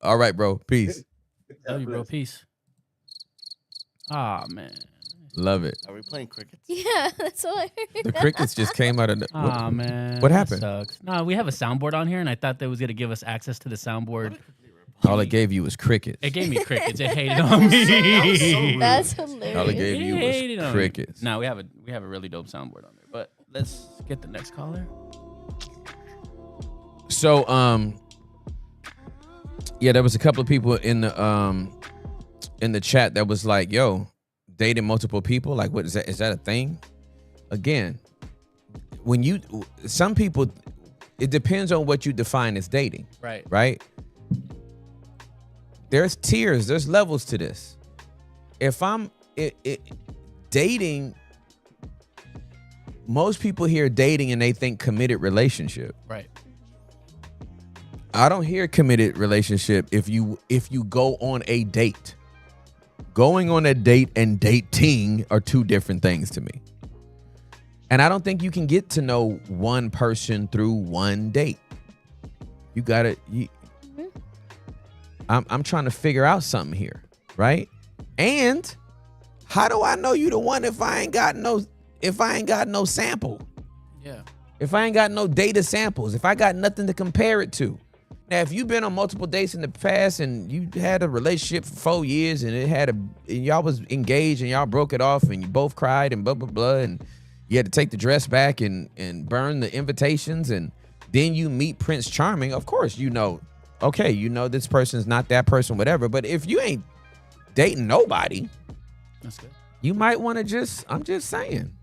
All right, bro. Peace. Love you, bro. Peace. Ah, man. Love it. Are we playing crickets? Yeah, that's what I heard. The crickets just came out of the. Ah, man. What happened? Sucks. No, we have a soundboard on here, and I thought that was going to give us access to the soundboard. All it gave you was crickets. It gave me crickets. It hated on me. That's hilarious. All it gave you was crickets. No, we have a really dope soundboard on there. But let's get the next caller. So, yeah, there was a couple of people in the chat that was like, "Yo, dating multiple people, like, what is that? Is that a thing?" Again, some people, it depends on what you define as dating. Right. Right. There's tiers, there's levels to this. If I'm dating, most people hear dating and they think committed relationship. Right. I don't hear committed relationship if you go on a date. Going on a date and dating are two different things to me. And I don't think you can get to know one person through one date. You gotta. I'm trying to figure out something here, right? And how do I know you the one if I ain't got no sample? Yeah. If I ain't got no data samples, if I got nothing to compare it to. Now, if you've been on multiple dates in the past and you had a relationship for 4 years and and y'all was engaged and y'all broke it off and you both cried and blah, blah, blah, and you had to take the dress back and burn the invitations, and then you meet Prince Charming, of course, okay, this person's not that person, whatever. But if you ain't dating nobody, that's good. You might want to I'm just saying.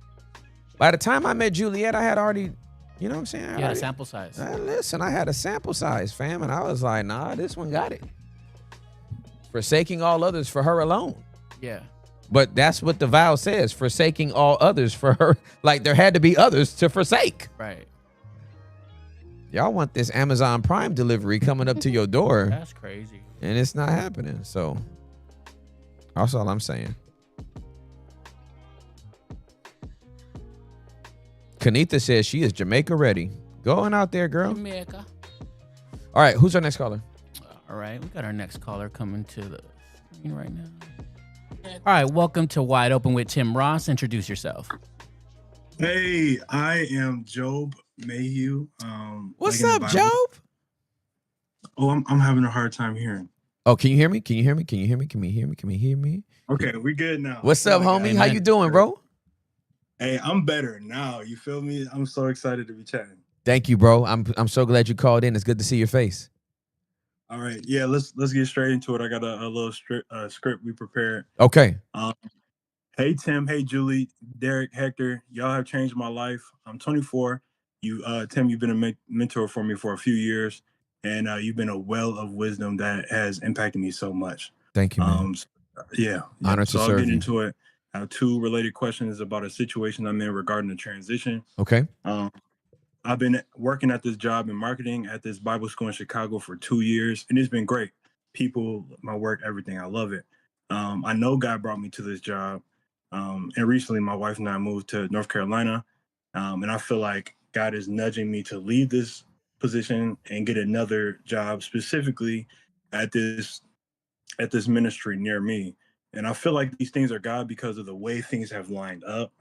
By the time I met Juliet, I had already, you know what I'm saying? You had a sample size. Listen, I had a sample size, fam, and I was like, nah, this one got it. Forsaking all others for her alone. Yeah. But that's what the vow says, forsaking all others for her. Like, there had to be others to forsake. Right. Y'all want this Amazon Prime delivery coming up to your door. That's crazy. And it's not happening. So that's all I'm saying. Kanitha says she is Jamaica ready. Going out there, girl. Jamaica. All right, who's our next caller? All right, we got our next caller coming to the screen right now. All right, welcome to Wide Open with Tim Ross. Introduce yourself. Hey, I am Job Mayhew. What's up, Job? Oh, I'm having a hard time hearing. Oh, can you hear me? Can you hear me? Can you hear me? Can you hear me? Can you hear me? Okay, we good now. What's up, homie? How you doing, bro? Hey, I'm better now. You feel me? I'm so excited to be chatting. Thank you, bro. I'm so glad you called in. It's good to see your face. All right, yeah, let's get straight into it. I got a little script we prepared. Okay. Hey Tim, hey Julie, Derek, Hector, y'all have changed my life. I'm 24. Tim, you've been a mentor for me for a few years, and you've been a well of wisdom that has impacted me so much. Thank you, man. Yeah. Honored to I'll serve get you. into it. I have 2 related questions about a situation I'm in regarding the transition. Okay. I've been working at this job in marketing at this Bible school in Chicago for 2 years, and it's been great. People, my work, everything. I love it. I know God brought me to this job. And recently my wife and I moved to North Carolina. And I feel like God is nudging me to leave this position and get another job specifically at this ministry near me. And I feel like these things are God because of the way things have lined up.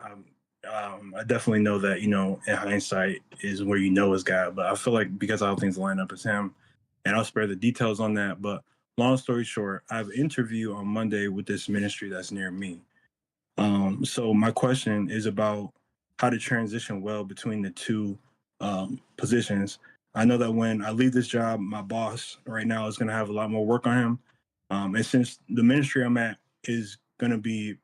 I definitely know that, you know, in hindsight is where you know is God. But I feel like because all things line up, it's him. And I'll spare the details on that. But long story short, I have an interview on Monday with this ministry that's near me. So my question is about how to transition well between the two positions. I know that when I leave this job, my boss right now is going to have a lot more work on him. And since the ministry I'm at is going to be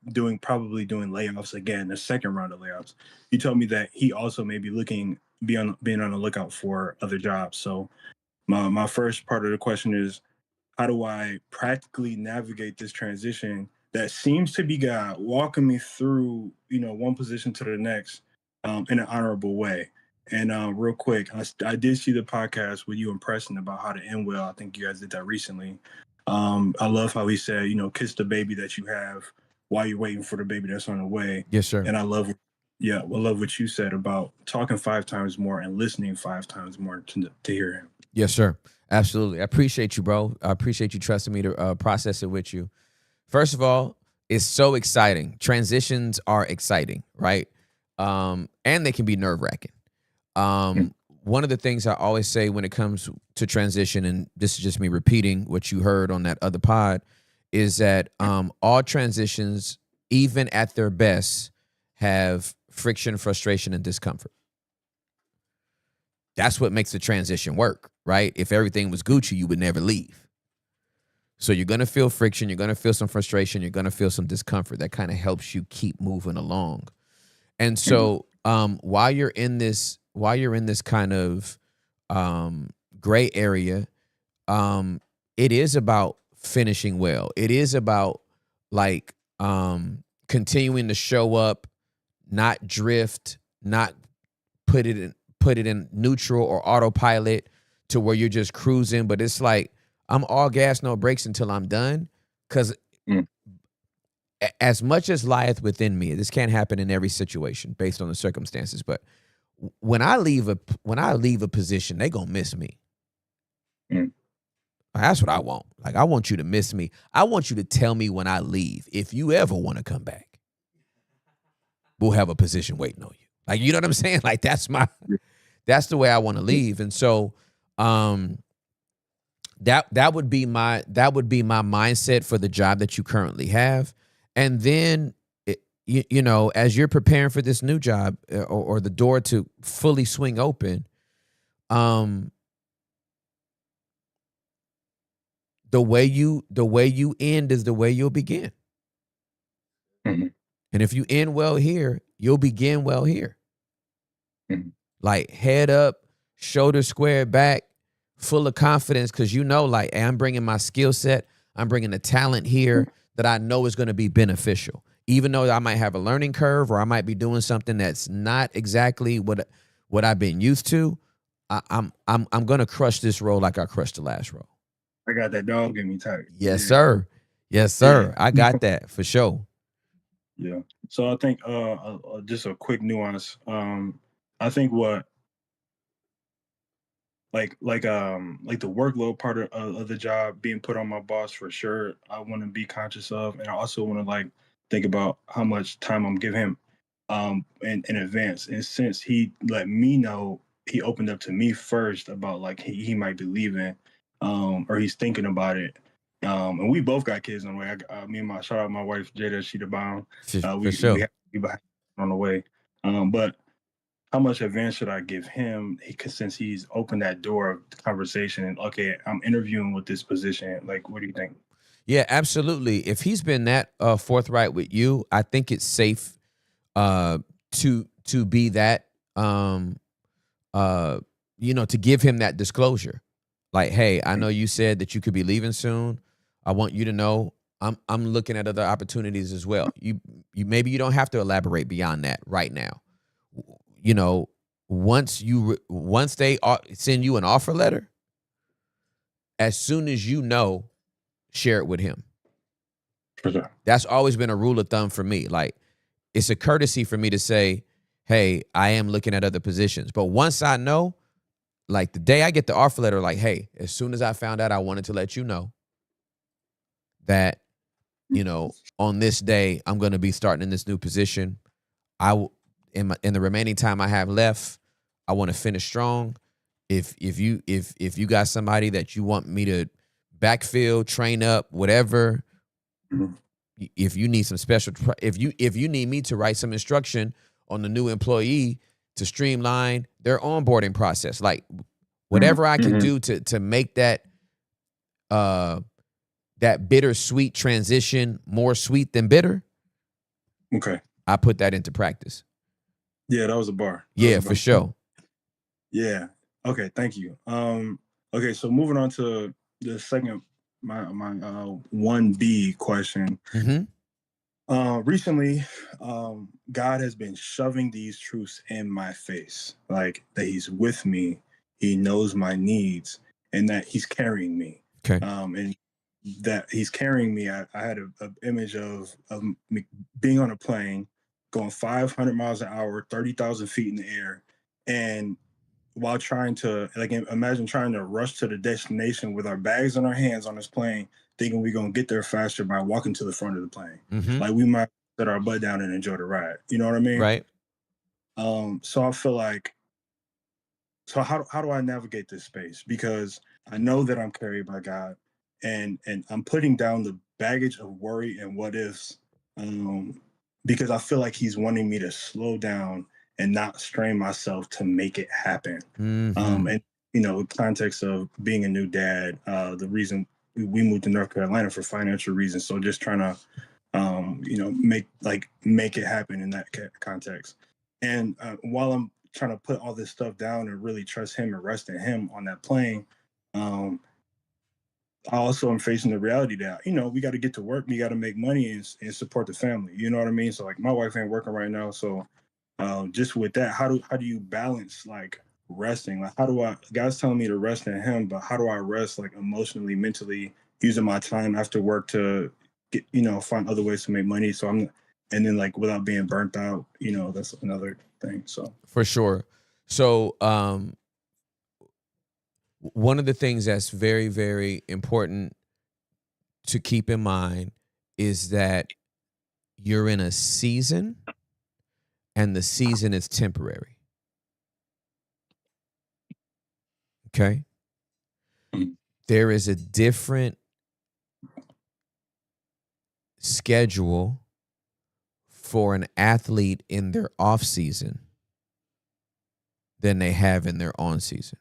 probably doing layoffs again, the second round of layoffs, he told me that he also may be being on the lookout for other jobs. So my first part of the question is, how do I practically navigate this transition that seems to be God walking me through, you know, one position to the next in an honorable way? And real quick, I did see the podcast with you and Preston about how to end well. I think you guys did that recently. I love how he said, you know, kiss the baby that you have while you're waiting for the baby that's on the way. Yes, sir. And I love what you said about talking 5 times more and listening 5 times more to hear him. Yes, sir. Absolutely. I appreciate you, bro. I appreciate you trusting me to process it with you. First of all, it's so exciting. Transitions are exciting, right? And they can be nerve-wracking. One of the things I always say when it comes to transition, and this is just me repeating what you heard on that other pod, is that all transitions, even at their best, have friction, frustration, and discomfort. That's what makes the transition work, right? If everything was Gucci, you would never leave. So you're going to feel friction. You're going to feel some frustration. You're going to feel some discomfort. That kind of helps you keep moving along. And so while you're in this kind of gray area, it is about finishing well. It is about like continuing to show up, not drift, not put it in neutral or autopilot to where you're just cruising. But it's like, I'm all gas, no brakes until I'm done. Because as much as lieth within me, this can't happen in every situation based on the circumstances. But when I leave a position, they gonna miss me. That's what I want. Like, I want you to miss me. I want you to tell me when I leave, if you ever want to come back, we'll have a position waiting on you. Like, you know what I'm saying? Like, that's the way I want to leave. And so that would be my mindset for the job that you currently have. And then you know, as you're preparing for this new job or the door to fully swing open, the way you end is the way you'll begin. Mm-hmm. And if you end well here, you'll begin well here. Mm-hmm. Like, head up, shoulders squared back, full of confidence, because you know, like, hey, I'm bringing my skill set, I'm bringing the talent here that I know is going to be beneficial. Even though I might have a learning curve or I might be doing something that's not exactly what I've been used to, I'm going to crush this role like I crushed the last role. I got that dog in me tight. Yes, sir. Yes, sir. Yeah. I got that for sure. Yeah. So I think just a quick nuance. I think what like the workload part of the job being put on my boss, for sure, I want to be conscious of, and I also want to like think about how much time I'm giving him in advance. And since he let me know, he opened up to me first about like he might be leaving, or he's thinking about it. And we both got kids on the way. Me and shout out my wife Jada, she the bomb. For sure. We on the way. But how much advance should I give him? Since he's opened that door of conversation and okay, I'm interviewing with this position. Like, what do you think? Yeah, absolutely. If he's been that forthright with you, I think it's safe to be that to give him that disclosure. Like, hey, I know you said that you could be leaving soon. I want you to know I'm looking at other opportunities as well. You maybe you don't have to elaborate beyond that right now. You know, once they send you an offer letter, as soon as you know, share it with him. For sure. That's always been a rule of thumb for me. Like, it's a courtesy for me to say, hey, I am looking at other positions. But once I know, like the day I get the offer letter, like, hey, as soon as I found out, I wanted to let you know that, you know, on this day, I'm going to be starting in this new position. in the remaining time I have left, I want to finish strong. If you got somebody that you want me to backfill, train up, whatever, Mhm. if you need some special, if you need me to write some instruction on the new employee to streamline their onboarding process, like whatever I can do to make that that bittersweet transition more sweet than bitter, Okay. I put that into practice. Yeah, that was a bar. Yeah, for sure. Yeah. Okay. Thank you. Okay. So moving on to the second, my 1B question. Recently, God has been shoving these truths in my face, like that He's with me, He knows my needs, and that He's carrying me. Okay. And that He's carrying me. I had an image of me being on a plane, going 500 miles an hour, 30,000 feet in the air, and while trying to, like, imagine trying to rush to the destination with our bags in our hands on this plane, thinking we're gonna get there faster by walking to the front of the plane. Like we might set our butt down and enjoy the ride. You know what I mean? Right. So I feel like, so how do I navigate this space? Because I know that I'm carried by God, and I'm putting down the baggage of worry and what ifs, because I feel like He's wanting me to slow down and not strain myself to make it happen. And context of being a new dad, the reason we moved to North Carolina for financial reasons. So just trying to, make it happen in that context. And while I'm trying to put all this stuff down and really trust Him and rest in Him on that plane, I also am facing the reality that, we got to get to work, we got to make money and support the family. You know what I mean? So like my wife ain't working right now. So just with that, how do you balance like resting? Like God's telling me to rest in Him, but how do I rest like emotionally, mentally, using my time after work to get, find other ways to make money. So and then like without being burnt out, that's another thing. So for sure. So one of the things that's very, very important to keep in mind is that you're in a season and the season is temporary. Okay? There is a different schedule for an athlete in their off season than they have in their on season.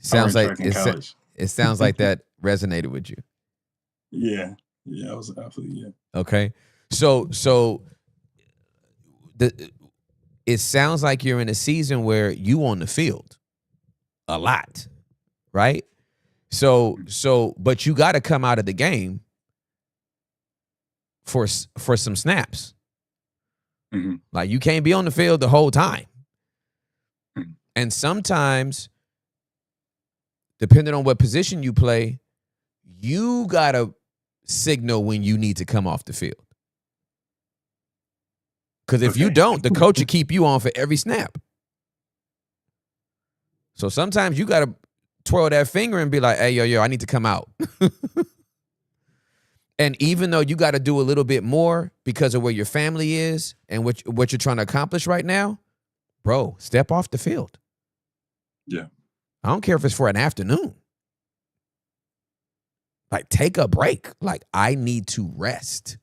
Sounds like it sounds like that resonated with you. Yeah, I was absolutely, yeah. Okay, so it sounds like you're in a season where you on the field a lot, right? So but you got to come out of the game for some snaps. Like you can't be on the field the whole time. And sometimes, depending on what position you play, you got to signal when you need to come off the field. Because if you don't, the coach will keep you on for every snap. So sometimes you got to twirl that finger and be like, hey, yo, I need to come out. And even though you got to do a little bit more because of where your family is and what you're trying to accomplish right now, bro, step off the field. Yeah. I don't care if it's for an afternoon. Like, take a break. Like, I need to rest.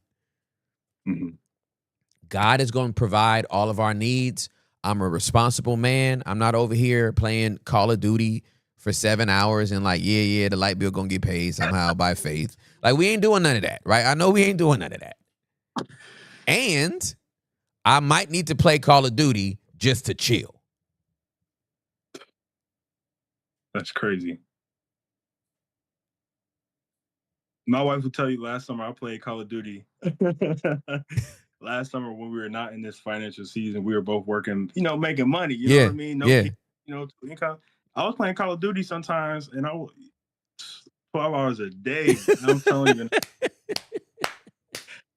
God is going to provide all of our needs. I'm a responsible man. I'm not over here playing Call of Duty for 7 hours and like, the light bill going to get paid somehow by faith. Like, we ain't doing none of that, right? I know we ain't doing none of that. And I might need to play Call of Duty just to chill. That's crazy. My wife would tell you last summer I played Call of Duty. Last summer when we were not in this financial season, we were both working, making money. You know what I mean? Income. I was playing Call of Duty sometimes, and I was 12 hours a day. And I'm telling you,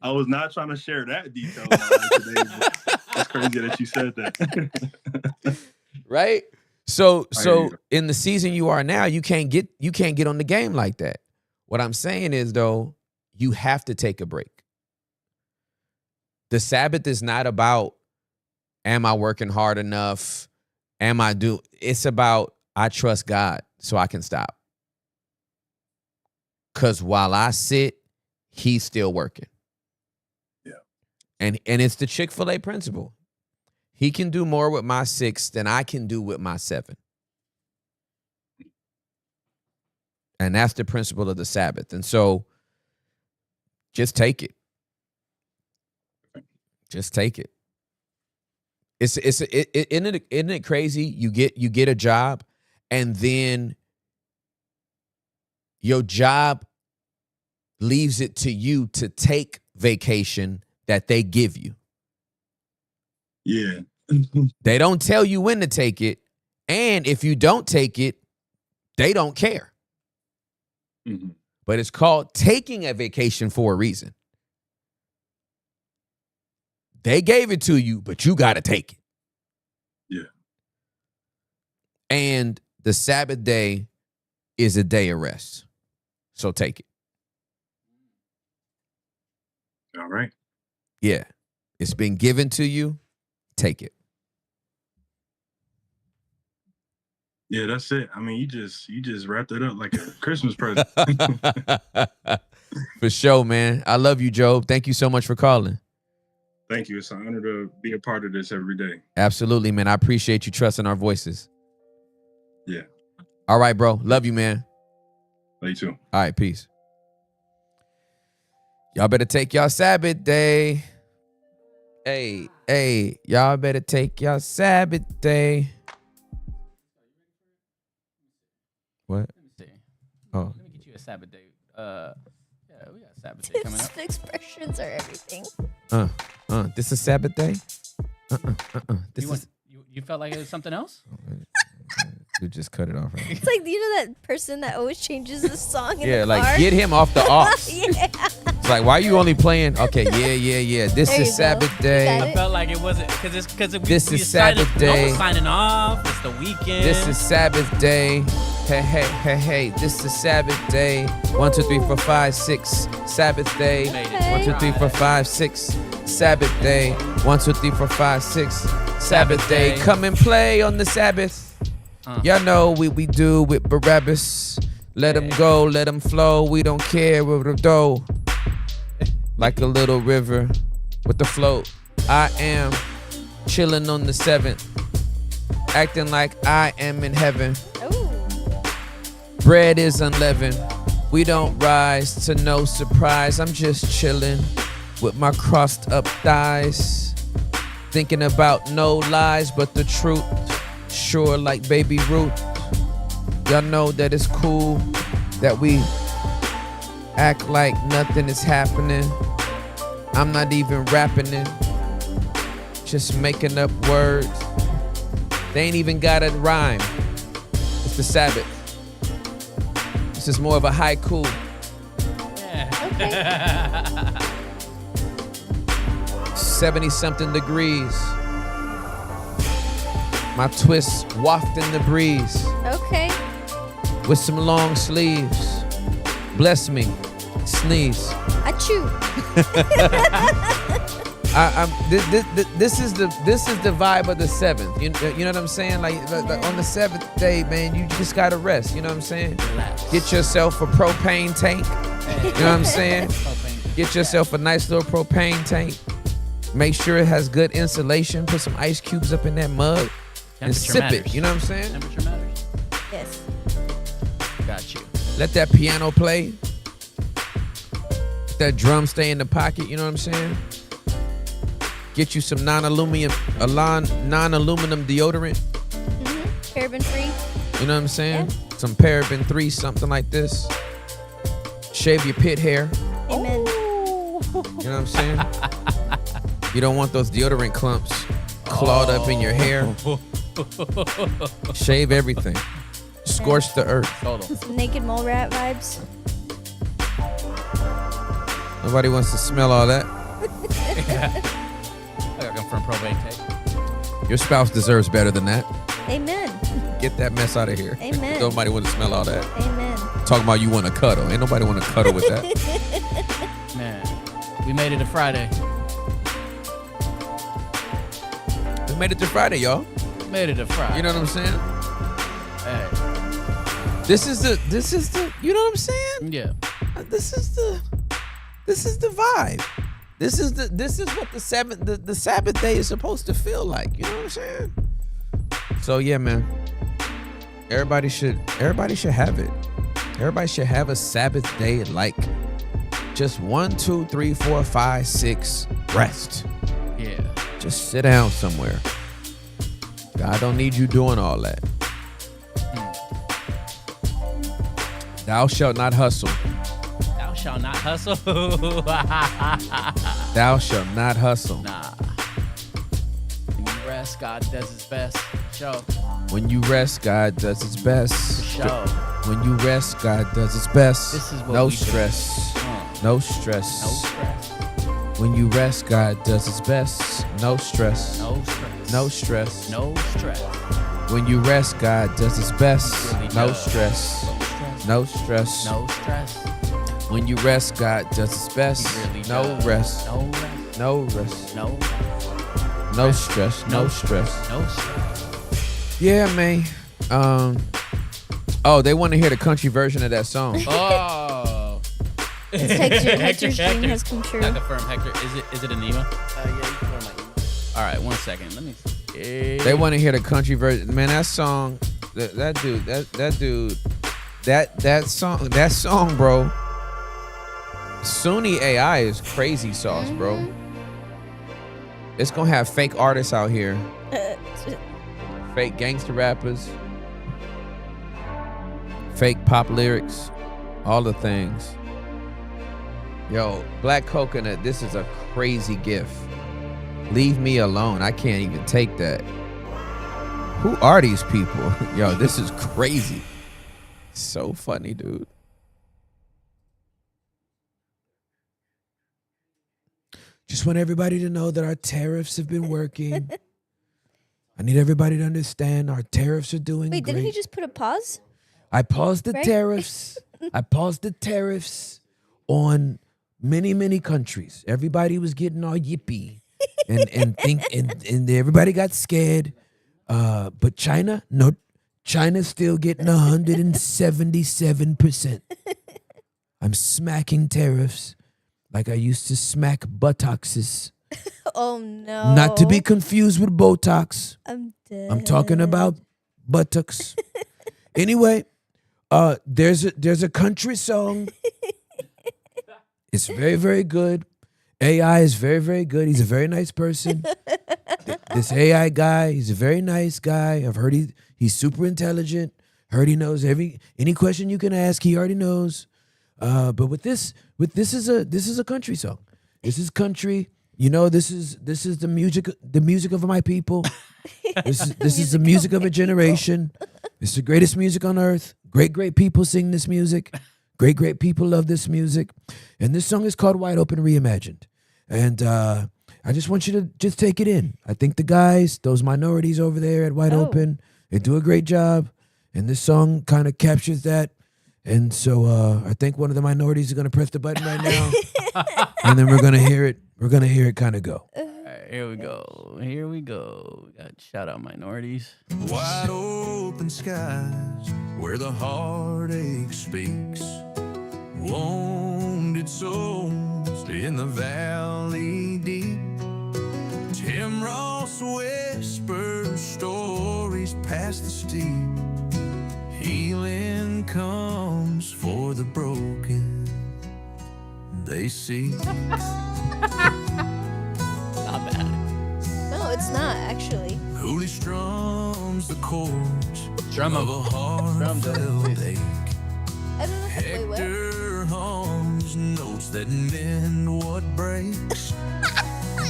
I was not trying to share that detail today, but it's crazy that you said that. Right? So in the season you are now, you can't get on the game like that. What I'm saying is, though, you have to take a break. The Sabbath is not about, am I working hard enough? It's about, I trust God so I can stop. Because while I sit, he's still working. Yeah. And it's the Chick-fil-A principle. He can do more with my 6 than I can do with my 7. And that's the principle of the Sabbath. And so just take it. Just take it. Isn't it crazy? You get a job and then your job leaves it to you to take vacation that they give you. Yeah. They don't tell you when to take it. And if you don't take it, they don't care. Mm-hmm. But it's called taking a vacation for a reason. They gave it to you, but you got to take it. Yeah. And the Sabbath day is a day of rest. So take it. All right. Yeah. It's been given to you. Take it. Yeah, that's it. I mean, you just wrapped it up like a Christmas present. For sure, man. I love you, Job. Thank you so much for calling. Thank you. It's an honor to be a part of this every day. Absolutely, man. I appreciate you trusting our voices. Yeah. All right, bro. Love you, man. Love you too. All right, peace. Y'all better take y'all Sabbath day. Hey, y'all better take y'all Sabbath day. What? Let me see. Oh. Let me get you a Sabbath day. Yeah, we got Sabbath day coming up. Expressions are everything. This is Sabbath day? You felt like it was something else? You just cut it off. Right? It's like, you know that person that always changes the song in Yeah, the like car? get him off the aux. Yeah. It's like, why are you only playing? Okay, yeah. This There you is go. Sabbath You day. got I it. felt like it wasn't because This is Sabbath day. Signing off. It's the weekend. This is Sabbath day. Hey. This is Sabbath day. 1, 2, 3, 4, 5, 6. Sabbath day. Made it. 1, 2, 3, 4, 5, 6. Sabbath day. 1, 2, 3, 4, 5, 6. Sabbath day. Come and play on the Sabbath. Y'all know we do with Barabbas. Let them go, let them flow. We don't care with the dough. Like a little river with the float. I am chilling on the 7th. Acting like I am in heaven. Ooh. Bread is unleavened. We don't rise to no surprise. I'm just chilling with my crossed up thighs. Thinking about no lies but the truth. Sure like Baby Ruth. Y'all know that it's cool that we act like nothing is happening. I'm not even rapping it. Just making up words. They ain't even got a rhyme. It's the Sabbath. This is more of a haiku. Yeah. 70-something degrees. My twists wafting the breeze Okay. with some long sleeves. Bless me, sneeze. Achoo. This is the vibe of the 7th. You know what I'm saying? Like on the 7th day, man, you just gotta rest. You know what I'm saying? Relax. Get yourself a propane tank. You know what I'm saying? Get yourself a nice little propane tank. Make sure it has good insulation. Put some ice cubes up in that mug and sip it. You know what I'm saying? Temperature matters. Yes. Got you. Let that piano play. Let that drum stay in the pocket. You know what I'm saying? Get you some non-aluminum deodorant. Paraben free. You know what I'm saying? Some paraben 3, something like this. Shave your pit hair. Amen. You know what I'm saying? You don't want those deodorant clumps clawed up in your hair. Shave everything. Scorch the earth. Total. Some naked mole rat vibes. Nobody wants to smell all that. I got confirmed probate tape. Your spouse deserves better than that. Amen. Get that mess out of here. Amen. Nobody want to smell all that. Amen. Talking about you want to cuddle. Ain't nobody want to cuddle with that. Man, we made it to Friday. made it to Friday, y'all. Made it to Friday. You know what I'm saying? Hey. This is the, you know what I'm saying? Yeah. This is the vibe. This is what the Sabbath day is supposed to feel like. You know what I'm saying? So yeah, man. Everybody should have it. Everybody should have a Sabbath day like just 1, 2, 3, 4, 5, 6 rest. Yeah. Just sit down somewhere. God don't need you doing all that. Thou shalt not hustle. Thou shalt not hustle. Thou shalt not hustle. Nah. When you rest, God does his best. Show. When you rest, God does his best. Show. When you rest, God does his best. This is what no we do. stress. No stress. No stress. When you rest, God does his best. No stress. No stress. No stress. No stress. When you rest, God does his best. Really No does. stress. No stress. No stress. When you rest, God does his best. He really No does. rest. No rest. No rest. No. No stress. No stress. No stress. Yeah, man. Oh, they want to hear the country version of that song. Oh. Hector's dream has come true. Not confirmed, Hector. Is it Anima? Yeah, you can go to my email. All right, 1 second. Let me see. They want to hear the country version. Man, that song, that song, bro. Sunni AI is crazy sauce, bro. It's gonna have fake artists out here, fake gangster rappers, fake pop lyrics, all the things. Yo, Black Coconut, this is a crazy gift. Leave me alone. I can't even take that. Who are these people? Yo, this is crazy. So funny, dude. Just want everybody to know that our tariffs have been working. I need everybody to understand our tariffs are doing Wait, great. didn't he just put a pause? I paused the Right? tariffs. I paused the tariffs on many, many countries. Everybody was getting all yippee and everybody got scared. But China, no, China's still getting 177%. I'm smacking tariffs like I used to smack buttocks. Oh no. Not to be confused with Botox. I'm dead. I'm talking about buttocks. Anyway, there's a country song. It's very, very good. AI is very, very good. He's a very nice person. This AI guy, he's a very nice guy. I've heard he's super intelligent. Heard he knows any question you can ask, he already knows. But with this is a country song. This is country. You know, this is the music of my people. This is the music of a generation. It's the greatest music on earth. Great people sing this music. Great people love this music. And this song is called Wide Open Reimagined. And I just want you to just take it in. I think the guys, those minorities over there at Wide Open, they do a great job. And this song kind of captures that. And so I think one of the minorities is going to press the button right now. And then we're going to hear it. We're going to hear it kind of go. All right, here we go. Here we go. Got shout out minorities. Wide open skies where the heartache speaks. Wounded souls in the valley deep. Tim Ross whispers stories past the steep. Healing comes for the broken. They see. Not bad. No, it's not actually. Hooley strums the chords Drum of 'em. a heartfelt ache. I don't know if I play well. Hector hums notes that mend what breaks.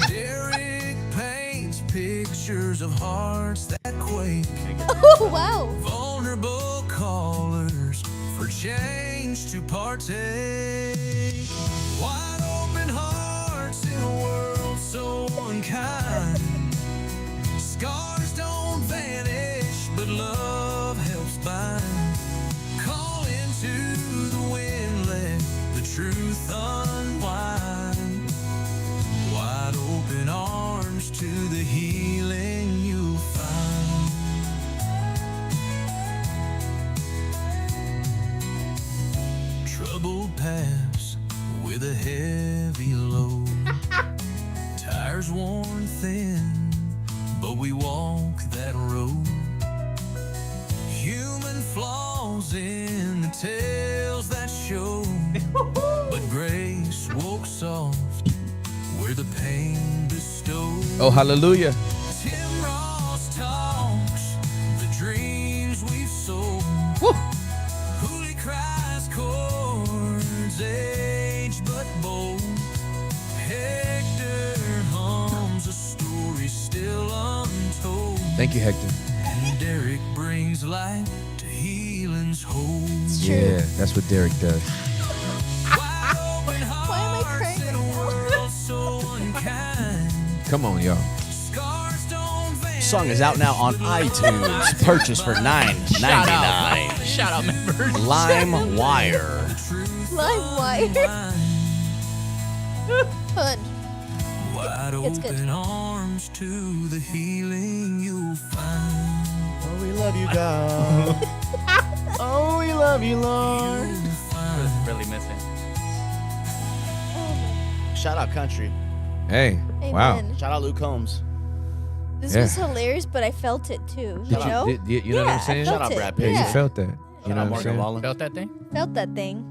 Derek paints pictures of hearts that quake. Oh wow. Vulnerable callers for change to partake. Wide open hearts in a world so unkind. Scars don't vanish, but love helps bind. Call into the wind, let the truth unwind. Wide open arms to the healing pass with a heavy load. Tires worn thin, but we walk that road. Human flaws in the tales that show, but grace woke soft where the pain bestowed. Oh, hallelujah. Tim Ross talks the dreams we've sold. Woo. Hooli cries chords, age but bold. Hector hums a story still untold. Thank you, Hector. And Derek brings light to healing's hold. Yeah, that's what Derek does. Wide open hearts in a world so unkind. Come on, y'all. Scars don't vanish. Song is out now on iTunes. Purchase for $9.99. Shout out members. LimeWire. LimeWire. Fun. Wide It's good. open arms to the healing you'll find. Oh, we love you, God. Oh, we love you, Lord. You'll find. Really missing. Shout out Country. Hey, wow. Amen. Shout out Luke Combs. This Yeah. was hilarious, but I felt it too. Did You know? you know what I'm Yeah, I saying? felt Shout out it. Brad Pitt. Yeah, Yeah. you felt that. You Shout know out what I'm Morgan saying? Wallen. Felt that thing? Felt that thing.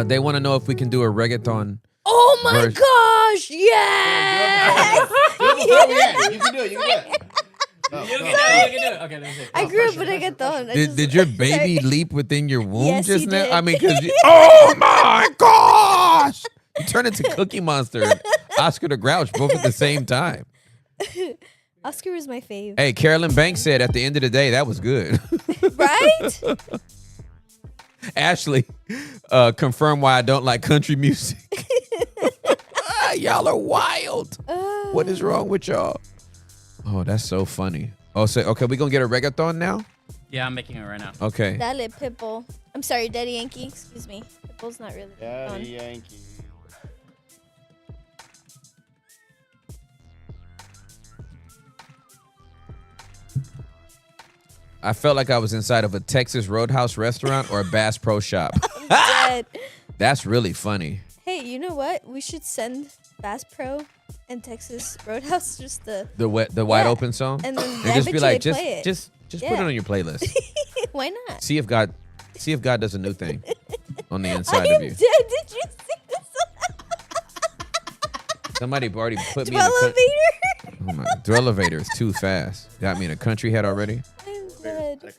They want to know if we can do a reggaeton. Oh my Verse. gosh! Yes! You can do it. You can do it. You can do it. Okay, that's it. I grew up in reggaeton. Did your baby leap within your womb Yes, just he now? did. I mean, because oh my gosh! You turned into Cookie Monster and Oscar the Grouch both at the same time. Oscar was my fave. Hey, Carolyn Banks said at the end of the day, that was good. Right? Ashley, confirm why I don't like country music. Y'all are wild. What is wrong with y'all? Oh, that's so funny. Oh, so okay, we gonna get a reggaeton now? Yeah, I'm making it right now. Okay. Dale Pitbull. I'm sorry, Daddy Yankee. Excuse me. Pitbull's not really fun. Yankee. I felt like I was inside of a Texas Roadhouse restaurant or a Bass Pro Shop. Dead. That's really funny. Hey, you know what? We should send Bass Pro and Texas Roadhouse just the The wide Yeah. open song. and then And I just bet be you like, they just play it. just put it Yeah. on your playlist. Why not? See if God does a new thing on the I inside am of you. dead. Did you see this? Somebody already put me in a Elevator. oh my, the elevator is too fast. Got me in a country head already. I'm dead.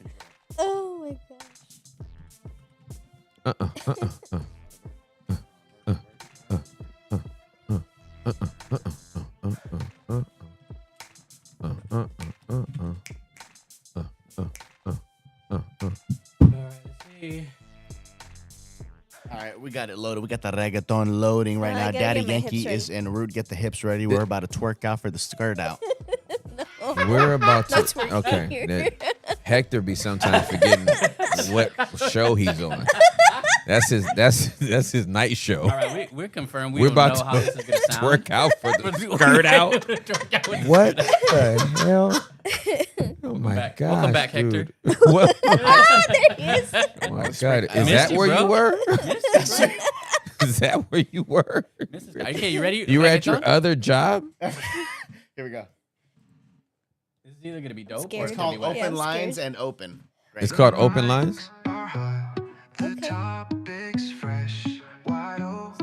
Oh my gosh. All right, let's see. All right, we got it loaded. We got the reggaeton loading right I now. gotta Daddy get my Yankee hips is en route. Get the hips ready. We're about to twerk out for the skirt out. We're about No to twerking okay. here. that- Hector be sometimes forgetting what show he's on. That's his night show. All right, we're confirmed. We We're don't about know to how this is going to sound. twerk out for the skirt out. Twerk out with the What skirt the hell? Oh my back. god! Welcome back, Hector. What? There he is. Oh my god! Is Missed that you, where bro. you were? Missed it, Is that where you were? bro. Missed it. Okay, you ready? You were at your Reggaeton? other job? Here we go. This is either going to be dope Scared. or It's it's going to called be Yeah, wet. Open I'm Lines scared. and Open. It's called Open Lines.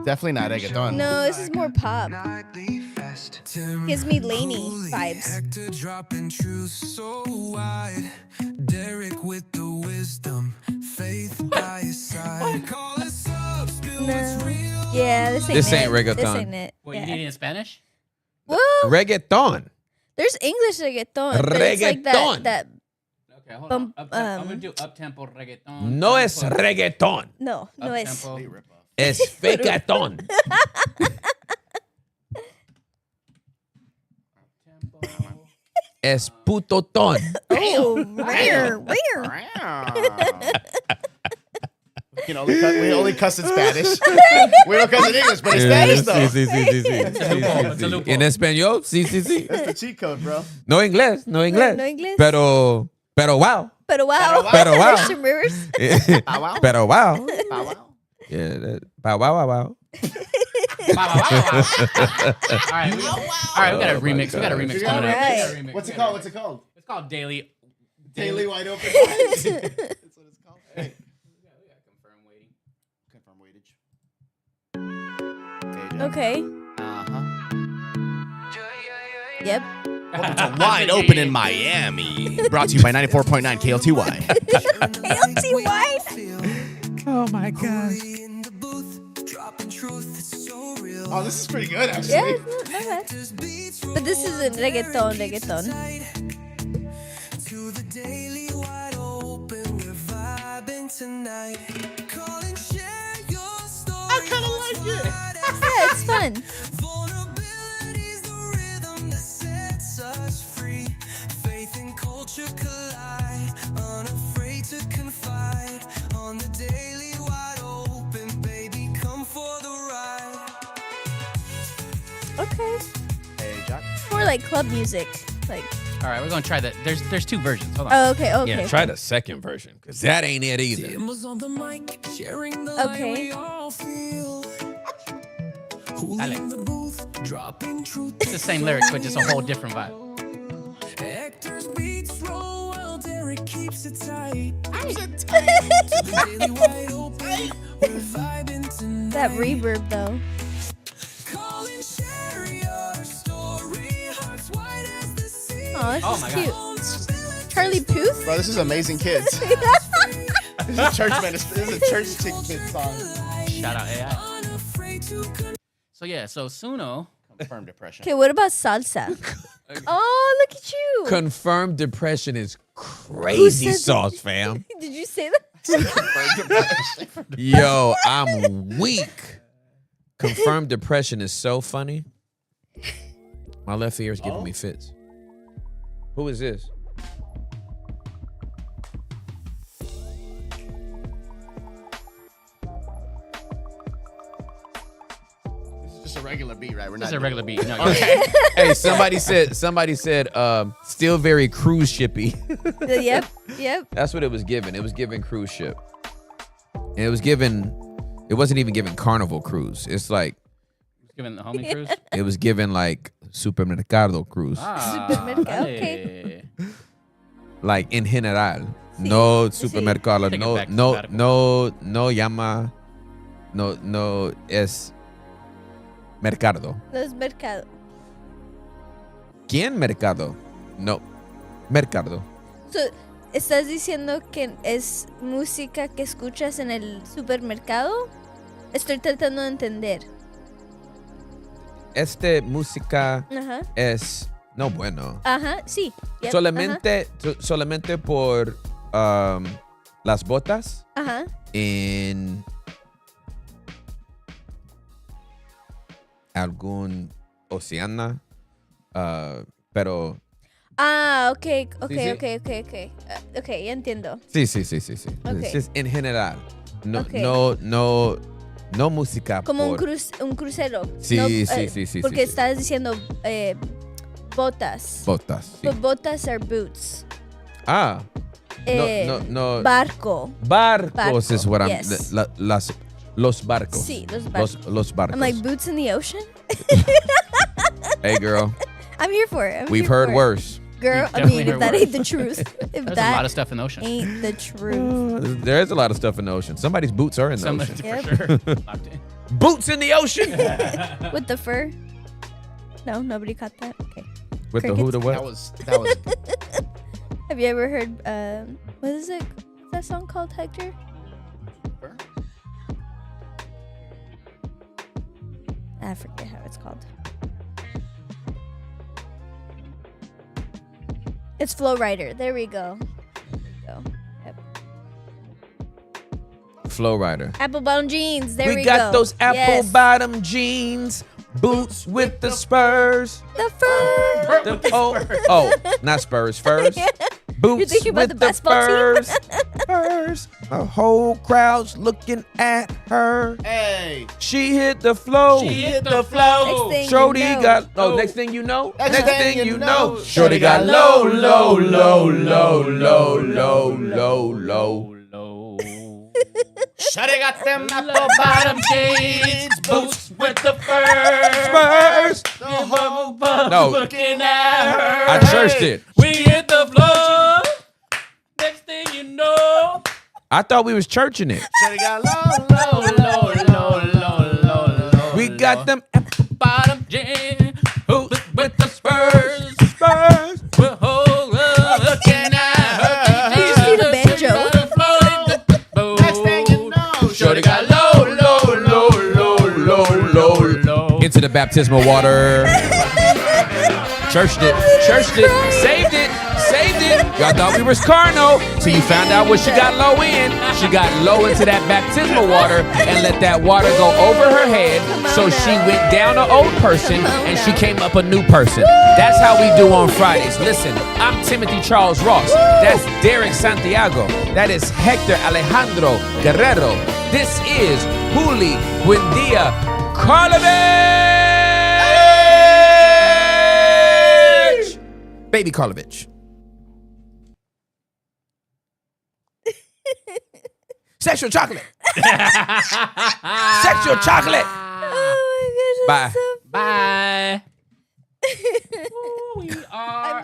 Definitely not reggaeton. No, this is more pop. Gives me Laney vibes. Hector dropping truth so wide. Derek with the wisdom, faith by his side. Call us up, spill what's No. real. Yeah, this ain't This it. ain't reggaeton. This ain't it. What, you Yeah. need it in Spanish? Well, Reggaeton. there's English reggaeton, but it's like Reggaeton. that. Okay, hold Bum- on. I'm going to do up-tempo reggaeton. No es Up-tempo- reggaeton. No, no es. up-tempo. Es fecaton. Up-tempo. Es putoton. Oh, rare, rare. We only cuss in Spanish. We don't cuss in English, but in Spanish though. Sí, sí, sí, sí, It's a loophole, it's a sí. loophole. En español, sí, sí, sí. That's the cheat code, bro. No inglés, no inglés. No inglés. Pero wow. Pero wow. Pero wow. There's some rivers. Bow wow. Pero wow. Bow wow. Yeah. Bow wow wow wow. Wow, wow, wow, wow. All right, we got a remix. We got a remix coming up. Right. We got a remix. What's it called? What's it called? It's called Daily Wide Open. That's what it's called. Hey. Confirm weightage. Okay. Uh-huh. Yep. Welcome to Wide Open in Miami. Brought to you by 94.9 KLTY. KLTY. Oh my god. Oh, this is pretty good, actually. Yeah, not bad. But this isn't reggaeton. I kind of like it. Yeah, it's fun. Okay. Hey, Jack. More like club music. Like. All right, we're gonna try that. There's two versions. Hold on. Oh, okay. Okay. Yeah, try the second version because that ain't it either. Okay. I like it's the same lyrics, but just a whole different vibe. That reverb though. Oh, this Oh is my cute. God. Charlie Puth? Bro, this is Amazing Kids. This is church ministry. This is a church kid song. Shout out AI. So Suno. Confirmed depression. Okay, what about salsa? Oh, look at you. Confirmed depression is crazy said sauce, fam. Did you say that? Yo, I'm weak. Confirmed depression is so funny. My left ear is giving me fits. Who is this? This is just a regular beat, right? We're Just not a regular beat. No, Okay. Hey, somebody said, still very cruise shippy. Yep. That's what it was given. It was given cruise ship. And it wasn't even given carnival cruise. It's like, Giving the homie cruise. it was given like supermercado cruise. Supermercado, okay. Like in general. No supermercado. Take it No, back to no, sabbatical. no llama. No es mercado. Los mercados. ¿Quién mercado? No. Mercado. So, ¿estás diciendo que es música que escuchas en el supermercado? Estoy tratando de entender. Música Ajá. es no bueno. Ajá, sí. Yep, Solamente por las botas Ajá. en algún océano, pero Ah, ok. Sí. Ok, ya entiendo. sí. Ok. Es en general. No, Ok. no música Como por... un crucero. Sí, No, sí. Porque estás diciendo botas. botas. Sí. But botas are boots. Ah, no. Barco. Barcos is what I'm... yes. Los barcos. Sí, los barcos. Los barcos. I'm like, boots in the ocean? Hey, girl. I'm here for it. We've heard worse. Girl, We've I mean, definitely if that heard ain't the truth. If There's a that lot of stuff in the ocean. ain't the truth. There is a lot of stuff in the ocean. Somebody's boots are in the Somebody ocean. Yep. for sure. Locked in. Boots in the ocean. With the fur? No, nobody caught that? Okay. With the who, the what? That was Have you ever heard, what is it? What's that song called, Hector? I forget how it's called. It's Flow Rider. There we go. Yep. Flow Rider. Apple bottom jeans. There we go. got those apple Yes. bottom jeans, boots with the spurs. The fur. Oh, not spurs, furs. Boots You're thinking about with the basketball furs. Furs. The whole crowd's looking at her. hey. She hit the flow. hit the flow. Next thing Shorty you know. got next thing you know. Next Next thing thing you you know. know. Shorty got low. Shawty got them apple Bottom jeans, boots with the furs. Spurs. No, looking at her. I churched it. We hit the floor. Next thing you know, I thought we was churching it. Shawty got low, We got them bottom jeans, boots with the spurs. Spurs. We're looking at her. You just need a banjo. Next thing you know, Shorty got low. Into the baptismal water. Churched it. Saved it. Y'all thought we was carnal. So you found out what she got low in. She got low into that baptismal water and let that water go over her head. So she went down an old person and she came up a new person. That's how we do on Fridays. Listen, I'm Timothy Charles Ross. That's Derek Santiago. That is Hector Alejandro Guerrero. This is Juli Buendia Karlovich. Baby Karlovich. Sexual chocolate. Sexual chocolate. Oh my goodness. Bye. Bye. We are